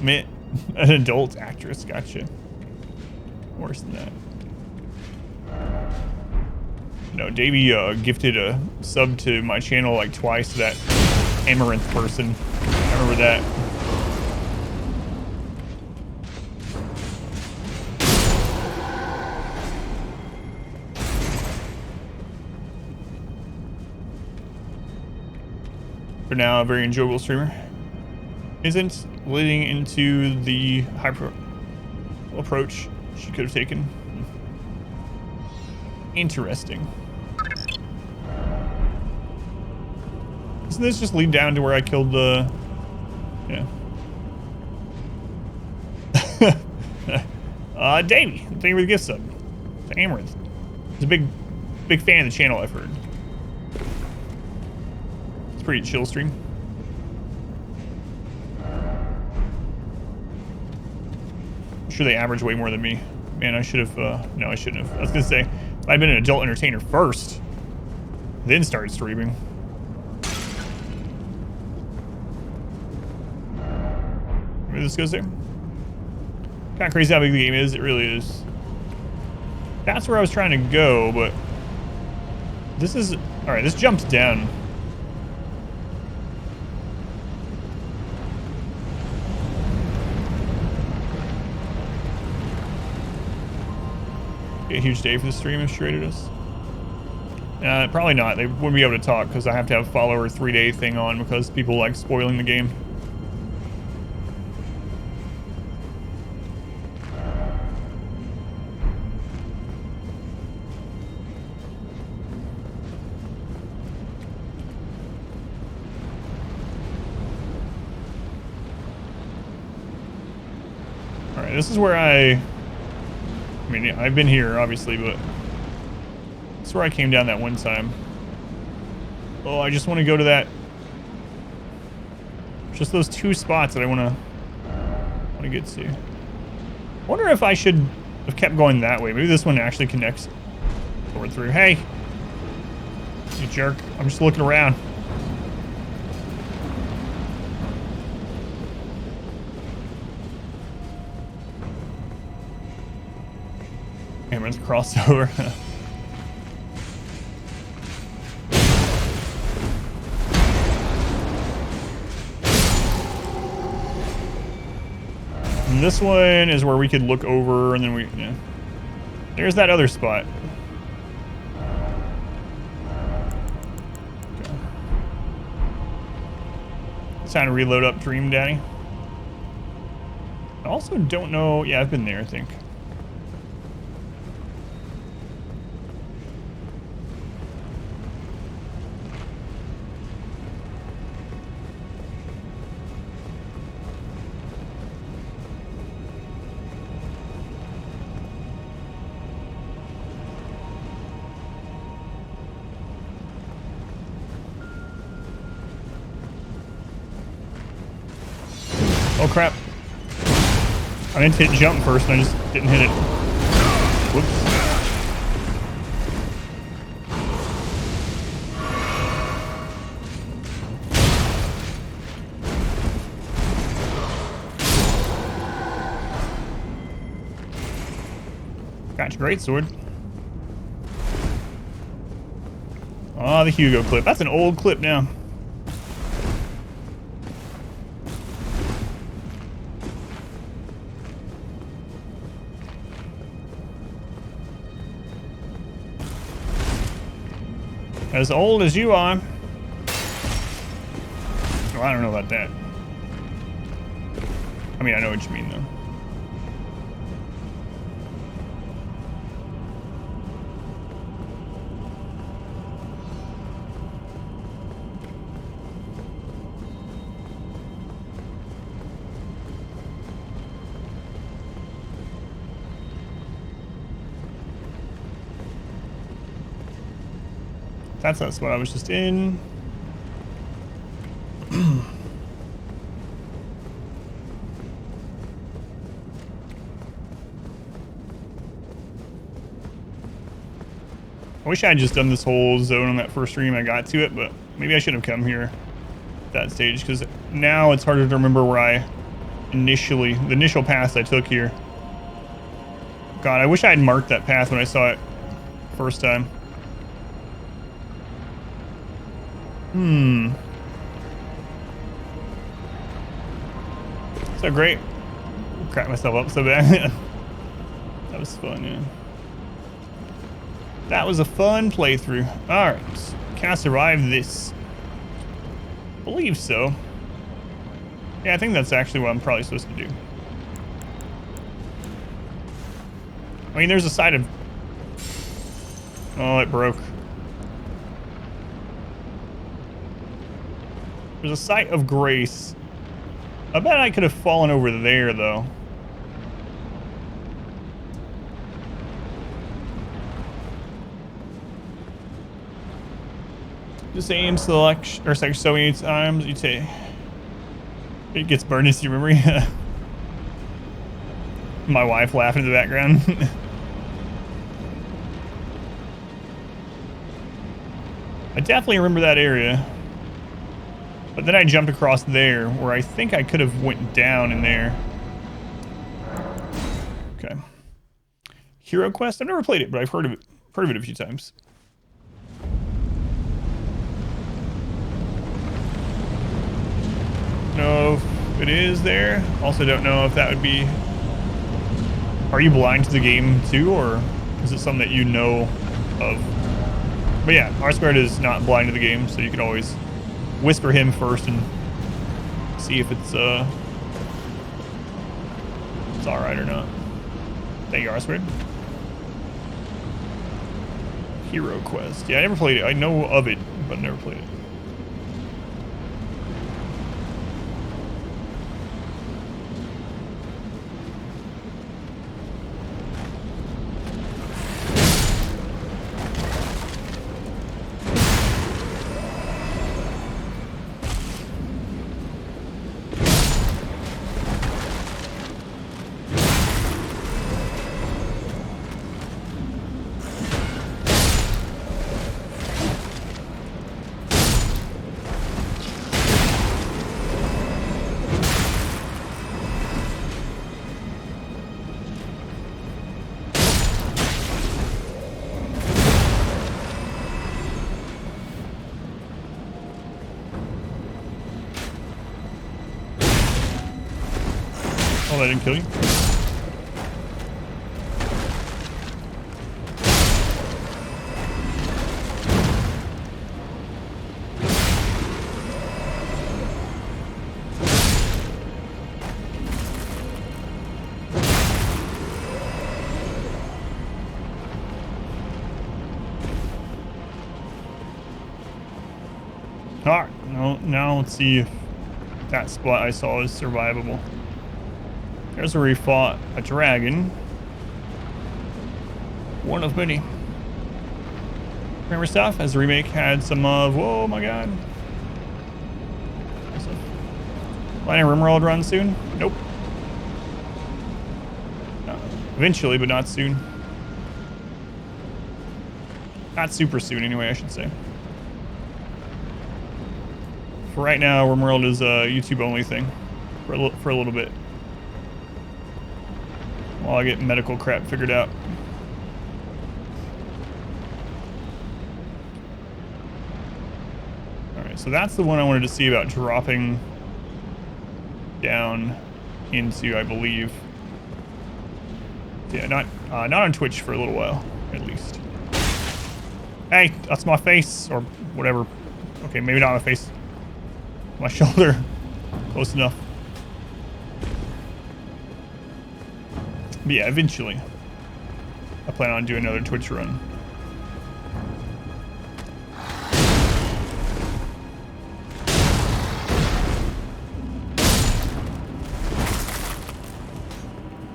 meant. An adult actress, gotcha. Worse than that. No, Davey gifted a sub to my channel like twice to that Amaranth person. I remember that. For now, a very enjoyable streamer. Isn't leading into the hyper approach she could have taken. Interesting. Doesn't this just lead down to where I killed the... Yeah. Davey, thank you for the gift sub. To Amaranth. He's a big fan of the channel, I've heard. It's a pretty chill stream. I'm sure they average way more than me. Man, I should have, no, I shouldn't have. I was gonna say, if I'd been an adult entertainer first, then started streaming. Maybe this goes there. Kind of crazy how big the game is. It really is. That's where I was trying to go, but this is, all right, this jumps down. A huge day for the stream if she rated us. Probably not. They wouldn't be able to talk because I have to have follower 3-day thing on because people like spoiling the game. All right, this is where I mean, I've been here, obviously, but that's where I came down that one time. Oh, I just want to go to that. Just those two spots that I want to get to. I wonder if I should have kept going that way. Maybe this one actually connects over through. Hey, you jerk! I'm just looking around. Let's cross over. And this one is where we could look over, and then we. Yeah. There's that other spot. Okay. It's time to reload up Dream Daddy. I also don't know. Yeah, I've been there, I think. Oh crap. I meant to hit jump first and I just didn't hit it. Whoops. Patch greatsword. Oh, the Hugo clip. That's an old clip now. As old as you are. Well, I don't know about that. I mean, I know what you mean, though. That's what I was just in. I wish I had just done this whole zone on that first stream I got to it, but maybe I should have come here at that stage, because now it's harder to remember where the initial path I took here. God, I wish I had marked that path when I saw it first time. So great. Crap myself up so bad. That was fun, yeah. That was a fun playthrough. Alright. Can I survive this? I believe so. Yeah, I think that's actually what I'm probably supposed to do. I mean, there's a side of... Oh, it broke. There's a site of grace. I bet I could have fallen over there, though. Just aim selection, or select so many times, you say it gets burned into your memory. My wife laughing in the background. I definitely remember that area. But then I jumped across there, where I think I could have went down in there. Okay. Hero Quest? I've never played it, but I've heard of it a few times. Don't know if it is there. Also don't know if that would be... Are you blind to the game too, or is it something that you know of? But yeah, R-Squared is not blind to the game, so you can always whisper him first and see if it's alright or not. Thank you, R-Squared. Hero Quest. Yeah, I never played it. I know of it, but never played it. Oh, that didn't kill you? Alright, now let's see if that spot I saw is survivable. There's where we fought a dragon. One of many. Remember stuff? As the remake had some of... Whoa, my god. Planning Rimworld run soon? Nope. Eventually, but not soon. Not super soon, anyway, I should say. For right now, Rimworld is a YouTube-only thing. For a little bit. While I get medical crap figured out. Okay, so that's the one I wanted to see about dropping down into, I believe. Yeah, not on Twitch for a little while, at least. Hey, that's my face, or whatever. Okay, maybe not my face. My shoulder. Close enough. But yeah, eventually. I plan on doing another Twitch run.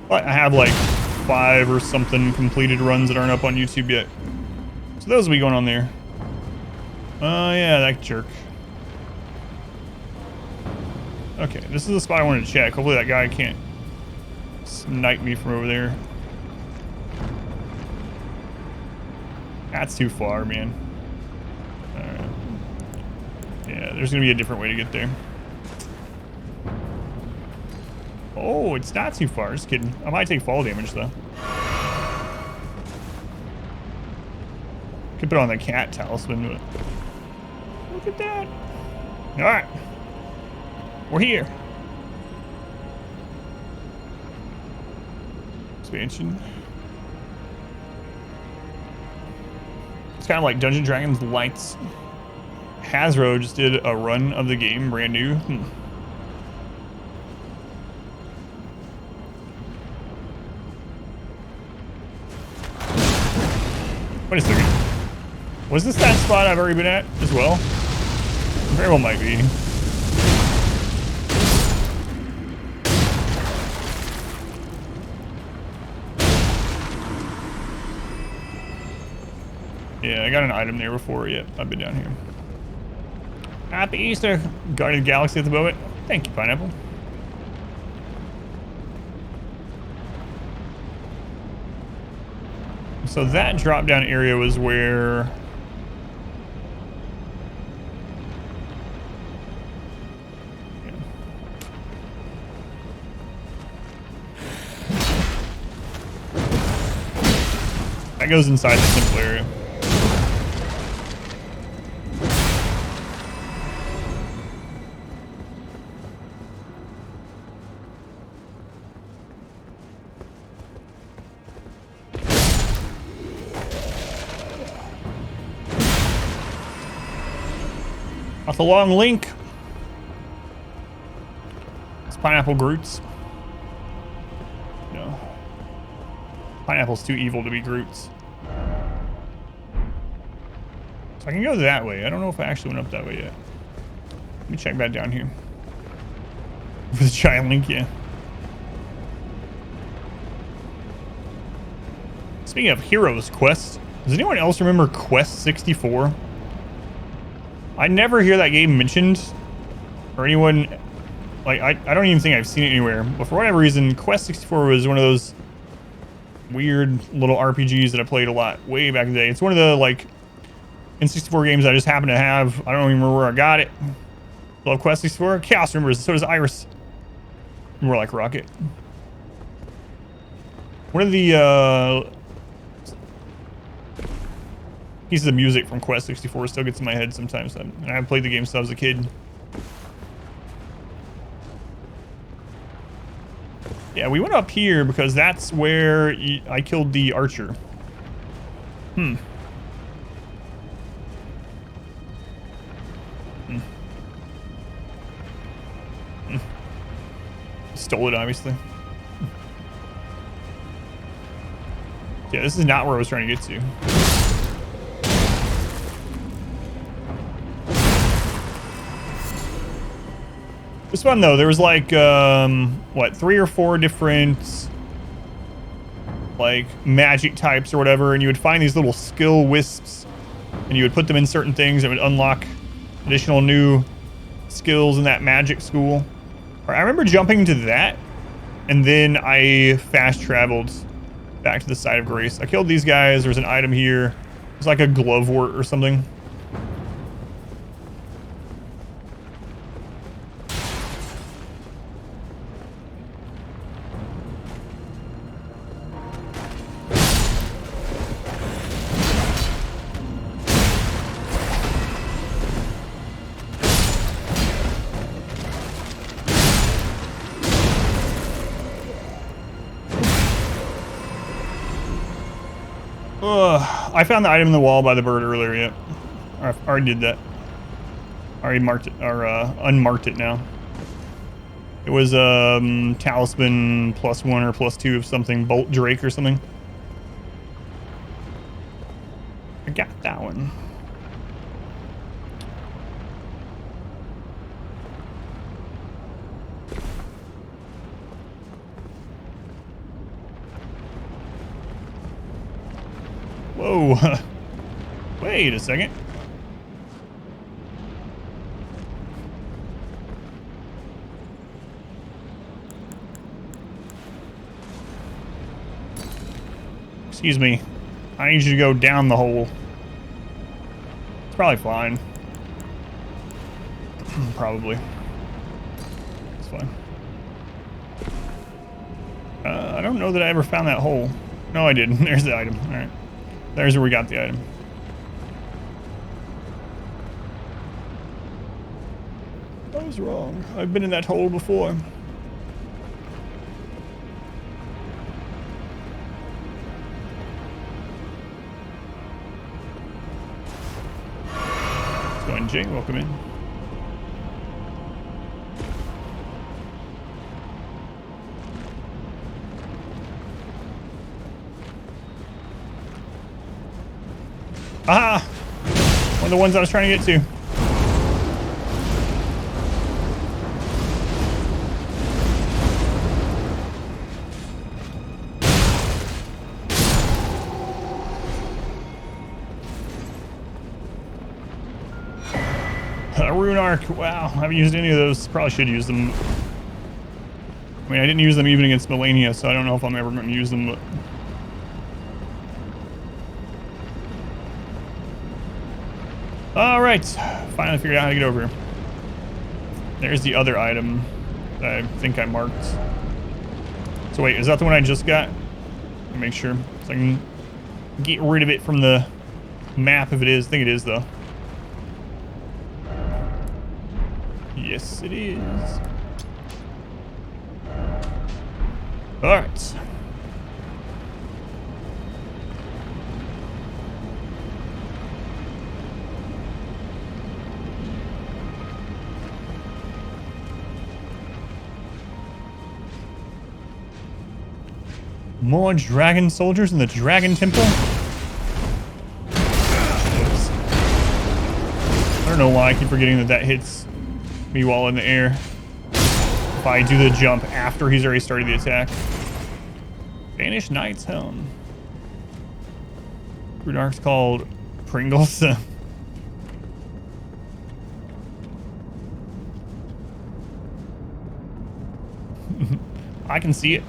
But I have like 5 or something completed runs that aren't up on YouTube yet. So those will be going on there. Oh yeah, that jerk. Okay, this is the spot I wanted to check. Hopefully that guy can't snipe me from over there. That's too far, man. Alright. Yeah, there's gonna be a different way to get there. Oh, it's not too far. Just kidding. I might take fall damage, though. Could put on the cat talisman, but... Look at that. Alright. We're here. Expansion. It's kind of like Dungeons & Dragons Lights. Hasbro just did a run of the game, brand new. Wait a second. Was this that spot I've already been at as well? Very well might be. Yeah, I got an item there before. Yep, I've been down here. Happy Easter, Guardian of the Galaxy at the moment. Thank you, Pineapple. So that drop down area was where... That goes inside the simple area. That's a long link. It's Pineapple Groots. No. Pineapple's too evil to be Groots. So I can go that way. I don't know if I actually went up that way yet. Let me check back down here. For the giant link, yeah. Speaking of Heroes Quest, does anyone else remember Quest 64? I never hear that game mentioned, or anyone, like, I don't even think I've seen it anywhere, but for whatever reason, Quest 64 was one of those weird little RPGs that I played a lot way back in the day. It's one of the, like, N64 games I just happen to have. I don't even remember where I got it. Love Quest 64. Chaos remembers, so does Iris. More like Rocket. One of the, pieces of music from Quest 64 still gets in my head sometimes. And I've played the game since I was a kid. Yeah, we went up here because that's where I killed the archer. Stole it, obviously. Yeah, this is not where I was trying to get to. This one though, there was like, what, 3 or 4 different, like, magic types or whatever, and you would find these little skill wisps, and you would put them in certain things that would unlock additional new skills in that magic school. I remember jumping to that, and then I fast traveled back to the side of Grace. I killed these guys. There was an item here. It's like a glovewort or something. I found the item in the wall by the bird earlier, yeah. I already did that. Already marked it, or unmarked it now. It was talisman +1 or +2 of something, Bolt Drake or something. I got that one. Whoa. Wait a second. Excuse me. I need you to go down the hole. It's probably fine. Probably. It's fine. I don't know that I ever found that hole. No, I didn't. There's the item. All right. There's where we got the item. I was wrong. I've been in that hole before. Let's go in, Jay. Welcome in. Ah! One of the ones I was trying to get to. A rune arc. Wow. I haven't used any of those. Probably should use them. I mean, I didn't use them even against Melania, so I don't know if I'm ever going to use them, but... Alright, finally figured out how to get over here. There's the other item that I think I marked. So wait, is that the one I just got? Let me make sure. So I can get rid of it from the map if it is. I think it is though. Yes, it is. Alright. More dragon soldiers in the dragon temple? Oops. I don't know why I keep forgetting that that hits me while in the air. If I do the jump after he's already started the attack. Vanished Knight's Helm. Rune arc's called Pringles. I can see it.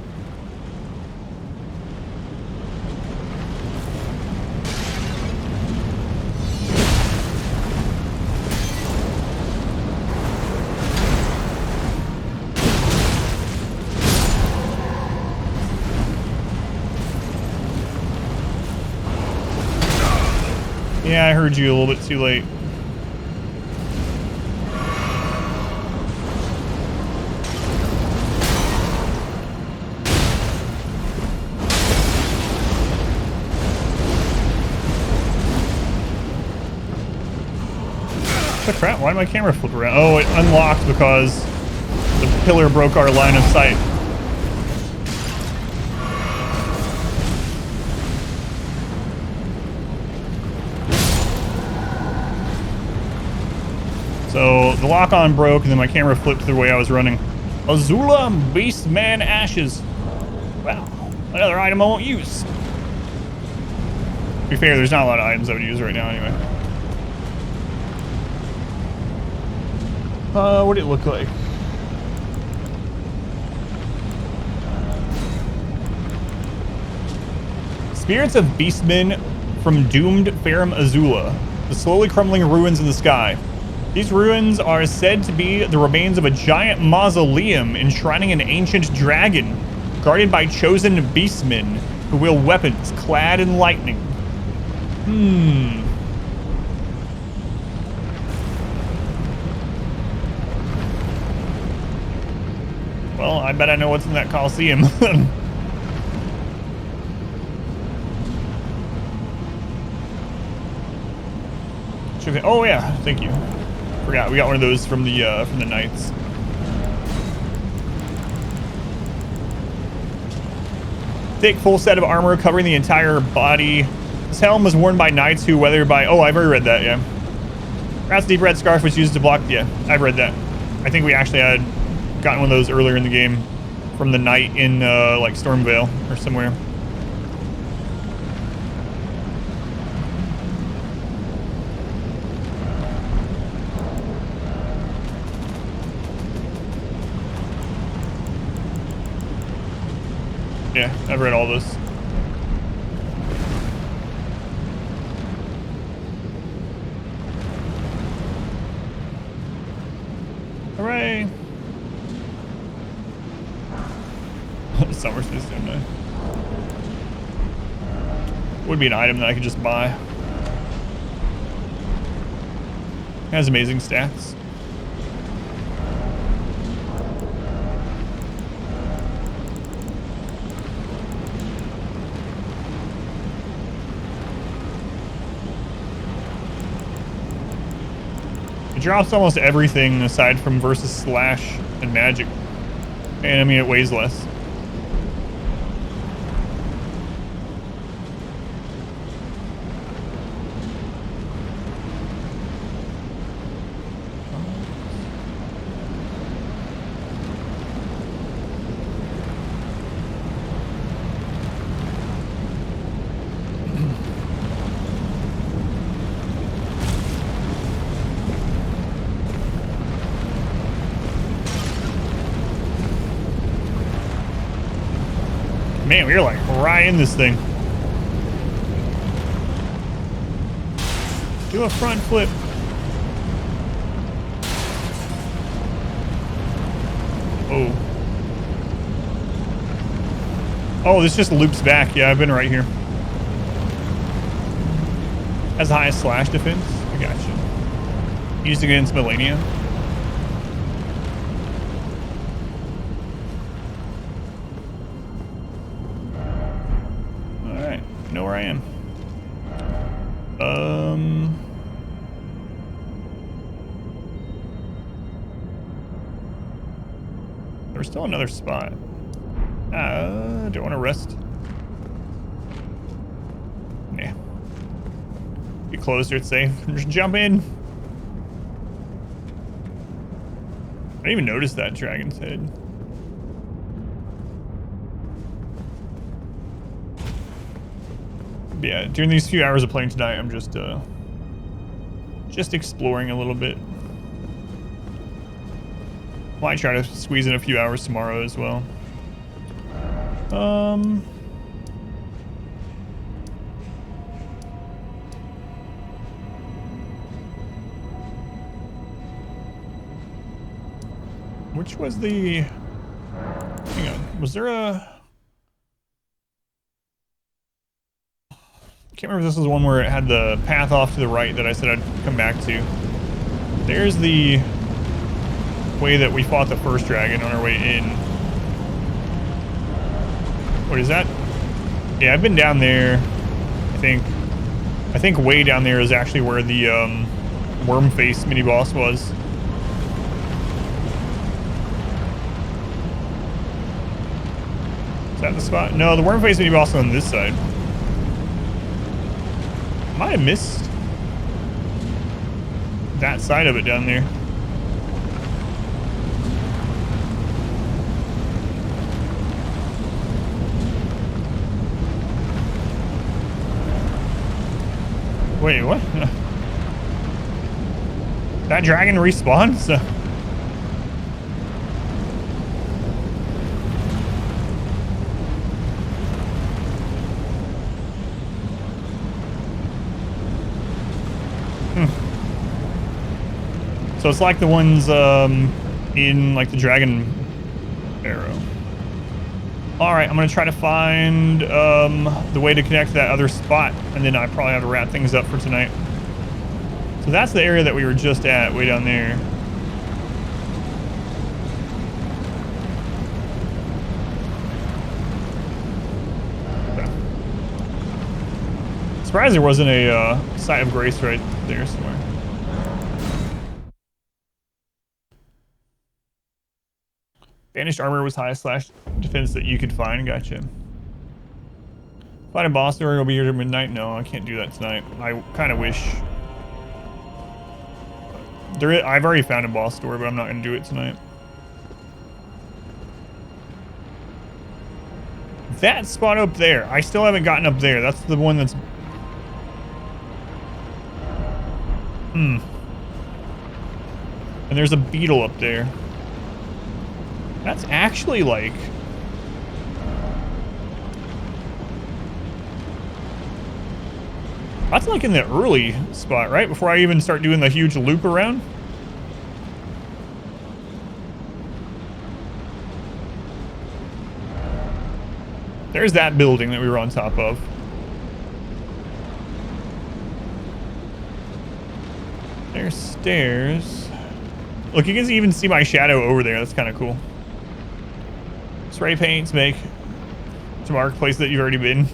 Yeah, I heard you a little bit too late. What the crap? Why did my camera flip around? Oh, it unlocked because the pillar broke our line of sight. So the lock-on broke, and then my camera flipped the way I was running. Azula Beastman Ashes. Wow, another item I won't use. To be fair, there's not a lot of items I would use right now anyway. What did it look like? Spirits of Beastmen from doomed Farum Azula. The slowly crumbling ruins in the sky. These ruins are said to be the remains of a giant mausoleum enshrining an ancient dragon, guarded by chosen beastmen who wield weapons clad in lightning. Well, I bet I know what's in that Coliseum. Oh yeah, thank you. Forgot we got one of those from the knights. Thick full set of armor covering the entire body. This helm was worn by knights who, whether by... Oh, I've already read that, yeah. Rat's deep red scarf was used to block... Yeah, I've read that. I think we actually had gotten one of those earlier in the game from the knight in, like, Stormvale or somewhere. Yeah, I've read all this. Hooray! Summer system, no. Would be an item that I could just buy. Has amazing stats. It drops almost everything aside from versus slash and magic. And I mean, it weighs less. Man, we were like right in this thing. Do a front flip. Oh. Oh, this just loops back. Yeah, I've been right here. Has the highest slash defense. I gotcha. Used against Millennia. Know where I am. There's still another spot. Do I want to rest? Yeah. Get closer, it's safe. Just jump in. I didn't even notice that dragon's head. Yeah, during these few hours of playing tonight, I'm just exploring a little bit. Might try to squeeze in a few hours tomorrow as well. Which was the... Hang on, was there a... I can't remember if this was one where it had the path off to the right that I said I'd come back to. There's the way that we fought the first dragon on our way in. What is that? Yeah, I've been down there. I think way down there is actually where the worm face mini boss was. Is that the spot? No, the worm face mini boss is on this side. Might have missed that side of it down there. Wait, what? That dragon respawns? So it's like the ones in like the dragon arrow. All right, I'm gonna try to find the way to connect to that other spot, and then I probably have to wrap things up for tonight. So that's the area that we were just at, way down there. Okay. Surprised there wasn't a site of grace right there somewhere. Finished armor was highest slash defense that you could find. Gotcha. Find a boss door. Will be here at midnight. No, I can't do that tonight. I kind of wish. I've already found a boss door, but I'm not gonna do it tonight. That spot up there. I still haven't gotten up there. That's the one that's. And there's a beetle up there. That's actually like. That's like in the early spot, right? Before I even start doing the huge loop around. There's that building that we were on top of. There's stairs. Look, you can even see my shadow over there. That's kind of cool. Spray paints make to mark places that you've already been.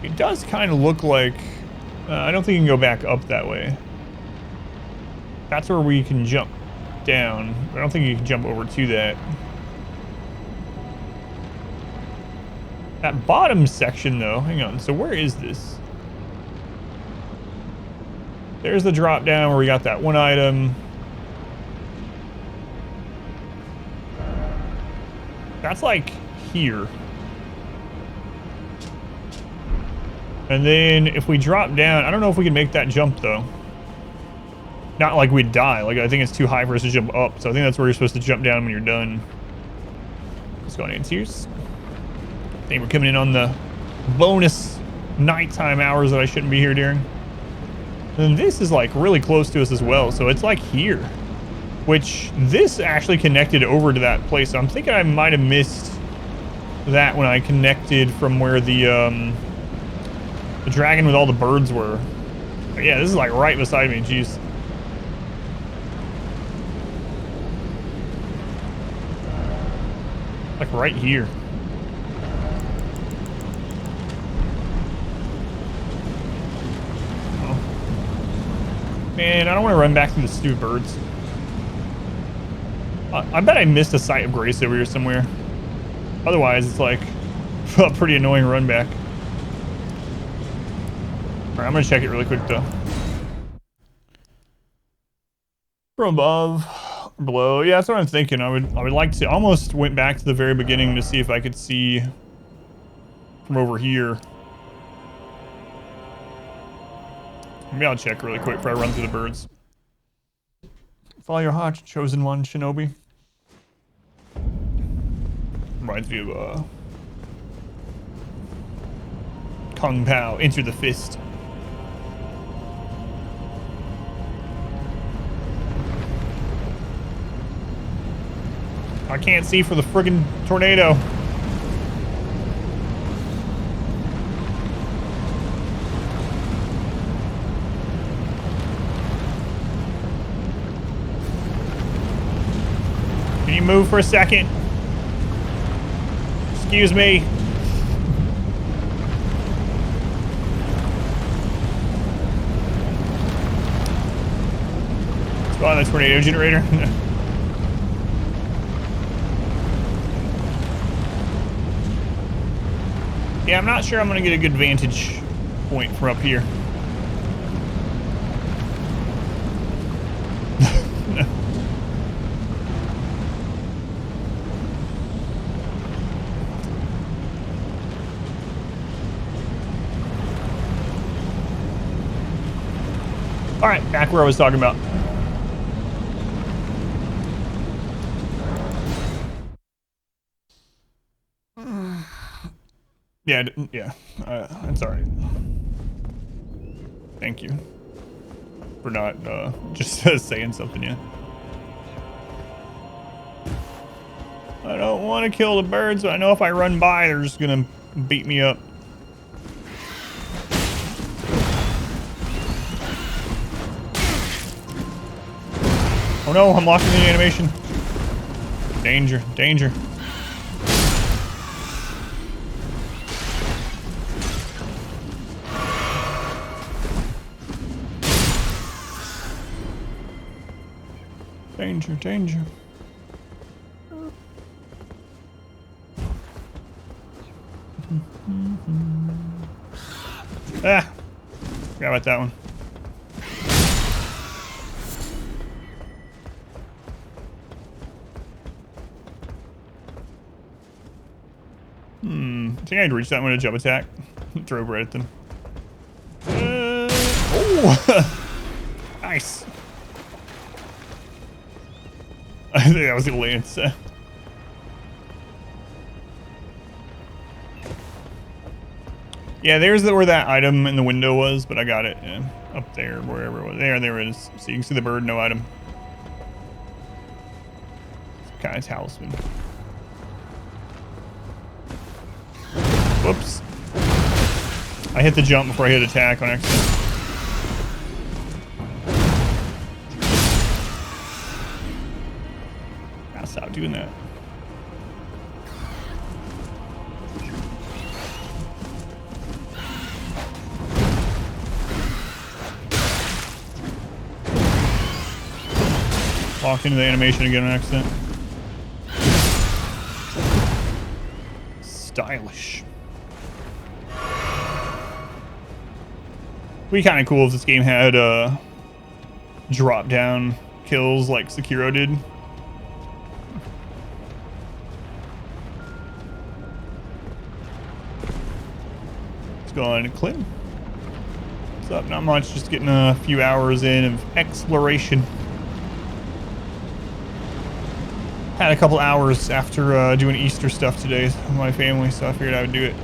It does kind of look like... I don't think you can go back up that way. That's where we can jump down. I don't think you can jump over to that. That bottom section, though... Hang on. So where is this? There's the drop down where we got that one item. That's like here. And then if we drop down, I don't know if we can make that jump though. Not like we'd die. Like I think it's too high for us to jump up. So I think that's where you're supposed to jump down when you're done. Let's go on answers. I think we're coming in on the bonus nighttime hours that I shouldn't be here during. And this is like really close to us as well. So it's like here, which this actually connected over to that place. So I'm thinking I might have missed that when I connected from where the dragon with all the birds were. But yeah, this is like right beside me. Jeez. Like right here. Oh. Man, I don't want to run back through the stupid birds. I bet I missed a sight of grace over here somewhere. Otherwise, it's like a pretty annoying run back. Alright, I'm gonna check it really quick though. From above, below. Yeah, that's what I'm thinking. I would like to almost went back to the very beginning to see if I could see from over here. Maybe I'll check really quick before I run through the birds. Follow your heart, chosen one, Shinobi. Reminds me of Kung Pao, enter the fist. I can't see for the friggin' tornado. Can you move for a second? Excuse me. Spawn the tornado generator. Yeah, I'm not sure I'm gonna get a good vantage point from up here. All right, back where I was talking about. Yeah, that's all right. Thank you for not just saying something yet. I don't want to kill the birds, but I know if I run by, they're just gonna beat me up. Oh no, I'm locking the animation. Danger, danger. Danger, danger. Ah! Forgot about that one. I think I'd reach that one to jump attack. Drove right at them. Oh! Nice. I think that was gonna land. Yeah, there's where that item in the window was, but I got it up there, wherever it was. There it is. So you can see the bird, no item. Guy's talisman. Whoops. I hit the jump before I hit attack on accident. Gotta stop doing that. Walked into the animation again on accident. Stylish. It'd be kind of cool if this game had drop down kills like Sekiro did. Let's go on and clip. What's up? Not much, just getting a few hours in of exploration. Had a couple hours after doing Easter stuff today with my family, so I figured I would do it.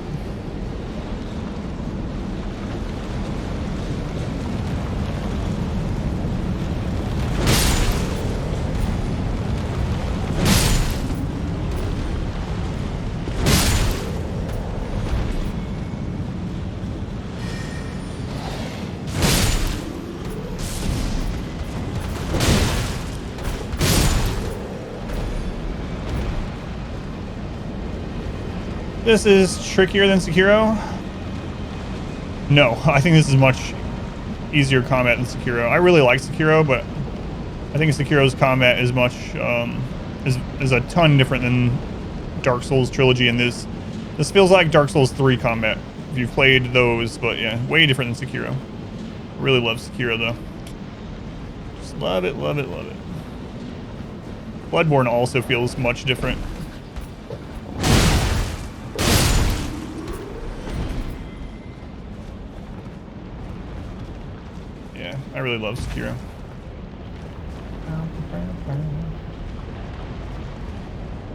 This is trickier than Sekiro. No, I think this is much easier combat than Sekiro. I really like Sekiro, but I think Sekiro's combat is much is a ton different than Dark Souls trilogy. And this feels like Dark Souls 3 combat if you've played those, but yeah, way different than Sekiro. I really love Sekiro though. Just love it, love it, love it. Bloodborne also feels much different. I really love Sekiro.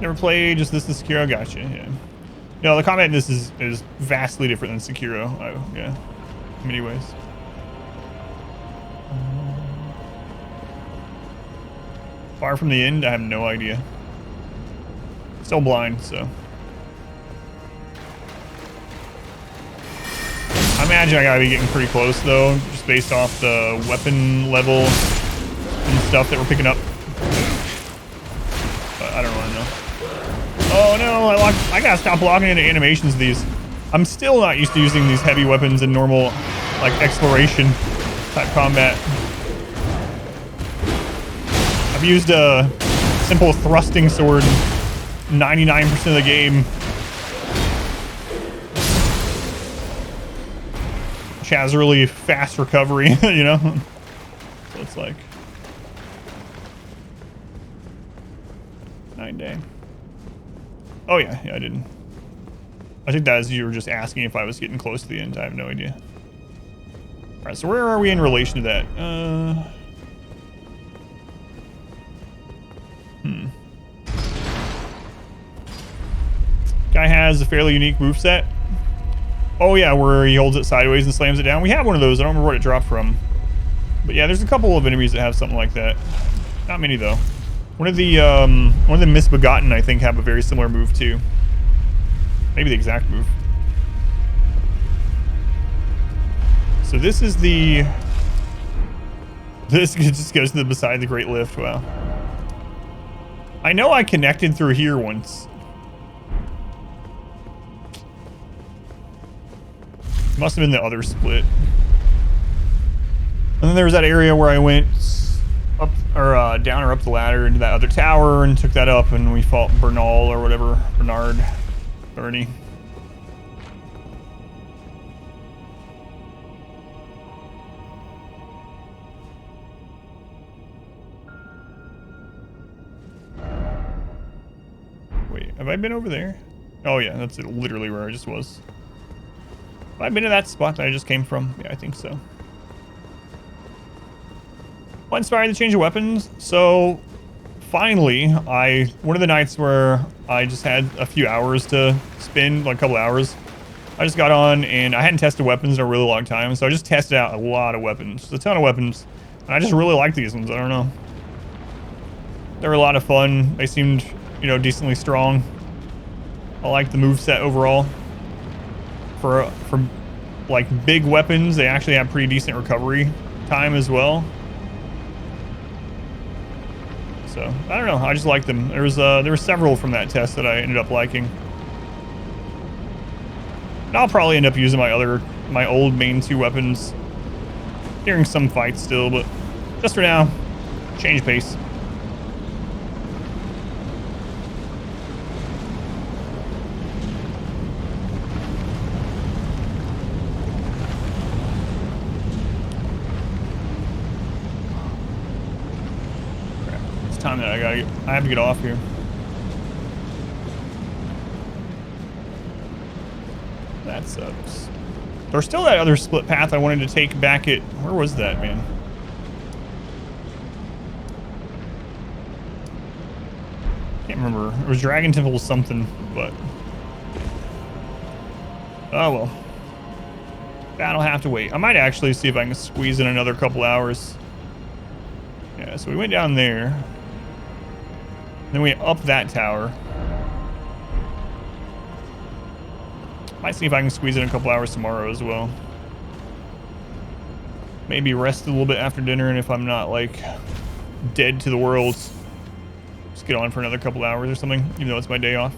Never played, just this is Sekiro, gotcha, yeah. No, the combat in this is vastly different than Sekiro, yeah, in many ways. Far from the end, I have no idea. Still blind, so. I imagine I gotta be getting pretty close though, just based off the weapon level and stuff that we're picking up. But I don't really know. Oh no, I gotta stop locking into animations of these. I'm still not used to using these heavy weapons in normal, like, exploration type combat. I've used a simple thrusting sword 99% of the game. Has really fast recovery, you know? So it's like 9 day. Oh yeah, I didn't. I think that is you were just asking if I was getting close to the end. I have no idea. All right, so where are we in relation to that? Guy has a fairly unique moveset. Oh yeah, where he holds it sideways and slams it down. We have one of those. I don't remember what it dropped from. But yeah, there's a couple of enemies that have something like that. Not many though. One of the Misbegotten, I think, have a very similar move too. Maybe the exact move. So this is the. This just goes to the beside the Great Lift. Wow. I know I connected through here once. Must have been the other split. And then there was that area where I went up, down or up the ladder into that other tower and took that up, and we fought Bernal or whatever, Bernie. Wait, have I been over there? Oh yeah, that's literally where I just was. Have I been to that spot that I just came from? Yeah, I think so. What inspired the change of weapons? So, finally, one of the nights where I just had a few hours to spend, like a couple hours, I just got on and I hadn't tested weapons in a really long time, so I just tested out a lot of weapons, a ton of weapons, and I just really like these ones. I don't know. They were a lot of fun. They seemed, you know, decently strong. I like the moveset overall. For like big weapons, they actually have pretty decent recovery time as well. So, I don't know, I just like them. There were several from that test that I ended up liking. And I'll probably end up using my old main 2 weapons during some fights still, but just for now, change pace. Time that I have to get off here. That sucks. There's still that other split path I wanted to take back at, where was that, man? Can't remember. It was Dragon Temple something, but oh well. That'll have to wait. I might actually see if I can squeeze in another couple hours. Yeah, so we went down there. Then we up that tower. Might see if I can squeeze in a couple hours tomorrow as well. Maybe rest a little bit after dinner, and if I'm not like dead to the world, just get on for another couple hours or something, even though it's my day off.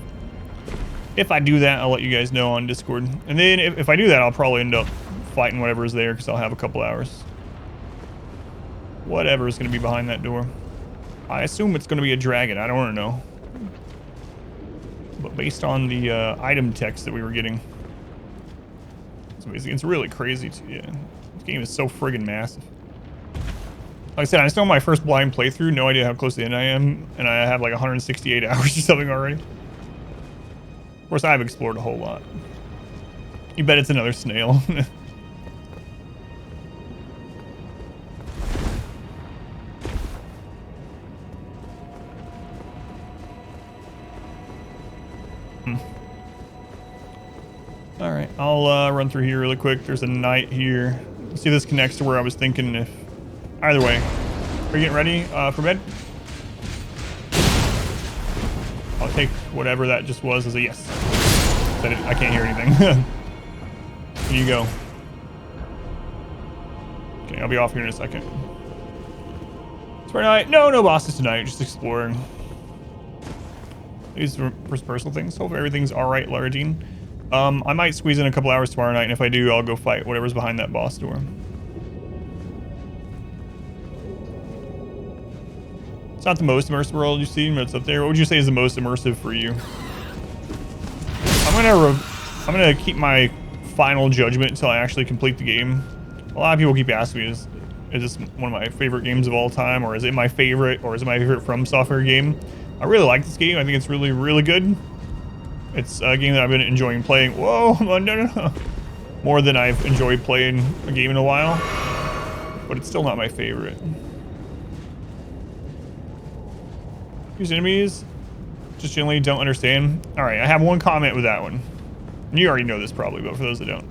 If I do that, I'll let you guys know on Discord. And then if I do that, I'll probably end up fighting whatever's there because I'll have a couple hours. Whatever is going to be behind that door. I assume it's going to be a dragon. I don't know. But based on the item text that we were getting, it's amazing. It's really crazy too. Yeah, this game is so friggin' massive. Like I said, I'm still on my first blind playthrough. No idea how close to the end I am, and I have like 168 hours or something already. Of course, I've explored a whole lot. You bet it's another snail. Alright, I'll run through here really quick. There's a knight here. Let's see if this connects to where I was thinking. If either way. Are you getting ready for bed? I'll take whatever that just was as a yes. I can't hear anything. Here you go. Okay, I'll be off here in a second. Tomorrow night? No bosses tonight. Just exploring. These are first personal things. Hope everything's alright, Laradine. I might squeeze in a couple hours tomorrow night, and if I do, I'll go fight whatever's behind that boss door. It's not the most immersive world you've seen, but it's up there. What would you say is the most immersive for you? I'm gonna keep my final judgment until I actually complete the game. A lot of people keep asking me, is this one of my favorite games of all time, or is it my favorite, or is it my favorite From Software game? I really like this game. I think it's really, really good. It's a game that I've been enjoying playing. Whoa, no. More than I've enjoyed playing a game in a while. But it's still not my favorite. Use enemies. Just generally don't understand. Alright, I have one comment with that one. You already know this probably, but for those that don't.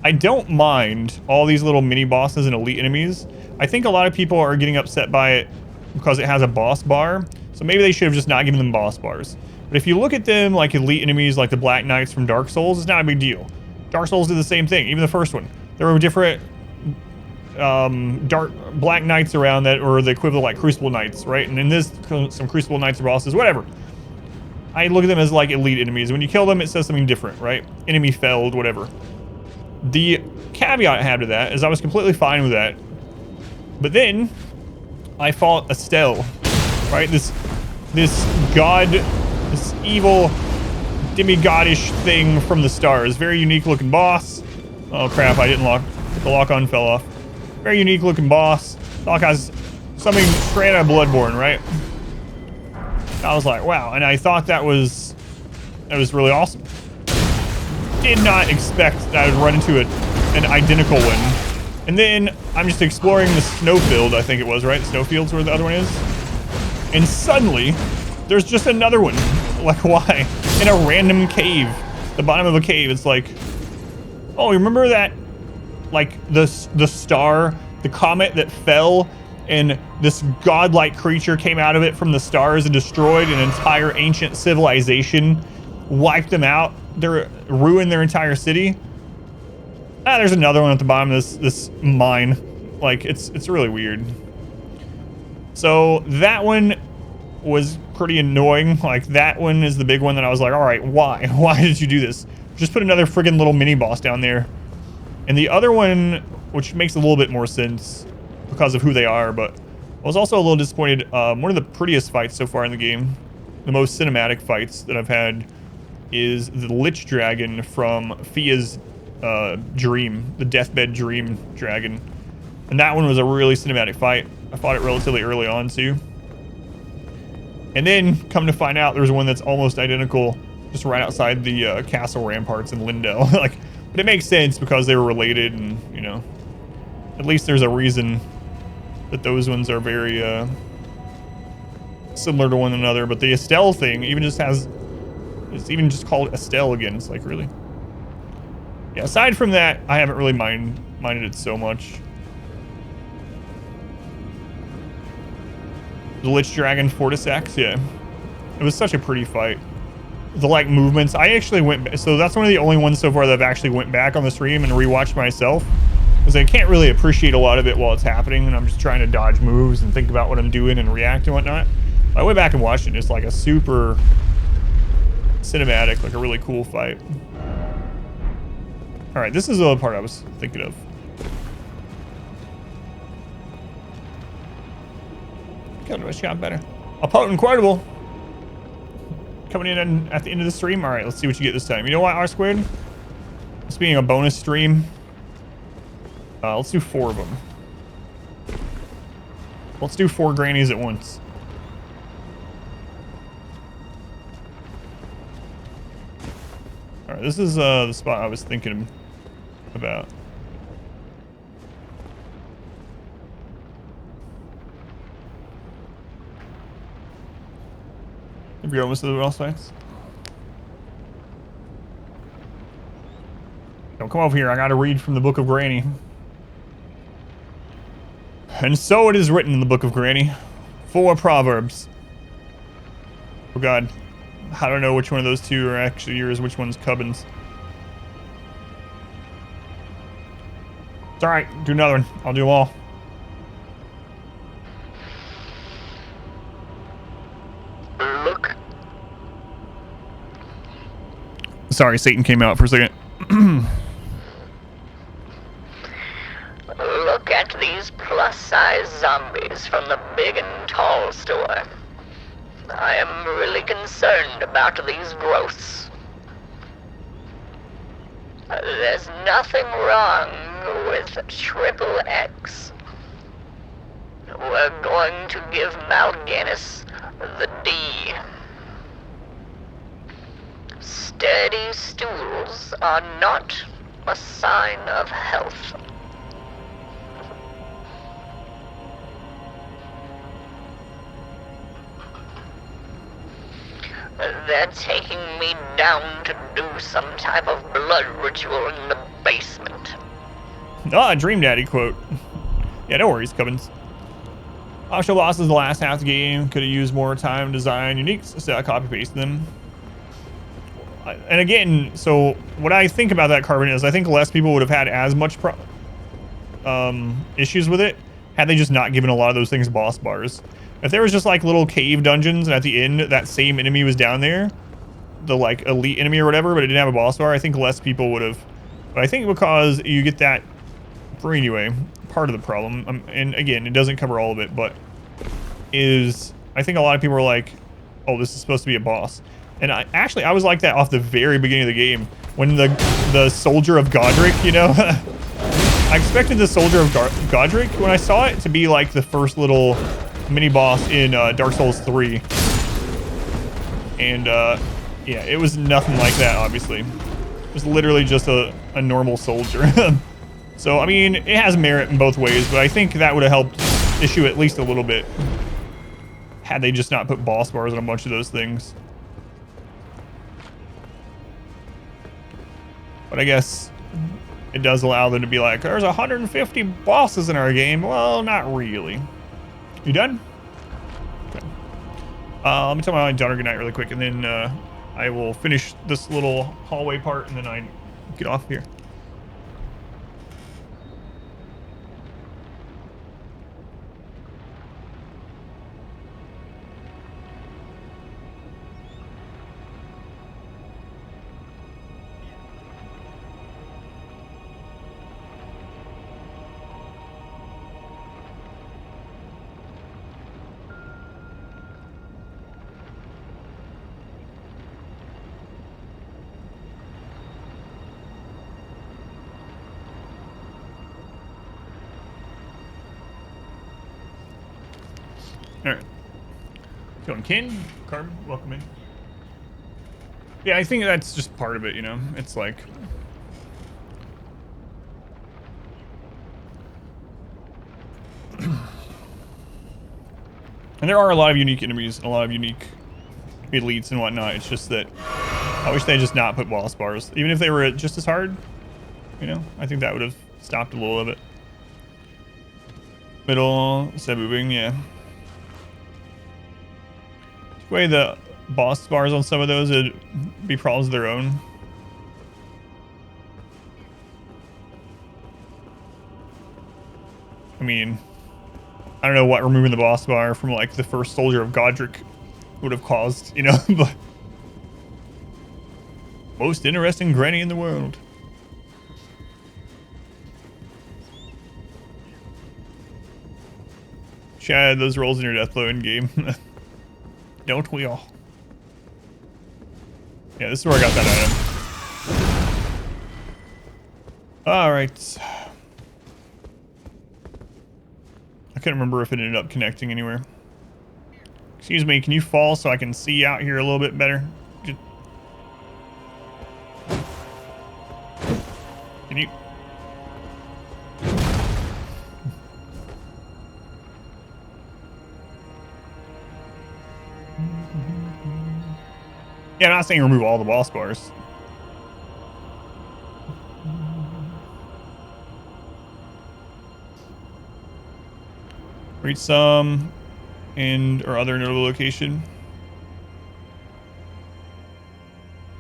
I don't mind all these little mini bosses and elite enemies. I think a lot of people are getting upset by it because it has a boss bar. So maybe they should have just not given them boss bars. But if you look at them like elite enemies, like the Black Knights from Dark Souls, it's not a big deal. Dark Souls did the same thing, even the first one. There were different Black Knights around that, or the equivalent like Crucible Knights, right? And in this, some Crucible Knights are bosses, whatever. I look at them as like elite enemies. When you kill them, it says something different, right? Enemy felled, whatever. The caveat I have to that is I was completely fine with that. But then, I fought Estelle, right? This god, this evil demigodish thing from the stars. Very unique looking boss. Oh crap, I didn't lock. The lock-on fell off. Very unique looking boss. Lock has something straight out of Bloodborne, right? I was like, wow, and I thought that was really awesome. Did not expect that I would run into an identical one. And then I'm just exploring the snowfield, I think it was, right? Snowfield's where the other one is. And suddenly, there's just another one. Like, why? In a random cave. The bottom of a cave. It's like, oh, remember that? Like, the star, the comet that fell, and this godlike creature came out of it from the stars and destroyed an entire ancient civilization, wiped them out, ruined their entire city. Ah, there's another one at the bottom of this mine. Like, it's really weird. So that one was pretty annoying. Like, that one is the big one that I was like, all right, why? Why did you do this? Just put another friggin' little mini boss down there. And the other one, which makes a little bit more sense because of who they are, but I was also a little disappointed. One of the prettiest fights so far in the game, the most cinematic fights that I've had, is the Lich Dragon from Fia's dream, the deathbed dream dragon. And that one was a really cinematic fight. I fought it relatively early on too. And then come to find out there's one that's almost identical just right outside the castle ramparts in Lindell. Like, but it makes sense because they were related, and you know, at least there's a reason that those ones are very similar to one another. But the Estelle thing even just has, it's even just called Estelle again. It's like, really? Yeah, aside from that, I haven't really minded it so much. The Lich Dragon Fortis X, yeah. It was such a pretty fight. The like movements, I actually went, so that's one of the only ones so far that I've actually went back on the stream and rewatched myself. Because I can't really appreciate a lot of it while it's happening, and I'm just trying to dodge moves and think about what I'm doing and react and whatnot. I went back and watched it, and it's like a super cinematic, like a really cool fight. Alright, this is the other part I was thinking of. Could have shot better. A potent quotable. Coming in at the end of the stream. Alright, let's see what you get this time. You know what, R-squared? This being a bonus stream. Let's do 4 of them. Let's do 4 grannies at once. Alright, this is the spot I was thinking about. Have you almost to the boss fights? Don't come over here, I gotta read from the Book of Granny. And so it is written in the Book of Granny. 4 proverbs. Oh god. I don't know which one of those 2 are actually yours, which one's Cubbins. It's alright, do another one. I'll do them all. Look. Sorry, Satan came out for a second. Look at these plus-size zombies from the big and tall store. I am really concerned about these growths. There's nothing wrong with Triple X. We're going to give Mal'Ganis the D. Sturdy stools are not a sign of health. They're taking me down to do some type of blood ritual in the basement. Ah, Dream Daddy quote. Yeah, no worries, Cubbins. Optional bosses the last half of the game. Could have used more time to design uniques instead of copy-pasting them. And again, so what I think about that, Carbon, is I think less people would have had as much issues with it had they just not given a lot of those things boss bars. If there was just like little cave dungeons and at the end that same enemy was down there, the like elite enemy or whatever, but it didn't have a boss bar, I think less people would have. But I think because you get that, for anyway, part of the problem, and again, it doesn't cover all of it, but is I think a lot of people are like, oh, this is supposed to be a boss. And I was like that off the very beginning of the game. When the Soldier of Godric, you know, I expected the Soldier of Godric when I saw it to be like the first little mini boss in Dark Souls 3. And yeah, it was nothing like that, obviously. It was literally just a normal soldier. So, I mean, it has merit in both ways, but I think that would have helped issue at least a little bit had they just not put boss bars on a bunch of those things. But I guess it does allow them to be like, there's 150 bosses in our game. Well, not really. You done? Okay. Let me tell my daughter goodnight really quick, and then I will finish this little hallway part, and then I get off here. All right. Going Ken, Carmen, welcome in. Yeah, I think that's just part of it, you know? It's like... and there are a lot of unique enemies, and a lot of unique elites and whatnot. It's just that I wish they just not put boss bars. Even if they were just as hard, you know? I think that would have stopped a little of it. Middle, Cebu Wing, yeah. Way the boss bars on some of those would be problems of their own. I mean, I don't know what removing the boss bar from like the first Soldier of Godric would have caused, you know, but most interesting granny in the world. Chad, those rolls in your death blow in game. Don't we all? Yeah, this is where I got that item. Alright. I couldn't remember if it ended up connecting anywhere. Excuse me, can you fall so I can see out here a little bit better? Can you... Yeah, I'm not saying remove all the boss bars. Reach some or other notable location.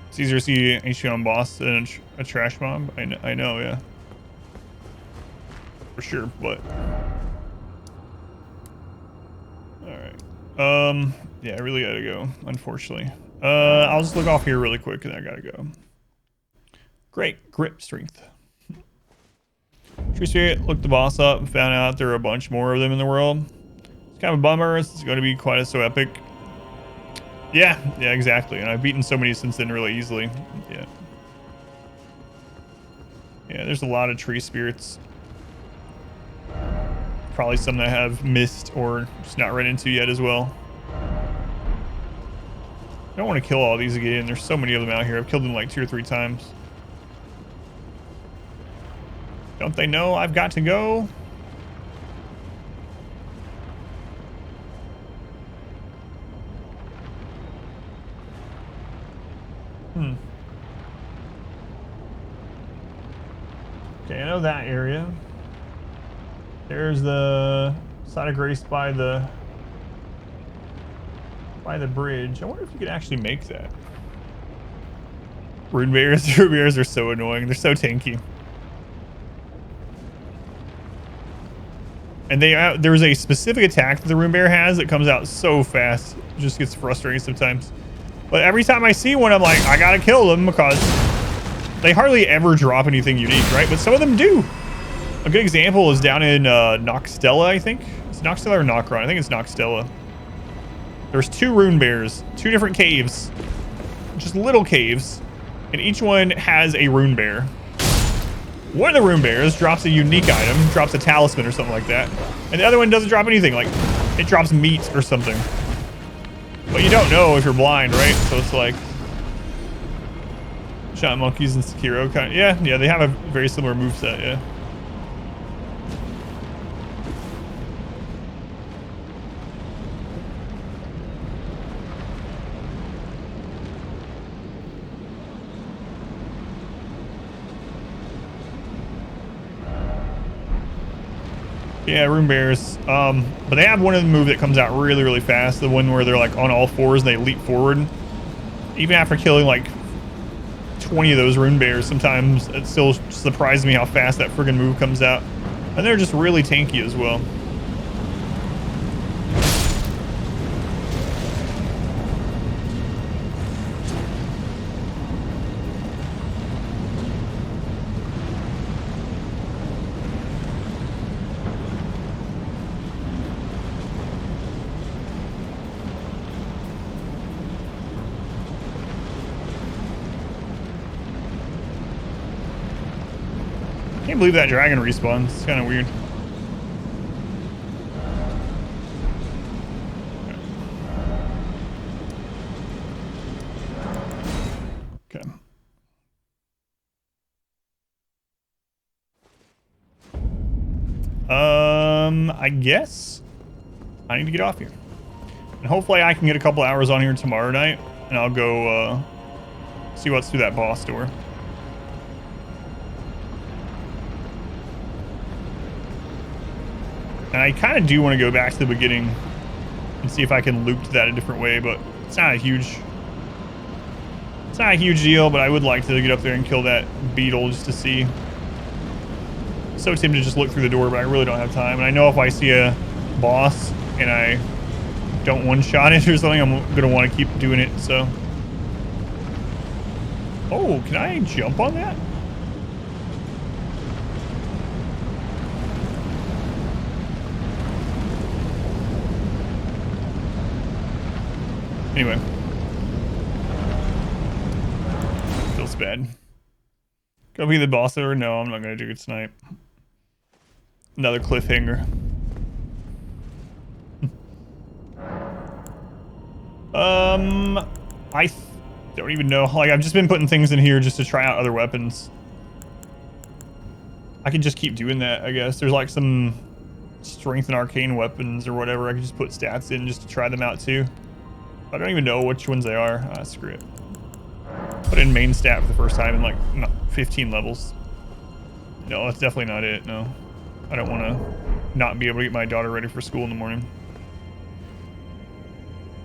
It's easier to see HP on boss than a trash mob. I know, yeah. For sure, but... Alright. Yeah, I really gotta go, unfortunately. I'll just look off here really quick and I gotta go. Great, grip strength. Tree Spirit looked the boss up and found out there are a bunch more of them in the world. It's kind of a bummer. It's going to be quite so epic. Yeah, exactly. And I've beaten so many since then really easily. Yeah. Yeah, there's a lot of tree spirits. Probably some that I have missed or just not run into yet as well. I don't want to kill all these again. There's so many of them out here. I've killed them like 2 or 3 times. Don't they know I've got to go? Okay, I know that area. There's the side of grace by the bridge. I wonder if you could actually make that. Rune bears. Rune bears are so annoying. They're so tanky. And there's a specific attack that the rune bear has that comes out so fast. It just gets frustrating sometimes. But every time I see one, I'm like, I gotta kill them because they hardly ever drop anything unique, right? But some of them do. A good example is down in Noxtella, I think. Is It's Noxtella or Nocron. I think it's Noxtella. There's 2 rune bears, 2 different caves, just little caves, and each one has a rune bear. One of the rune bears drops a unique item, drops a talisman or something like that, and the other one doesn't drop anything, like it drops meat or something. But you don't know if you're blind, right? So it's like Giant Monkeys and Sekiro kind of, yeah, they have a very similar moveset, yeah. Yeah, rune bears. But they have one of the move that comes out really, really fast. The one where they're like on all fours and they leap forward. Even after killing like 20 of those rune bears, sometimes it still surprises me how fast that friggin' move comes out. And they're just really tanky as well. Can't believe that dragon respawns. It's kind of weird. Okay. I guess I need to get off here. And hopefully I can get a couple hours on here tomorrow night, and I'll go see what's through that boss door. And I kind of do want to go back to the beginning and see if I can loop to that a different way, but it's not a huge deal, but I would like to get up there and kill that beetle just to see. So tempted to just look through the door, but I really don't have time. And I know if I see a boss and I don't one-shot it or something, I'm going to want to keep doing it, so. Oh, can I jump on that? Anyway. Feels bad. Go be the boss or no, I'm not gonna do it tonight. Another cliffhanger. I don't even know. Like, I've just been putting things in here just to try out other weapons. I can just keep doing that, I guess. There's like some strength and arcane weapons or whatever. I can just put stats in just to try them out too. I don't even know which ones they are. Ah, screw it. Put in main stat for the first time in like 15 levels. No, that's definitely not it. No. I don't want to not be able to get my daughter ready for school in the morning.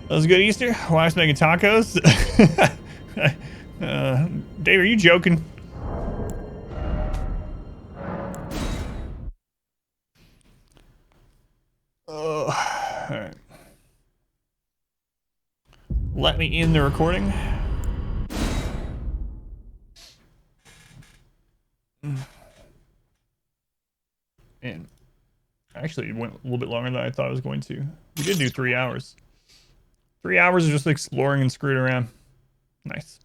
That was a good Easter. Wife's making tacos. Dave, are you joking? All right. Let me end the recording. And actually, it went a little bit longer than I thought it was going to. We did do 3 hours. 3 hours of just exploring and screwing around. Nice.